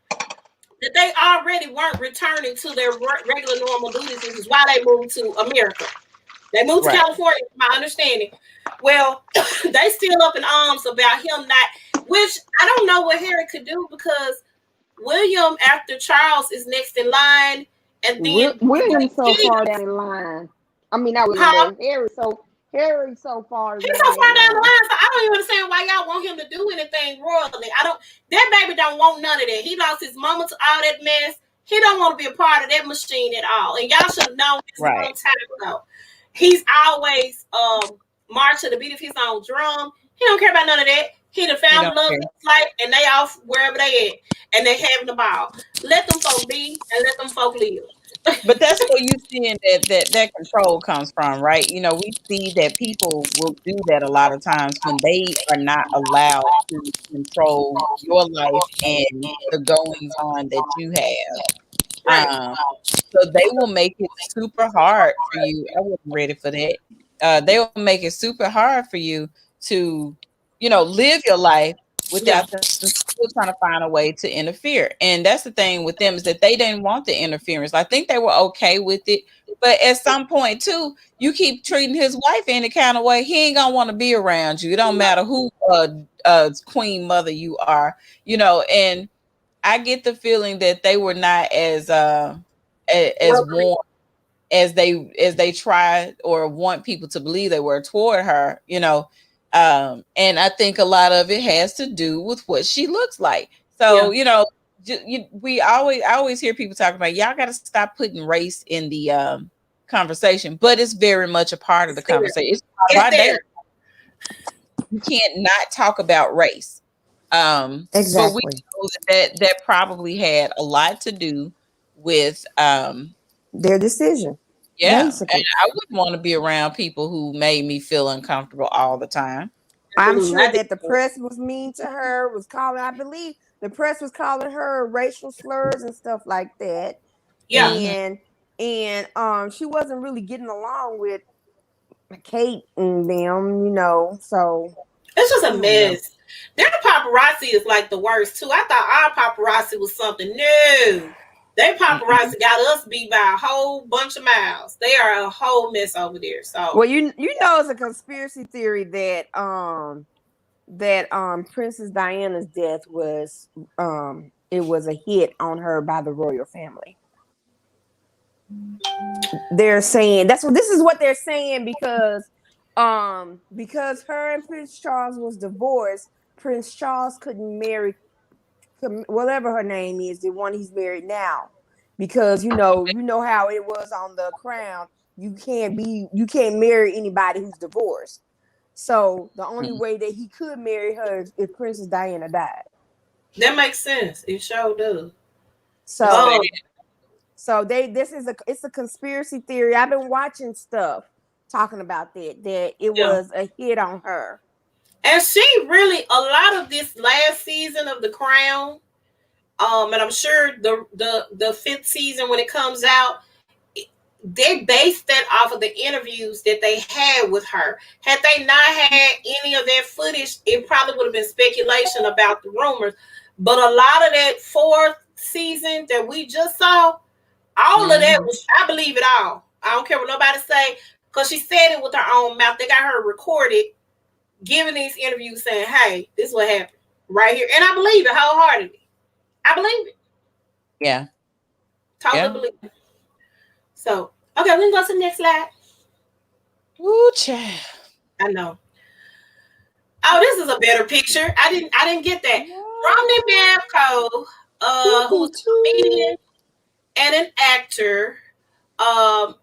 that they already weren't returning to their regular normal duties, which is why they moved to America. They moved to California, my understanding. Well, they still up in arms about him not, which I don't know what Harry could do, because William, after Charles, is next in line, and then William's so far down the line. I mean, that was Harry. Harry's so far. He's so far down the line, so I don't even understand why y'all want him to do anything royally. That baby don't want none of that. He lost his mama to all that mess. He don't want to be a part of that machine at all. And y'all should have known this a long time ago. He's always march to the beat of his own drum. He don't care about none of that. He done found love in his life, and they off wherever they at, and they having the ball. Let them folk be, and let them folk live. But that's where you seeing that control comes from, right? We see that people will do that a lot of times when they are not allowed to control your life and the goings on that you have. So they will make it super hard for you. I wasn't ready for that. They will make it super hard for you to, live your life without them still trying to find a way to interfere. And that's the thing with them, is that they didn't want the interference. I think they were okay with it. But at some point, too, you keep treating his wife any kind of way, he ain't going to want to be around you. It don't matter who queen mother you are, and I get the feeling that they were not as warm as they try or want people to believe they were toward her, and I think a lot of it has to do with what she looks like. So, I always hear people talking about, y'all got to stop putting race in the conversation, but it's very much a part of the conversation. It's there. You can't not talk about race. But we Exactly. know that probably had a lot to do with Their decision, yeah. And basically. I wouldn't want to be around people who made me feel uncomfortable all the time. I'm Absolutely. sure that the press was mean to her, was calling, I believe the press was calling her racial slurs and stuff like that. Yeah. Mhm. And she wasn't really getting along with Kate and them, so It's just I a don't know. mess. Their paparazzi is like the worst too. I thought our paparazzi was something new. They paparazzi got us beat by a whole bunch of miles. They are a whole mess over there. So Well, it's a conspiracy theory that Princess Diana's death was it was a hit on her by the royal family. They're saying this is what they're saying because her and Prince Charles was divorced. Prince Charles couldn't marry whatever her name is, the one he's married now, because you know how it was on the Crown. You can't marry anybody who's divorced. So the only way that he could marry her is if Princess Diana died. that makes sense. It sure does. So it's a conspiracy theory. I've been watching stuff talking about that it was a hit on her. And she really, a lot of this last season of The Crown, and I'm sure the fifth season when it comes out, they based that off of the interviews that they had with her. Had they not had any of that footage, it probably would have been speculation about the rumors. But a lot of that fourth season that we just saw, all of that was, I believe it all. I don't care what nobody say, because she said it with her own mouth. They got her recorded, giving these interviews saying, hey, this is what happened right here. And I believe it wholeheartedly. I believe it. Yeah. Totally believe it. So, okay, we can go to the next slide. Ooh, child. I know. Oh, this is a better picture. I didn't get that. Romney Babco, who's a comedian and an actor.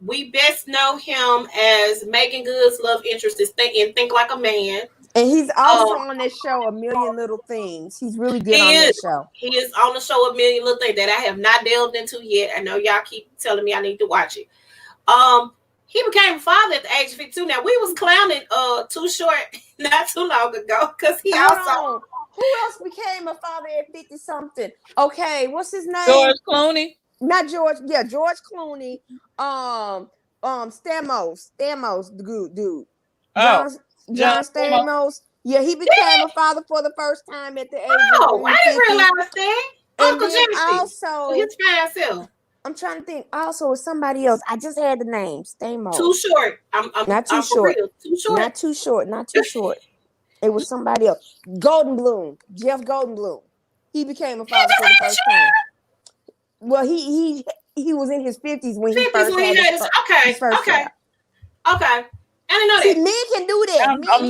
We best know him as Megan Good's love interest in Think Like a Man. And he's also on this show, A Million Little Things. He's really good on that show. He is on the show, A Million Little Things, that I have not delved into yet. I know y'all keep telling me I need to watch it. He became a father at the age of 52. Now, we was clowning Too Short not too long ago, because he also... Who else became a father at 50 something? Okay, what's his name? George Clooney. Not George. Yeah, George Clooney. Stamos, the good dude. John Stamos. Yeah, he became a father for the first time at the age of 50. I didn't realize that. Uncle Jimmy. Also, his fine self. I'm trying to think. Also, somebody else. I just had the name. Stamos. Too Short. I'm not too short. Too Short. Not too short. Not too short. It was somebody else. Goldblum. Jeff Goldblum. He became a father for the first time. Well, he was in his 50s when he first had his first child. Okay. I didn't know that. Men can do that.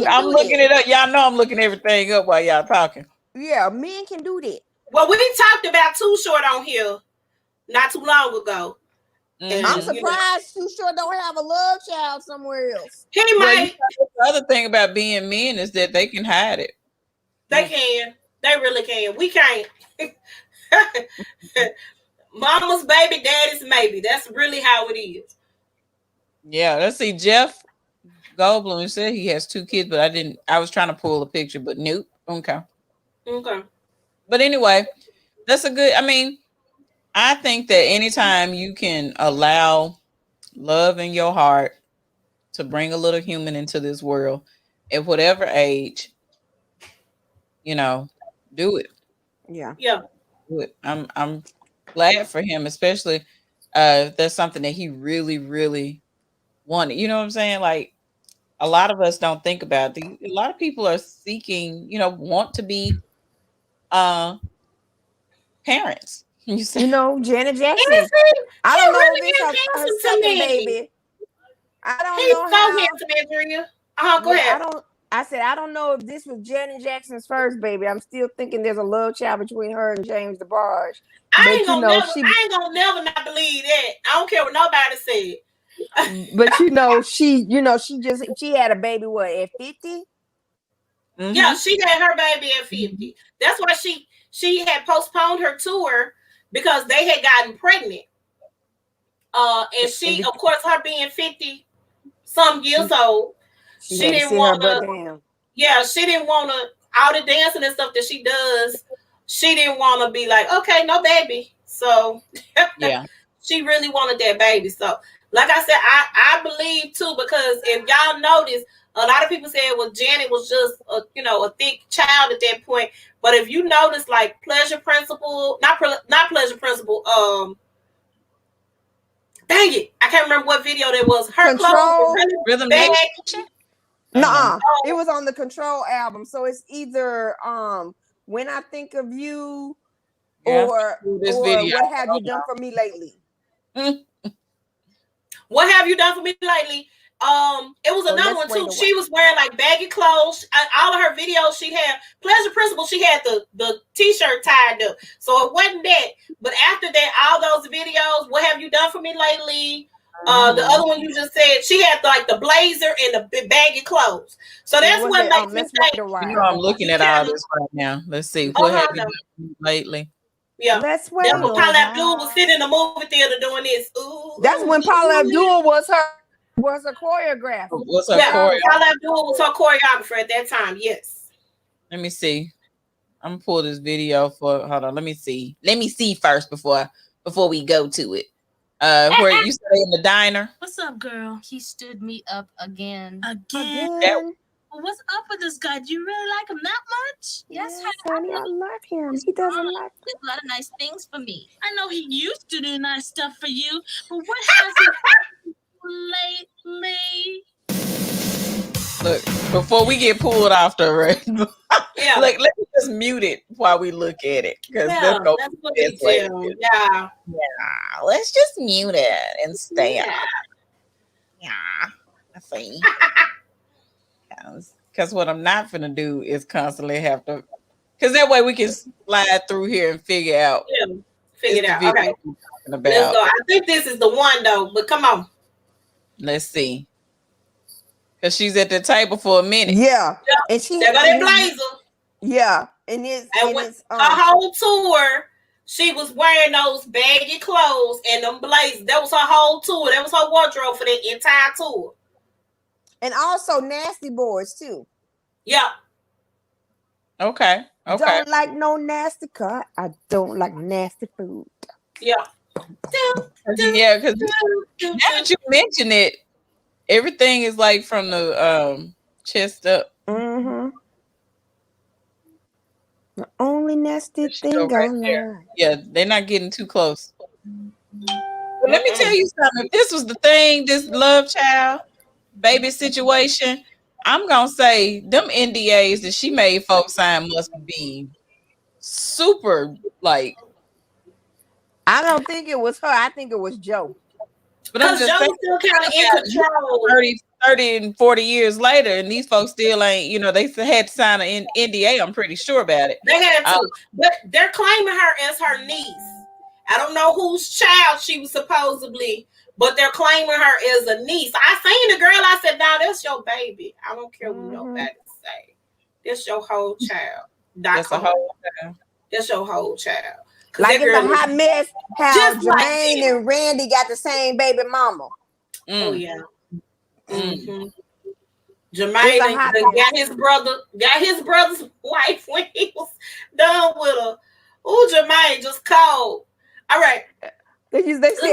I'm looking it up. Y'all know I'm looking everything up while y'all talking. Yeah, men can do that. Well, we talked about Too Short on here not too long ago. And, I'm surprised Too Short don't have a love child somewhere else. He might. The other thing about being men is that they can hide it. They can. They really can. We can't. Mama's baby, daddy's maybe. That's really how it is. Yeah, let's see. Jeff Goldblum said he has 2 kids, but I was trying to pull a picture, but nope. Okay. But anyway, that's a good, I think that anytime you can allow love in your heart to bring a little human into this world, at whatever age, do it. Yeah. Do it. I'm glad for him, especially if that's something that he really, really wanted. You know what I'm saying? Like, a lot of us don't think about it. A lot of people are seeking, want to be parents. Janet Jackson. I don't know if it's her second baby. I don't know how. He's so handsome, Andrea. Go ahead. I don't know if this was Janet Jackson's first baby. I'm still thinking there's a love child between her and James DeBarge. I ain't gonna never not believe that. I don't care what nobody said. But she had a baby at 50? Mhm. Yeah, she had her baby at 50. That's why she had postponed her tour because they had gotten pregnant. And she, of course, her being 50 some years old, She she had to didn't sit her want butt to. down. Yeah, she didn't want to. All the dancing and stuff that she does, she didn't want to be like, okay, no baby. So Yeah. she really wanted that baby. So, like I said, I believe too, because if y'all notice, a lot of people said, well, Janet was just a thick child at that point. But if you notice, like Pleasure Principle, not Pleasure Principle, dang it, I can't remember what video that was. Her clothes were Control. really Rhythm bad. Nation? Nuh-uh. It was on the Control album. So it's either When I Think of You Yeah, or this video. What Have You Done for Me Lately? What have you done for me lately? It was So another let's one too. wait a She while. was wearing like baggy clothes. All of her videos, she had Pleasure Principle. She had the t-shirt tied up, so it wasn't that. But after that, all those videos, what have you done for me lately? The other one you just said, she had like the blazer and the baggy clothes. So that's what makes me Let's think. wait a while. You know, I'm looking at all this right now. Let's see. What have you done lately? Yeah, Let's wait. That's when Paula Abdul was sitting in the movie theater doing this. Ooh, that's when Paula Abdul was her choreographer. What's her yeah, choreographer? Paula Abdul was her choreographer at that time. Yes. Let me see. I'm gonna pull this video for. Hold on. Let me see. Let me see first before we go to it. Where you stay in the diner? What's up, girl? He stood me up again. Well, what's up with this guy? Do you really like him that much? Yes, honey, I love him. He doesn't like a lot of nice things for me. I know he used to do nice stuff for you, but what has he done lately? Look, before we get pulled off the right, yeah. Like, let me just mute it while we look at it, because that's what we do. Yeah. Let's just mute it and stay on. Yeah, I see. Because what I'm not gonna do is constantly have to, because that way we can slide through here and figure out. Yeah, figure it out. Okay. Let's go. I think this is the one though, but come on. Let's see. Because she's at the table for a minute. Yeah. And she got that blazer. Yeah. And it's her whole tour, she was wearing those baggy clothes and them blazers. That was her whole tour. That was her wardrobe for the entire tour. And also Nasty Boys too. Yeah. Okay. Don't like no nasty car. I don't like nasty food. Yeah. Yeah, because now that you mention it, everything is like from the chest up. Mm-hmm. The only nasty thing I like. Yeah, they're not getting too close. But let me tell you something. If this was the thing, this love child baby situation, I'm gonna say them NDAs that she made folks sign must be super, like. I don't think it was her. I think it was Joe. But I'm just saying, still kind of in control. 30 and 40 years later, and these folks still ain't, they had to sign an NDA. I'm pretty sure about it. They had to, but they're claiming her as her niece. I don't know whose child she was supposedly, but they're claiming her as a niece. I seen the girl. I said, "Nah, that's your baby. I don't care what nobody say. That's your whole child. That's a whole child. That's your whole child." Like in the hot mess, how Jermaine and Randy got the same baby mama. Oh yeah. Mm-hmm. Jermaine got his brother's wife when he was done with her. Oh, Jermaine just called. All right. They said that he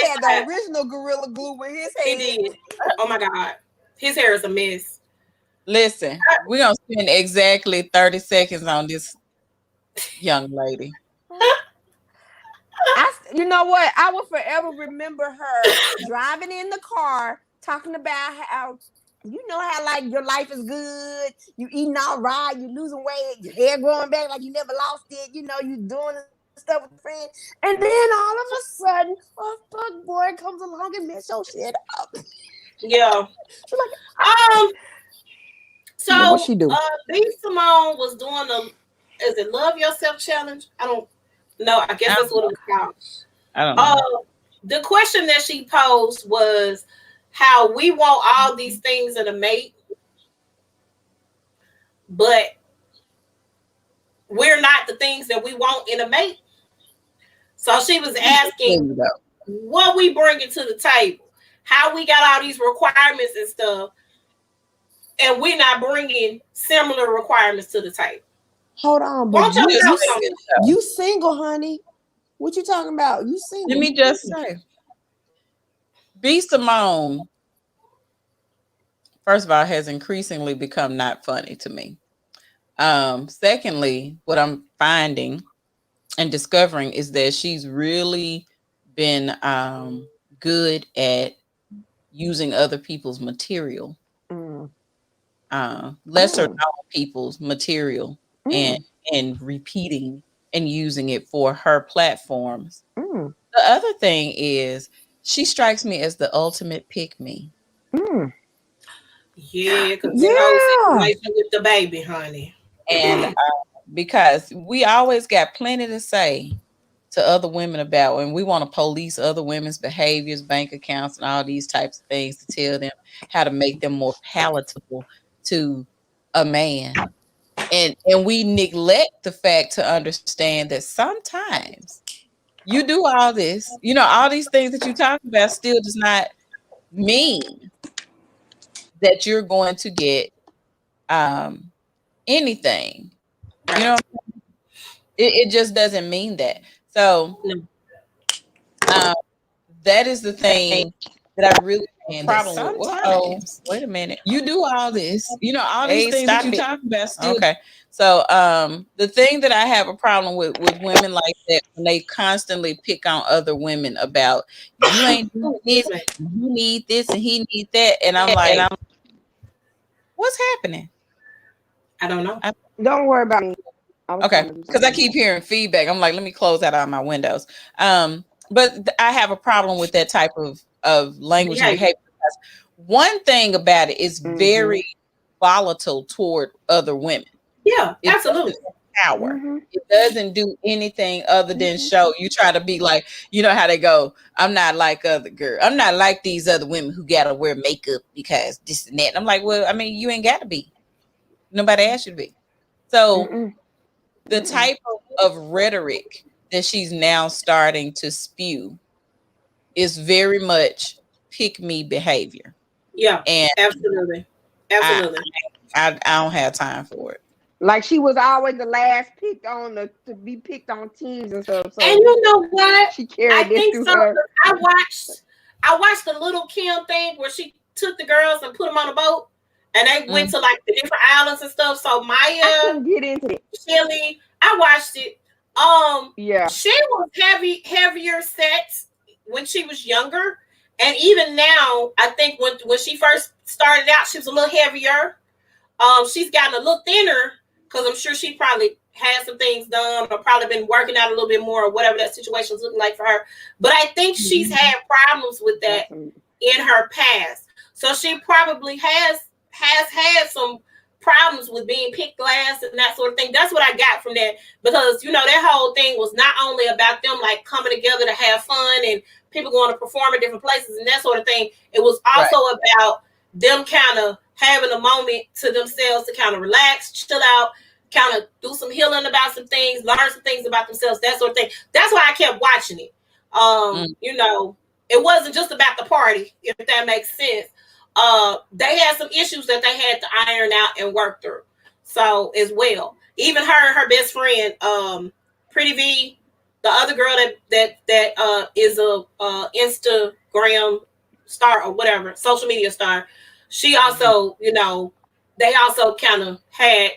had the original Gorilla Glue with his hair. He did. Oh my God. His hair is a mess. Listen, we're going to spend exactly 30 seconds on this young lady. You know what? I will forever remember her driving in the car, talking about how, how like your life is good, you eating all right, you losing weight, your hair growing back like you never lost it, you doing stuff with friends, and then all of a sudden, a fuck boy comes along and mess your shit up. Yeah. She's like, so what she do? B. Simone was doing is it Love Yourself challenge? I don't know. I guess that's what it was called. I don't know. The question that she posed was how we want all these things in a mate, but we're not the things that we want in a mate. So she was asking what we bringing to the table, how we got all these requirements and stuff, and we're not bringing similar requirements to the table. Hold on, but you single, honey. What you talking about? You single. Let me just say, B. Simone, first of all, has increasingly become not funny to me. Secondly, what I'm finding and discovering is that she's really been good at using other people's material, lesser known people's material, and repeating and using it for her platforms. The other thing is she strikes me as the ultimate pick-me. Yeah, because situation with the baby, honey. And because we always got plenty to say to other women about, and we want to police other women's behaviors, bank accounts, and all these types of things to tell them how to make them more palatable to a man. And we neglect the fact to understand that sometimes you do all this, all these things that you talk about still does not mean that you're going to get anything. It just doesn't mean that. So that is the thing that I really have a problem with. Sometimes, wait a minute. You do all this, all these things that you talk about still. Okay. So the thing that I have a problem with women like that, when they constantly pick on other women about, you ain't doing this, you need this and he needs that. And I'm like, what's happening? I don't know. Don't worry about me. Okay, because I keep hearing feedback. I'm like, let me close that out of my windows. But I have a problem with that type of language and behavior. One thing about it is very volatile toward other women. Yeah, absolutely. Power. It doesn't do anything other than show. You try to be like, you know how they go, I'm not like other girls. I'm not like these other women who gotta wear makeup because this and that. And I'm like, well, I mean, you ain't gotta be. Nobody asked you to be. So the type of rhetoric that she's now starting to spew is very much pick me behavior. Yeah, and absolutely. I don't have time for it. Like she was always the last picked on to be picked on teams and stuff. So and you know what? She carried this through her. I watched the Little Kim thing where she took the girls and put them on a boat. And they went to like the different islands and stuff. So Maya, I couldn't get into it. Shelly, I watched it. Yeah, she was heavier set when she was younger, and even now, I think when she first started out, she was a little heavier. She's gotten a little thinner because I'm sure she probably had some things done or probably been working out a little bit more or whatever that situation's looking like for her. But I think she's had problems with that in her past, so she probably has had some problems with being picked last and that sort of thing. That's what I got from that, because that whole thing was not only about them like coming together to have fun and people going to perform at different places and that sort of thing. It was also about them kind of having a moment to themselves to kind of relax, chill out, kind of do some healing about some things, learn some things about themselves, that sort of thing. That's why I kept watching it. It wasn't just about the party, if that makes sense. They had some issues that they had to iron out and work through. So as well, even her and her best friend, Pretty V, the other girl that is a Instagram star or whatever, social media star. She also, they also kind of had,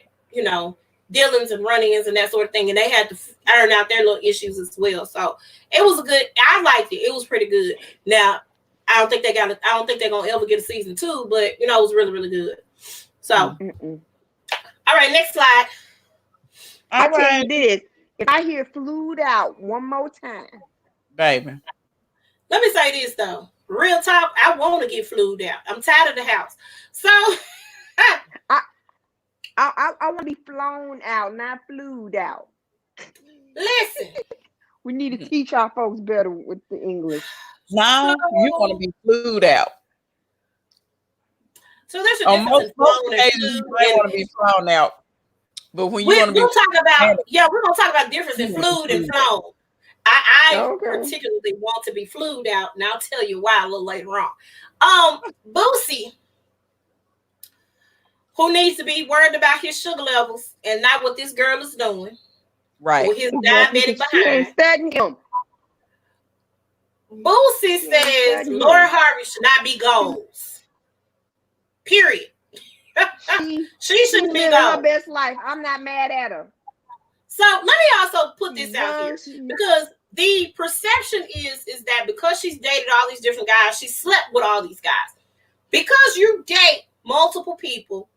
dealings and run-ins and that sort of thing, and they had to iron out their little issues as well. So it was I liked it. It was pretty good. Now, I don't think they're gonna ever get a season 2, but it was really, really good. So, all right, next slide. I tell you this: if I hear "flued out" one more time, baby. Let me say this though, real talk. I want to get flued out. I'm tired of the house, so I want to be flown out, not flued out. Listen, we need to teach our folks better with the English. Now you want to be flued out. So there's a difference. Most cases, you want to be flown out. But when you we're want to be, gonna talk about we're gonna talk about the difference in flued and flown. I particularly want to be flued out, and I'll tell you why a little later on. Boosie, who needs to be worried about his sugar levels and not what this girl is doing, right? With his diabetic behind. Studying him. Boosie says Lori Harvey should not be goals. Period. She shouldn't be goals. Her best life. I'm not mad at her. So let me also put this out here, because the perception is that because she's dated all these different guys, she slept with all these guys. Because you date multiple people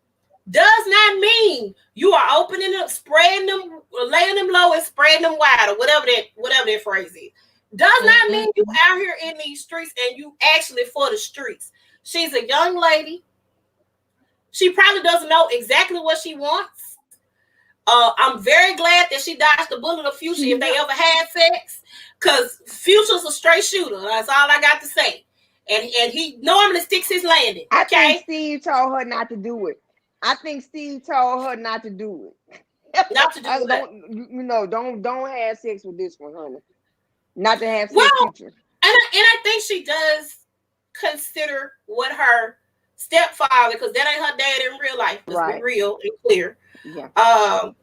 does not mean you are opening up, spreading them, laying them low and spreading them wide, or whatever that phrase is. Does not mean you out here in these streets and you actually for the streets. She's a young lady. She probably doesn't know exactly what she wants. I'm very glad that she dodged the bullet of Future if they ever had sex, because Future's a straight shooter. That's all I got to say. And he normally sticks his landing. I think Steve told her not to do it. Not to do it. Don't have sex with this one, honey. Not to have sex with Future. And I think she does consider what her stepfather, because that ain't her dad in real life. Let's be real and clear. Yeah. I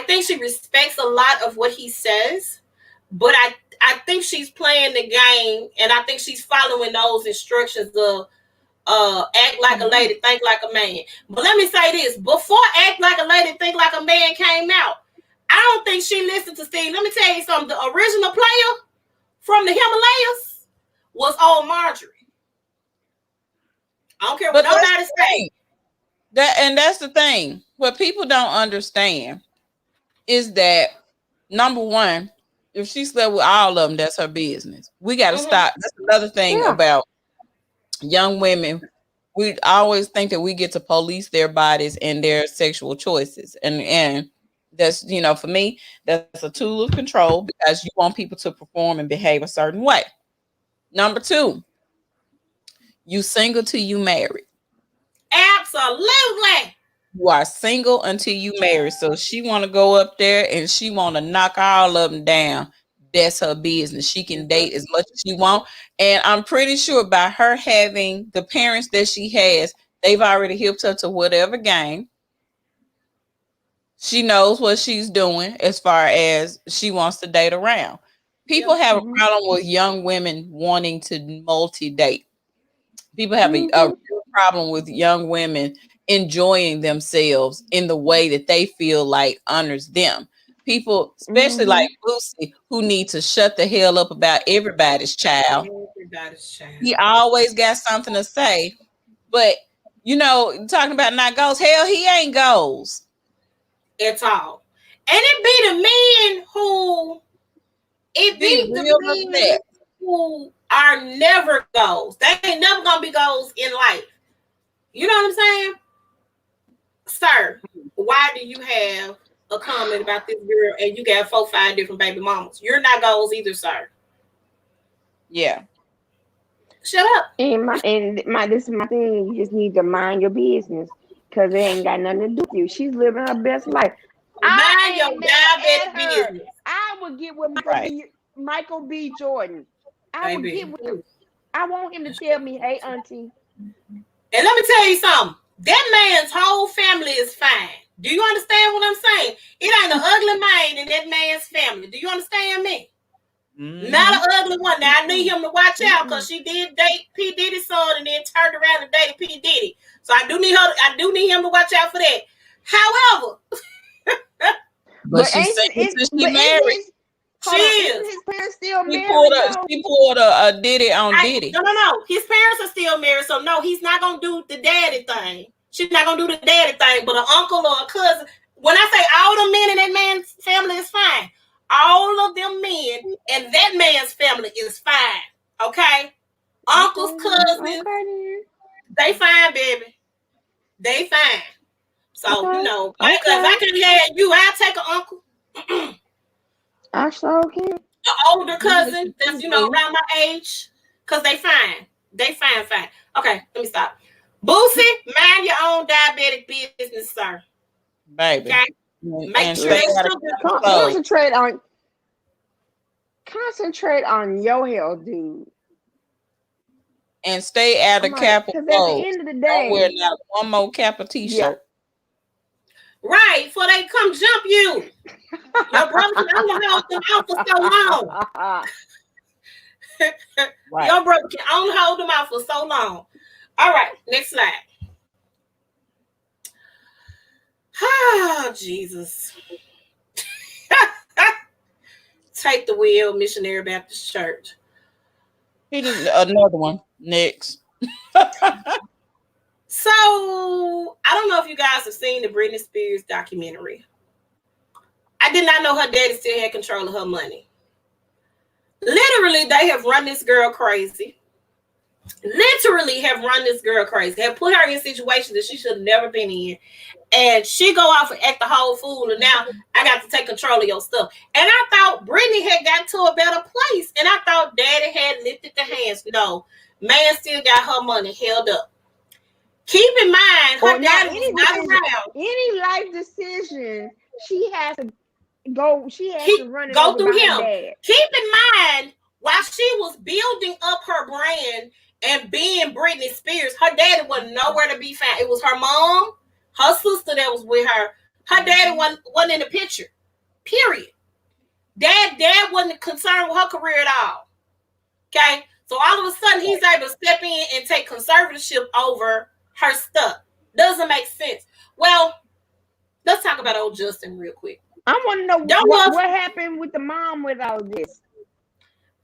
think she respects a lot of what he says, but I think she's playing the game, and I think she's following those instructions of act like a lady, think like a man. But let me say this: before Act Like a Lady, Think Like a Man came out, I don't think she listened to Steve. Let me tell you something: the original player from the Himalayas was old Marjorie. I don't care what nobody say. That's the thing. What people don't understand is that, number one, if she slept with all of them, that's her business. We got to stop. That's another thing about young women. We always think that we get to police their bodies and their sexual choices. And that's, for me, that's a tool of control, because you want people to perform and behave a certain way. Number two, you single till you married. Absolutely. You are single until you marry. So she want to go up there and she want to knock all of them down. That's her business. She can date as much as she want. And I'm pretty sure by her having the parents that she has, they've already hipped her to whatever game. She knows what she's doing as far as she wants to date around. People have a problem with young women wanting to multi-date. People have a real problem with young women enjoying themselves in the way that they feel like honors them. People, especially like Lucy, who need to shut the hell up about everybody's child. He always got something to say. But, talking about not goals, hell, he ain't goals. At all. And it be the men who who are never goals. They ain't never gonna be goals in life. You know what I'm saying? Sir, why do you have a comment about this girl and you got 4-5 different baby mamas? You're not goals either, sir. Yeah. Shut up. This is my thing. You just need to mind your business, because it ain't got nothing to do with you. She's living her best life. Mind your diabetic business. I would get with Michael B. Jordan. I would get with him. I want him to tell me, hey, auntie. And let me tell you something. That man's whole family is fine. Do you understand what I'm saying? It ain't an ugly man in that man's family. Do you understand me? Not an ugly one. Now, I need him to watch out, because she did date P. Diddy's son and then turned around and dated P. Diddy. So I do need him to watch out for that. However, but she's married. She is. His parents still married. She pulled a Diddy on Diddy. No. His parents are still married, so no, he's not gonna do the daddy thing. She's not gonna do the daddy thing, but an uncle or a cousin. When I say all the men in that man's family is fine, all of them men and that man's family is fine. Okay, uncles, cousins, they fine, baby. They fine. So because I can have you, I'll take an uncle. I sure can. An older cousin that's around my age, because they fine. They fine. Okay, let me stop. Boosie, mind your own diabetic business, sir. Baby. Okay? Make sure stay they out of sugar. control. Concentrate on your health, dude. And stay out of Kappa Because at the clothes. end of the Don't wear day, not one more Kappa t-shirt. Right, before they come jump you. Your brother can only hold them out for so long. Right. Your brother can only hold them out for so long. All right, next slide. Oh, Jesus. Take the wheel, Missionary Baptist Church. Here's another one. Next. So, I don't know if you guys have seen the Britney Spears documentary. I did not know her daddy still had control of her money. Literally, they have run this girl crazy. Have put her in situations that she should have never been in. And she go off and act the whole fool. And now I got to take control of your stuff. And I thought Britney had got to a better place. And I thought daddy had lifted the hands. No, man still got her money held up. Keep in mind, her daddy was not around. Any life decision, she has to go. She has to run it go over through by him. her dad. Keep in mind, while she was building up her brand and being Britney Spears, her daddy was nowhere to be found. It was her mom, her sister that was with her. Her daddy wasn't in the picture. Period. Dad wasn't concerned with her career at all. Okay, so all of a sudden he's able to step in and take conservatorship over her stuff. Doesn't make sense. Well, let's talk about old Justin real quick. I want to know what happened with the mom with all this.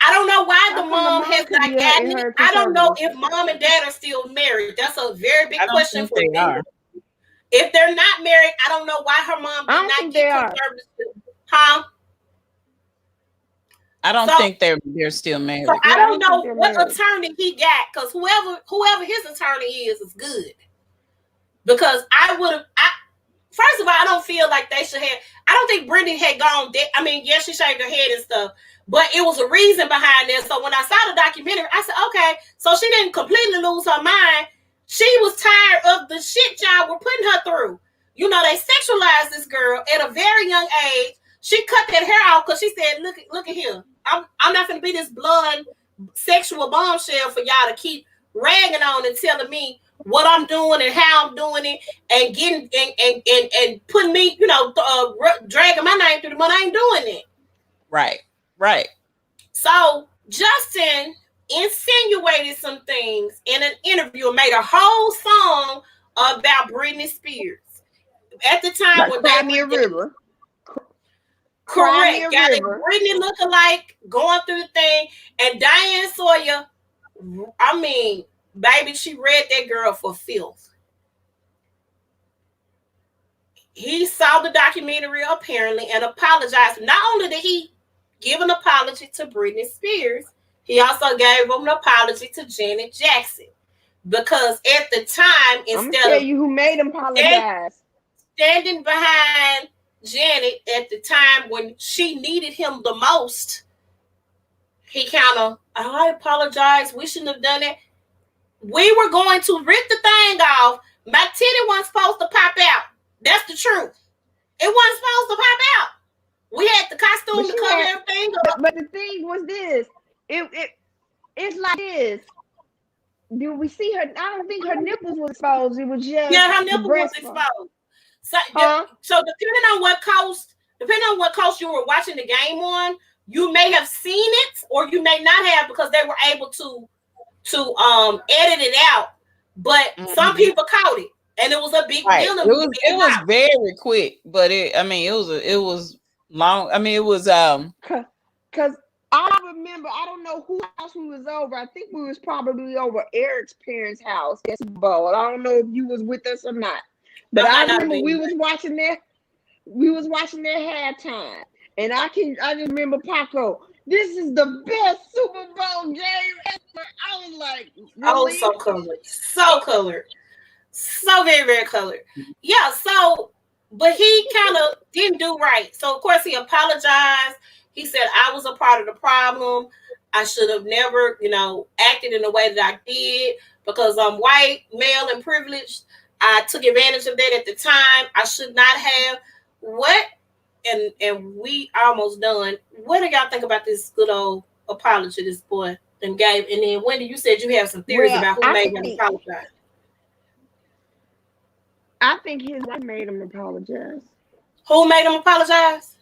I don't know why the mom has not gotten it. I don't know if mom and dad are still married. That's a very big question for me. If they're not married, I don't know why her mom did not get conservatorship. Huh? I don't think they're still married. So I don't know what attorney he got, because whoever his attorney is good. Because first of all, I don't feel like they should have. I don't think Britney had gone. I mean, yes, she shaved her head and stuff, but it was a reason behind this. So when I saw the documentary, I said, okay, so she didn't completely lose her mind. She was tired of the shit y'all were putting her through. You know, they sexualized this girl at a very young age. She cut that hair off because she said, look at here. I'm not going to be this blood sexual bombshell for y'all to keep ragging on and telling me what I'm doing and how I'm doing it and getting and putting me, dragging my name through the mud. I ain't doing it. Right. So Justin insinuated some things in an interview and made a whole song about Britney Spears. At the time, when Cry Me a River. Correct. Got it. Britney look-alike, going through the thing. And Diane Sawyer, I mean, baby, she read that girl for filth. He saw the documentary apparently and apologized. Not only did he give an apology to Britney Spears, he also gave him an apology to Janet Jackson. Because at the time, instead of tell you who made him apologize, standing behind Janet at the time when she needed him the most, he kind of, I apologize, we shouldn't have done it. We were going to rip the thing off. My titty wasn't supposed to pop out. That's the truth. It wasn't supposed to pop out. We had the costume to cover everything up. But the thing was this. It's like this. Do we see her? I don't think her nipples were exposed. It was just her nipples was exposed. So depending on what coast you were watching the game on, you may have seen it or you may not have, because they were able to edit it out. But some people caught it, and it was a big deal. It was very quick, but it was long. I mean, it was because I remember, I don't know whose house we was over. I think we was probably over Eric's parents' house at Super Bowl. I don't know if you was with us or not. But I remember we was watching their halftime. And I just remember Paco, this is the best Super Bowl game ever. I was like, really? Oh, so colored. So colored. So very, very colored. Yeah, so, but he kind of didn't do right. So, of course, he apologized. He said, I was a part of the problem. I should have never, acted in the way that I did because I'm white, male, and privileged. I took advantage of that at the time. I should not have. what? And we almost done. What do y'all think about this good old apology this boy and gave? And then Wendy, you said you have some theories Well, about who I made him think apologize. I think his wife made him apologize. Who made him apologize?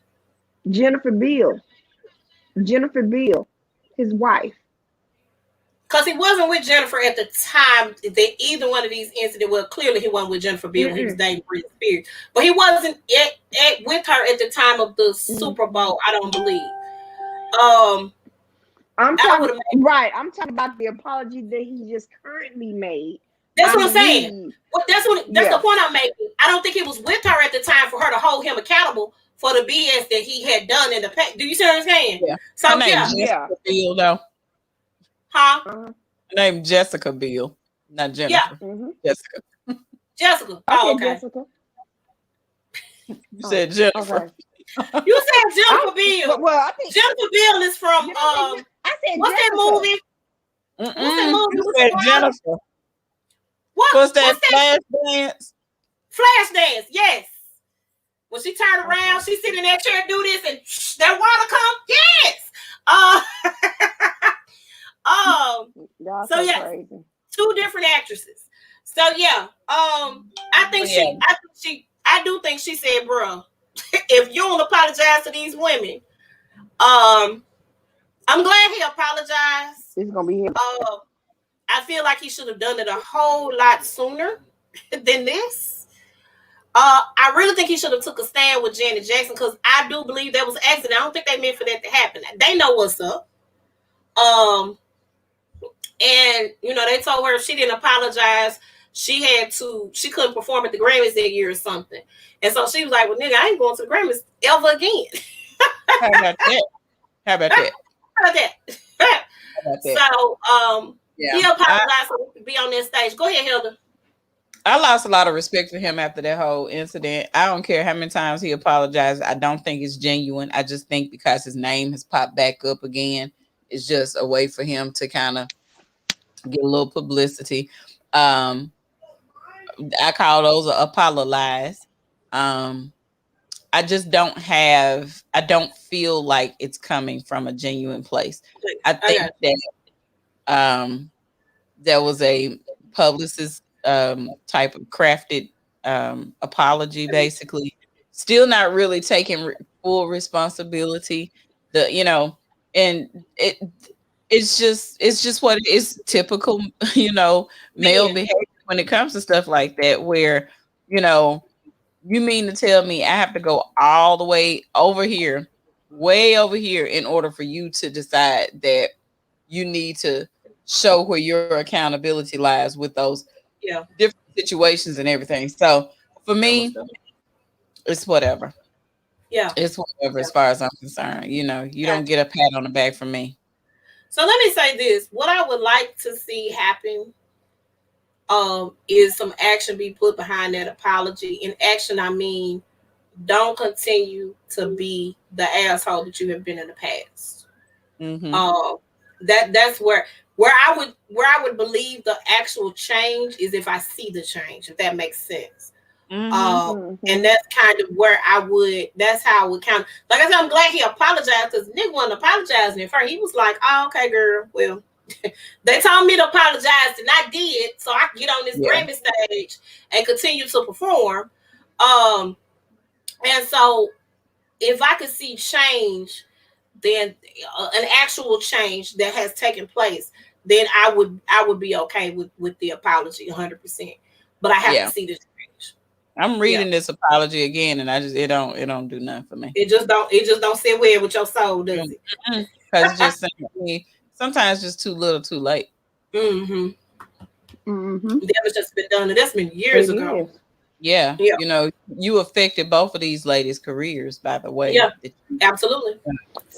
Jennifer Beal, his wife. Because he wasn't with Jennifer at the time that either one of these incidents. Well, clearly he wasn't with Jennifer Beal. He was dating Britney Spears, but he wasn't with her at the time of the Super Bowl. I don't believe. I'm talking about the apology that he just currently made. That's what I'm saying. Well, that's the point I'm making. I don't think he was with her at the time for her to hold him accountable for the BS that he had done in the past. Do you see what I'm saying? Yeah. So her name Jessica Biel, though. Huh? Her name Jessica Biel, not Jennifer. Yeah. Jessica. Oh, okay. Jessica. You said Jennifer. Okay. You said Jennifer Beal. Well, I think Jennifer Beal is from I said what's Jessica. that movie? What's that movie? You said Jennifer. What's that Flash Dance? Flash Dance, yes. When she turned around, she sit in that chair and do this, and that water come. Yes. So yeah, crazy. 2 different actresses. So yeah, I do think she said, "Bruh, if you don't apologize to these women, I'm glad he apologized. It's gonna be him. I feel like he should have done it a whole lot sooner than this. I really think he should have took a stand with Janet Jackson, because I do believe that was an accident. I don't think they meant for that to happen. They know what's up. And they told her if she didn't apologize, she couldn't perform at the Grammys that year or something. And so she was like, well, nigga, I ain't going to the Grammys ever again. How about that? So, he apologized to be on that stage. Go ahead, Hilda. I lost a lot of respect for him after that whole incident. I don't care how many times he apologized. I don't think it's genuine. I just think because his name has popped back up again, it's just a way for him to kind of get a little publicity. I call those Apollo lies. I just don't feel like it's coming from a genuine place. I think that there was a publicist type of crafted apology, basically, still not really taking full responsibility. And it's just what it is, typical, male behavior when it comes to stuff like that, where, you mean to tell me I have to go all the way over here in order for you to decide that you need to show where your accountability lies with those different situations and everything. So for me, it's whatever. Yeah. It's whatever as far as I'm concerned. You don't get a pat on the back from me. So let me say this. What I would like to see happen is some action be put behind that apology. In action, I mean, don't continue to be the asshole that you have been in the past. That's where I would believe the actual change is if I see the change, if that makes sense. And that's kind of where that's how I would count. Like I said, I'm glad he apologized, because nigga wasn't apologizing at first. He was like, oh, okay, girl, well, they told me to apologize, and I did, so I can get on this Grammy stage and continue to perform. And so if I could see change, then an actual change that has taken place, then I would be okay with the apology 100%. But I have to see the change. I'm reading this apology again, and it don't do nothing for me. It just don't sit well with your soul, does it? Because it's just saying, sometimes just too little, too late. That was just been done, and that's been years ago. Yeah. You affected both of these ladies' careers, by the way. Yeah, absolutely.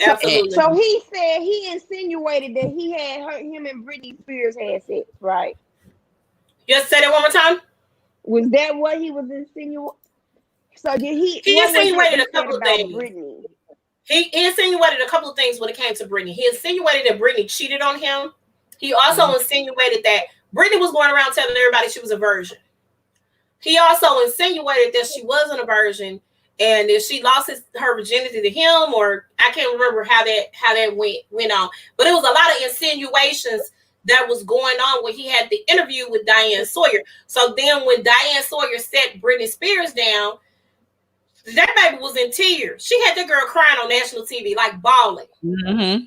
Absolutely. So he said he insinuated that him and Britney Spears had sex, right? Just say that one more time. Was that what he was insinuating? So did he? He insinuated a couple of things. Britney? He insinuated a couple of things when it came to Britney. He insinuated that Britney cheated on him. He also insinuated that Britney was going around telling everybody she was a virgin. He also insinuated that she wasn't a virgin and if she lost her virginity to him, or I can't remember how that went on. But it was a lot of insinuations that was going on when he had the interview with Diane Sawyer. So then when Diane Sawyer set Britney Spears down, that baby was in tears. She had that girl crying on national TV, like bawling. Mm-hmm.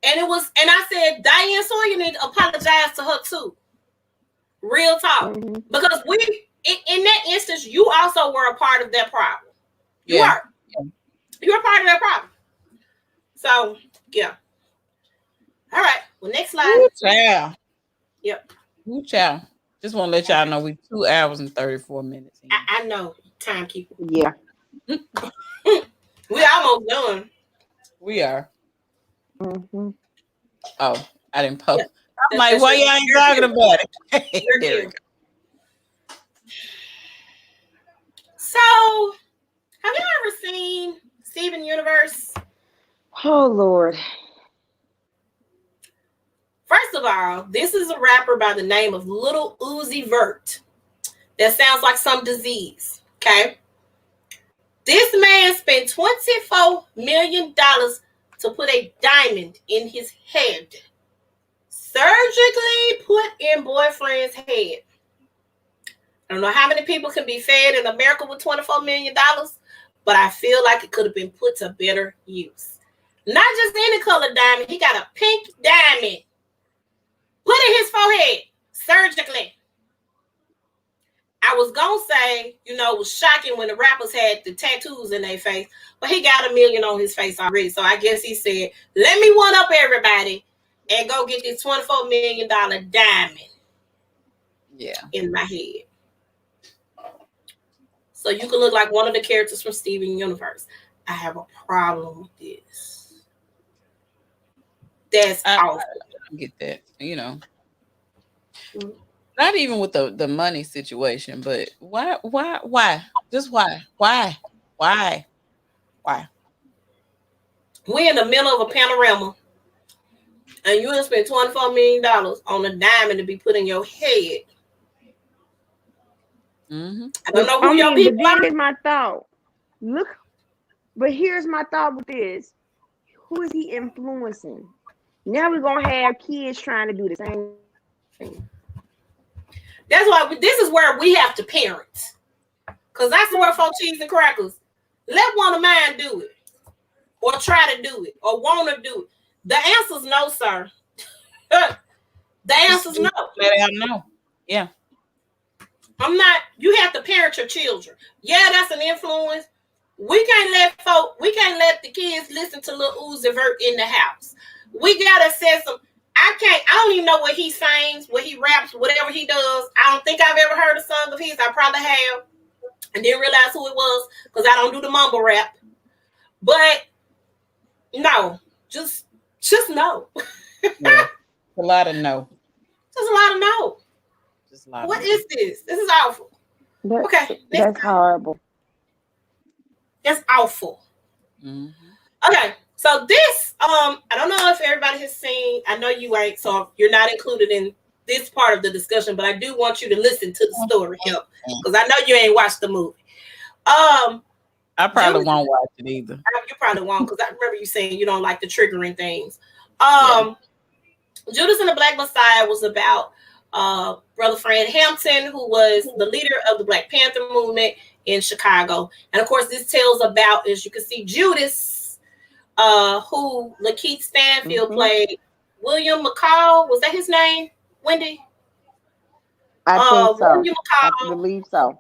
And I said, Diane Sawyer need to apologize to her too. Real talk. Mm-hmm. Because in that instance, you also were a part of that problem. You Yeah. were. You were part of that problem. So, yeah. All right. Well, next slide. Ooh, child. Yep. Ooh, child. Just want to let y'all know we 2 hours and 34 minutes. I know. Timekeeper. Yeah. We almost done. We are. Mm-hmm. Oh, I didn't post. Yeah. I'm like, why y'all ain't talking about it? There we go. So, have you ever seen Steven Universe? Oh Lord. First of all, this is a rapper by the name of Lil Uzi Vert. That sounds like some disease. Okay. This man spent $24 million to put a diamond in his head. Surgically put in boyfriend's head. I don't know how many people can be fed in America with $24 million, but I feel like it could have been put to better use. Not just any color diamond. He got a pink diamond put in his forehead surgically. I was going to say, it was shocking when the rappers had the tattoos in their face, but he got $1 million on his face already. So I guess he said, let me one up everybody and go get this $24 million diamond in my head. So you can look like one of the characters from Steven Universe. I have a problem with this. That's awful. I get that, Not even with the money situation, but why? Just why? Why? We're in the middle of a panorama, and you spend $24 million on a diamond to be put in your head. Mm-hmm. I don't know who your people but are. here's my thought. But here's my thought with this. Who is he influencing? Now we're going to have kids trying to do the same thing. That's why this is where we have to parent. Because I swear for cheese and crackers, let one of mine do it. Or try to do it. Or want to do it. The answer's no, sir. The answer's no. Let out no. Yeah. You have to parent your children. Yeah, that's an influence. We can't let the kids listen to Lil Uzi Vert in the house. We gotta set some. I don't even know what he sings, what he raps, whatever he does. I don't think I've ever heard a song of his. I probably have. And didn't realize who it was because I don't do the mumble rap. But no, just no. Yeah. A lot of no. Just a lot of no. Just a lot. What is this? This is awful. Okay, that's horrible. That's awful. Mm-hmm. Okay, so this, I don't know if everybody has seen. I know you ain't, so you're not included in this part of the discussion. But I do want you to listen to the story, because I know you ain't watched the movie. I probably won't watch it either. You probably won't, because I remember you saying you don't like the triggering things. Judas and the Black Messiah was about Brother Fred Hampton, who was the leader of the Black Panther movement in Chicago. And of course, this tells about, as you can see, Judas, who Lakeith Stanfield played. William McCall, was that his name, Wendy? I think so. William McCall, I believe so.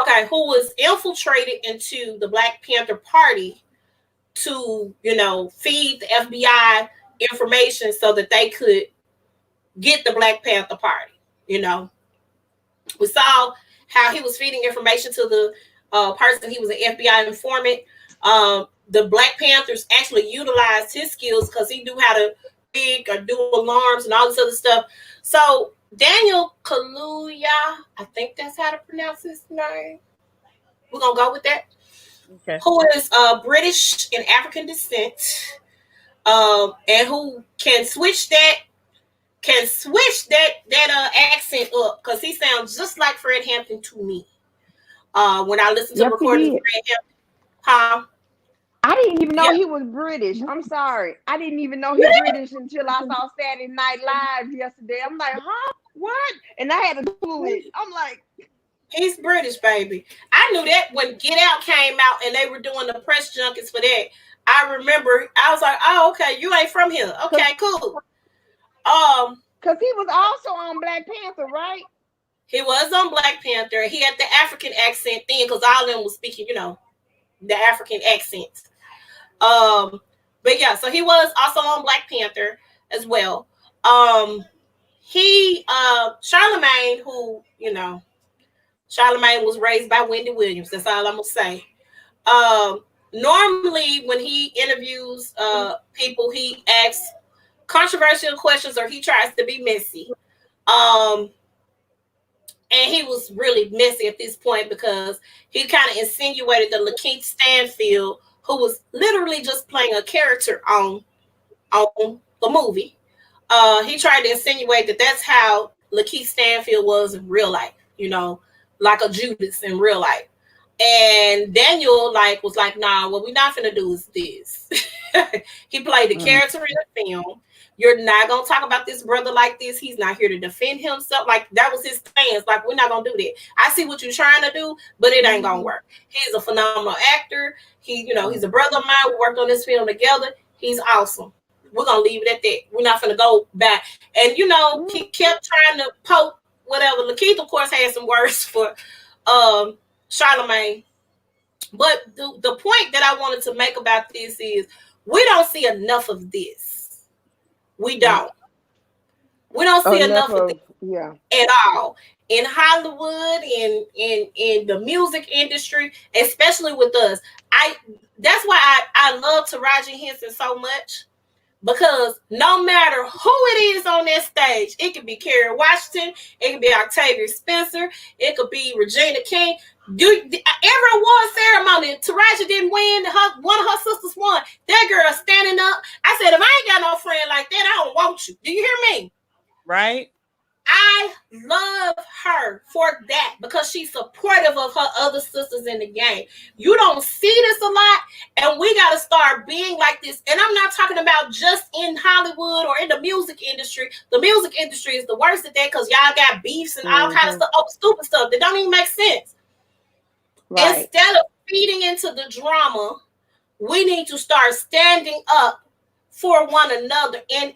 Okay, who was infiltrated into the Black Panther Party to, feed the FBI information so that they could get the Black Panther Party. We saw how he was feeding information to the person. He was an FBI informant. The Black Panthers actually utilized his skills because he knew how to rig or do alarms and all this other stuff. So Daniel Kaluuya, I think that's how to pronounce his name. We're going to go with that. Okay. Who is British and African descent, and who can switch that accent up, because he sounds just like Fred Hampton to me. When I listen to recordings of Fred Hampton, Huh? I didn't even know Yeah. he was British. I'm sorry. I didn't even know he British until I saw Saturday Night Live yesterday. I'm like, huh? What? And I had to Google it. I'm like, He's British, baby. I knew that when Get Out came out and they were doing the press junkets for that. I remember I was like, oh, okay, you ain't from here. Okay, cool. because he was also on Black Panther, right? He was on Black Panther. He had the African accent thing because all of them was speaking, the African accents. But yeah, so he was also on Black Panther as well. Charlemagne, who, Charlemagne was raised by Wendy Williams. That's all I'm gonna say. Normally when he interviews people, he asks controversial questions or he tries to be messy. And he was really messy at this point because he kind of insinuated that Lakeith Stanfield, who was literally just playing a character on the movie, he tried to insinuate that that's how Lakeith Stanfield was in real life, like a Judas in real life. And Daniel was like, nah, what we're not gonna do is this. He played the character in the film. You're not gonna talk about this brother like this. He's not here to defend himself. Like that was his stance. Like we're not gonna do that. I see what you're trying to do, but it ain't gonna work. He's a phenomenal actor. He's a brother of mine. We worked on this film together. He's awesome. We're gonna leave it at that. We're not gonna go back. And he kept trying to poke whatever. Lakeith, of course, had some words for Charlemagne. But the point that I wanted to make about this is we don't see enough of this. We don't. We don't see enough of this at all. In Hollywood, in the music industry, especially with us. That's why I love Taraji Henson so much. Because no matter who it is on that stage, it could be Kerry Washington, it could be Octavia Spencer, it could be Regina King. Every award ceremony, Taraji didn't win. One of her sisters won. That girl standing up. I said, if I ain't got no friend like that, I don't want you. Do you hear me? Right. I love her for that because she's supportive of her other sisters in the game. You don't see this a lot, and we got to start being like this. And I'm not talking about just in Hollywood or in the music industry. The music industry is the worst at that because y'all got beefs and all kinds of stuff, stupid stuff that don't even make sense. Right. Instead of feeding into the drama, we need to start standing up for one another and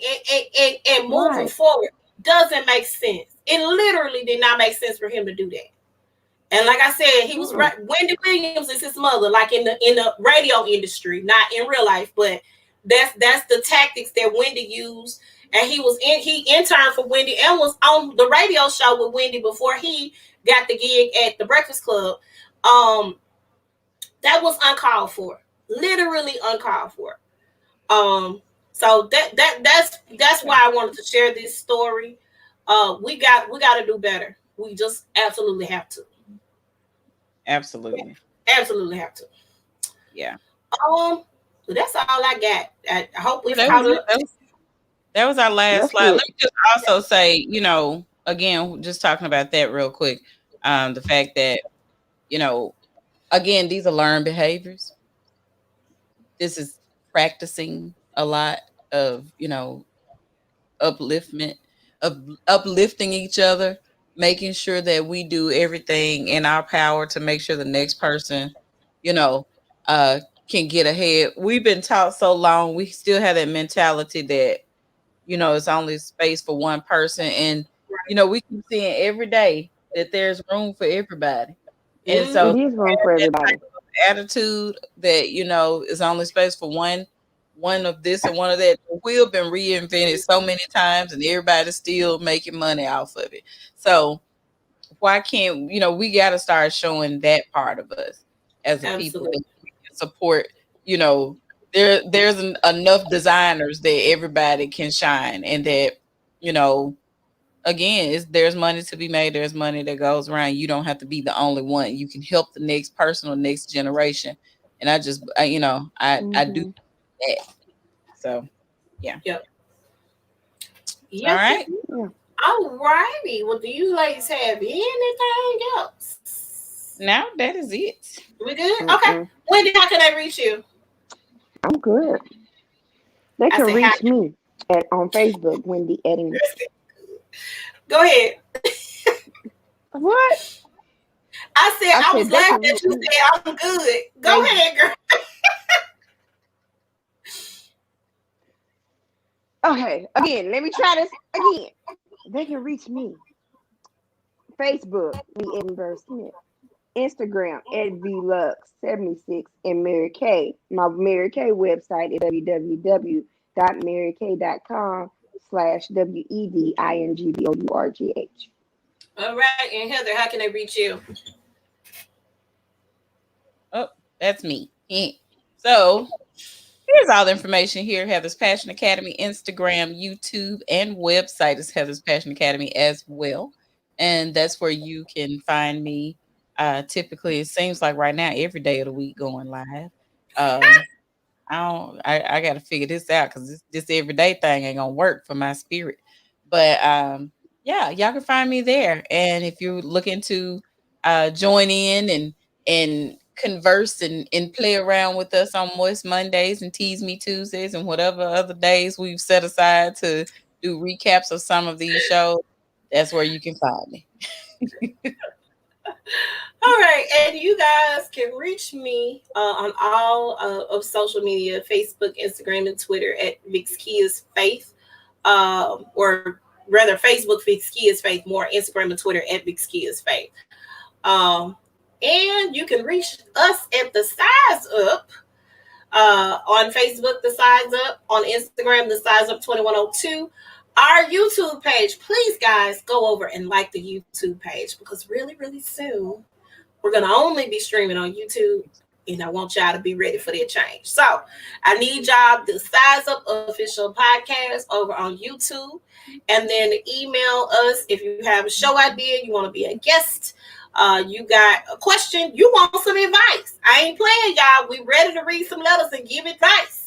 moving forward. Doesn't make sense. It literally did not make sense for him to do that. And like I said, he was right. Wendy Williams is his mother, like in the radio industry, not in real life, but that's the tactics that Wendy used. And he interned for Wendy and was on the radio show with Wendy before he got the gig at the Breakfast Club. That was uncalled for, literally uncalled for. So that's why I wanted to share this story. We got to do better. We just absolutely have to. Absolutely have to. Yeah. That's all I got. I hope we that was our last slide. Let me just also say, again, just talking about that real quick. The fact that, again, these are learned behaviors. This is practicing a lot of uplifting each other, making sure that we do everything in our power to make sure the next person can get ahead. We've been taught so long, we still have that mentality that it's only space for one person, and we keep seeing every day that there's room for everybody. And so it is room for everybody. Attitude that is only space for one of this and one of that. The wheel been reinvented so many times, and everybody's still making money off of it. So why can't we got to start showing that part of us as a people that we can support. There's enough designers that everybody can shine, and that again, there's money to be made. There's money that goes around. You don't have to be the only one. You can help the next person or next generation. And I just, I do that. So, yeah. Yep. All right. All righty. Well, do you ladies have anything else? Now that is it. We good? Okay. Wendy, how can I reach you? I'm good. They I can said, reach me on Facebook, Wendy Edding. Go ahead. What? I was said they laughing can that you reach me. said I'm good. Go ahead, girl. Okay, again, let me try this again. They can reach me. Facebook, me Edinburgh Smith. Instagram at VLux76 and Mary Kay. My Mary Kay website is www.marykay.com/WEDINGBOURGH. All right. And Heather, how can they reach you? Oh, that's me. So here's all the information here. Heather's Passion Academy, Instagram, YouTube, and website is Heather's Passion Academy as well. And that's where you can find me. Typically, it seems like right now, every day of the week going live. I got to figure this out because this everyday thing ain't gonna work for my spirit. But yeah, y'all can find me there. And if you're looking to join in and converse and play around with us on Moist Mondays and Tease Me Tuesdays and whatever other days we've set aside to do recaps of some of these shows, that's where you can find me. All right, and you guys can reach me on all of social media: Facebook, Instagram, and Twitter at Vix Kia's Faith, or rather, Facebook Vix Kia's Faith, more Instagram and Twitter at Vix Kia's Faith. And you can reach us at The Size Up on Facebook, The Size Up, on Instagram, The Size Up 2102. Our YouTube page, please, guys, go over and like the YouTube page because really, really soon we're going to only be streaming on YouTube, and I want y'all to be ready for that change. So I need y'all to Size Up Official Podcast over on YouTube, and then email us if you have a show idea, you want to be a guest, you got a question, you want some advice. I ain't playing, y'all. We ready to read some letters and give advice.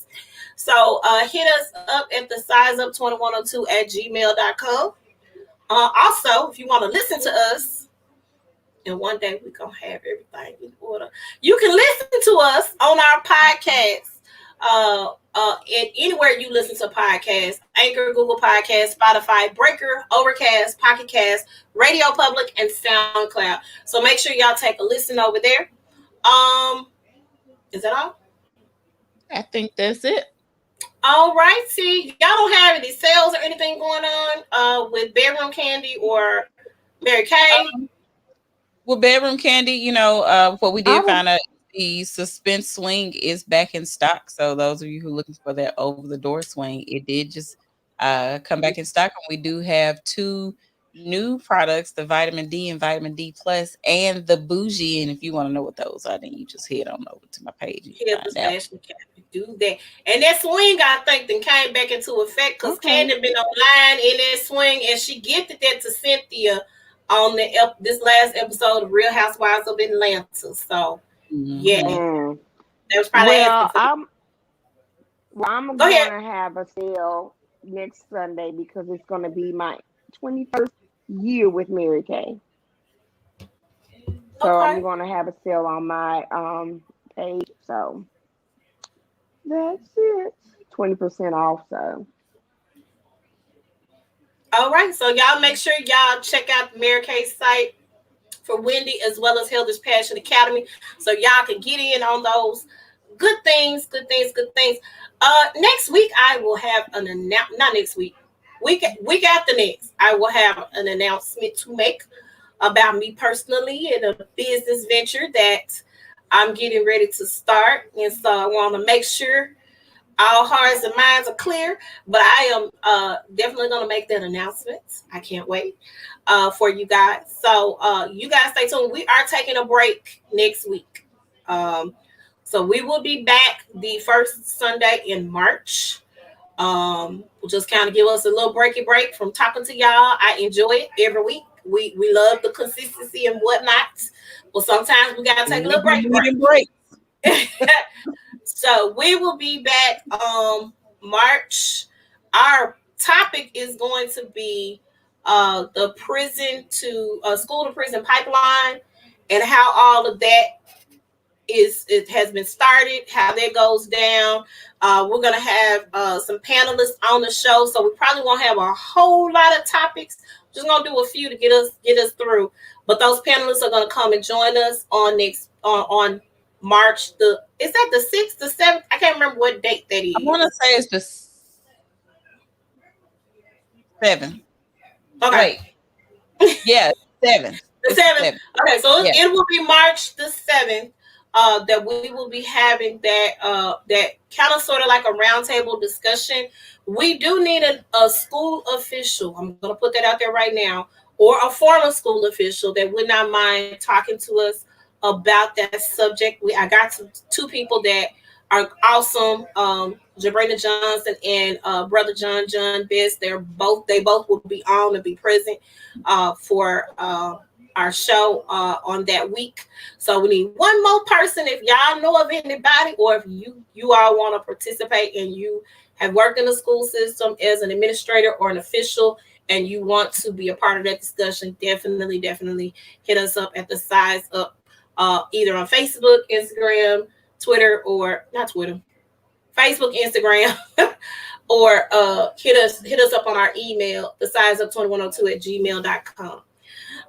So hit us up at the sizeup2102@gmail.com. Also, if you want to listen to us, and one day we're going to have everything in order, you can listen to us on our podcast. Anywhere you listen to podcasts: Anchor, Google Podcasts, Spotify, Breaker, Overcast, Pocket Cast, Radio Public, and SoundCloud. So make sure y'all take a listen over there. Is that all? I think that's it. All right. See, y'all don't have any sales or anything going on with Bedroom Candy or Mary Kay? With Bedroom Candy, what we did find out, the suspense swing is back in stock. So those of you who are looking for that over the door swing, it did just come back in stock. And we do have 2 new products, the Vitamin D and Vitamin D Plus, and the Bougie. And if you want to know what those are, then you just head on over to my page. Do that. And that swing, I think, then came back into effect because Candy been online in that swing, and she gifted that to Cynthia on this last episode of Real Housewives of Atlanta. So yeah, that was probably I'm going to have a sale next Sunday because it's going to be my 21st year with Mary Kay. So I'm going to have a sale on my page. So that's it. 20% off. So. All right. So y'all make sure y'all check out the Mary Kay site for Wendy as well as Heather's Passion Academy, so y'all can get in on those good things. Next week I will have an announcement. Not next week. Week after next, I will have an announcement to make about me personally and a business venture that I'm getting ready to start. And so I want to make sure all hearts and minds are clear, but I am definitely going to make that announcement. I can't wait for you guys. So you guys stay tuned. We are taking a break next week. So we will be back the first Sunday in March. We'll just kind of give us a little break from talking to y'all. I enjoy it every week. We love the consistency and whatnot. Well, sometimes we got to take a little break. So we will be back March. Our topic is going to be the prison to school to prison pipeline and how all of that it has been started, how that goes down. We're gonna have some panelists on the show, so we probably won't have a whole lot of topics. Just gonna do a few to get us through. But those panelists are gonna come and join us on March is that the 6th, the 7th? I can't remember what date that is. I want to say it's the 7th. Okay. Wait. Yeah, 7th. The 7th. Okay, so Yeah. it will be March the 7th that we will be having that kind of sort of like a roundtable discussion. We do need a school official. I'm going to put that out there right now, or a former school official that would not mind talking to us about that subject. I got two people that are awesome. Jabrina Johnson and brother John Best. They both will be on and be present for our show on that week. So we need one more person. If y'all know of anybody, or if you all want to participate and you have worked in the school system as an administrator or an official, and you want to be a part of that discussion, definitely hit us up at the Size Up, either on Facebook, Instagram, Twitter, or not Twitter, Facebook, Instagram, or hit us up on our email, thesizeup2102@gmail.com.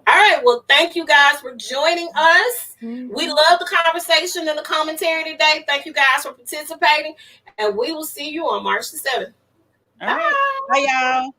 All right. Well, thank you guys for joining us. We love the conversation and the commentary today. Thank you guys for participating, and we will see you on March the 7th. All right. Bye, y'all.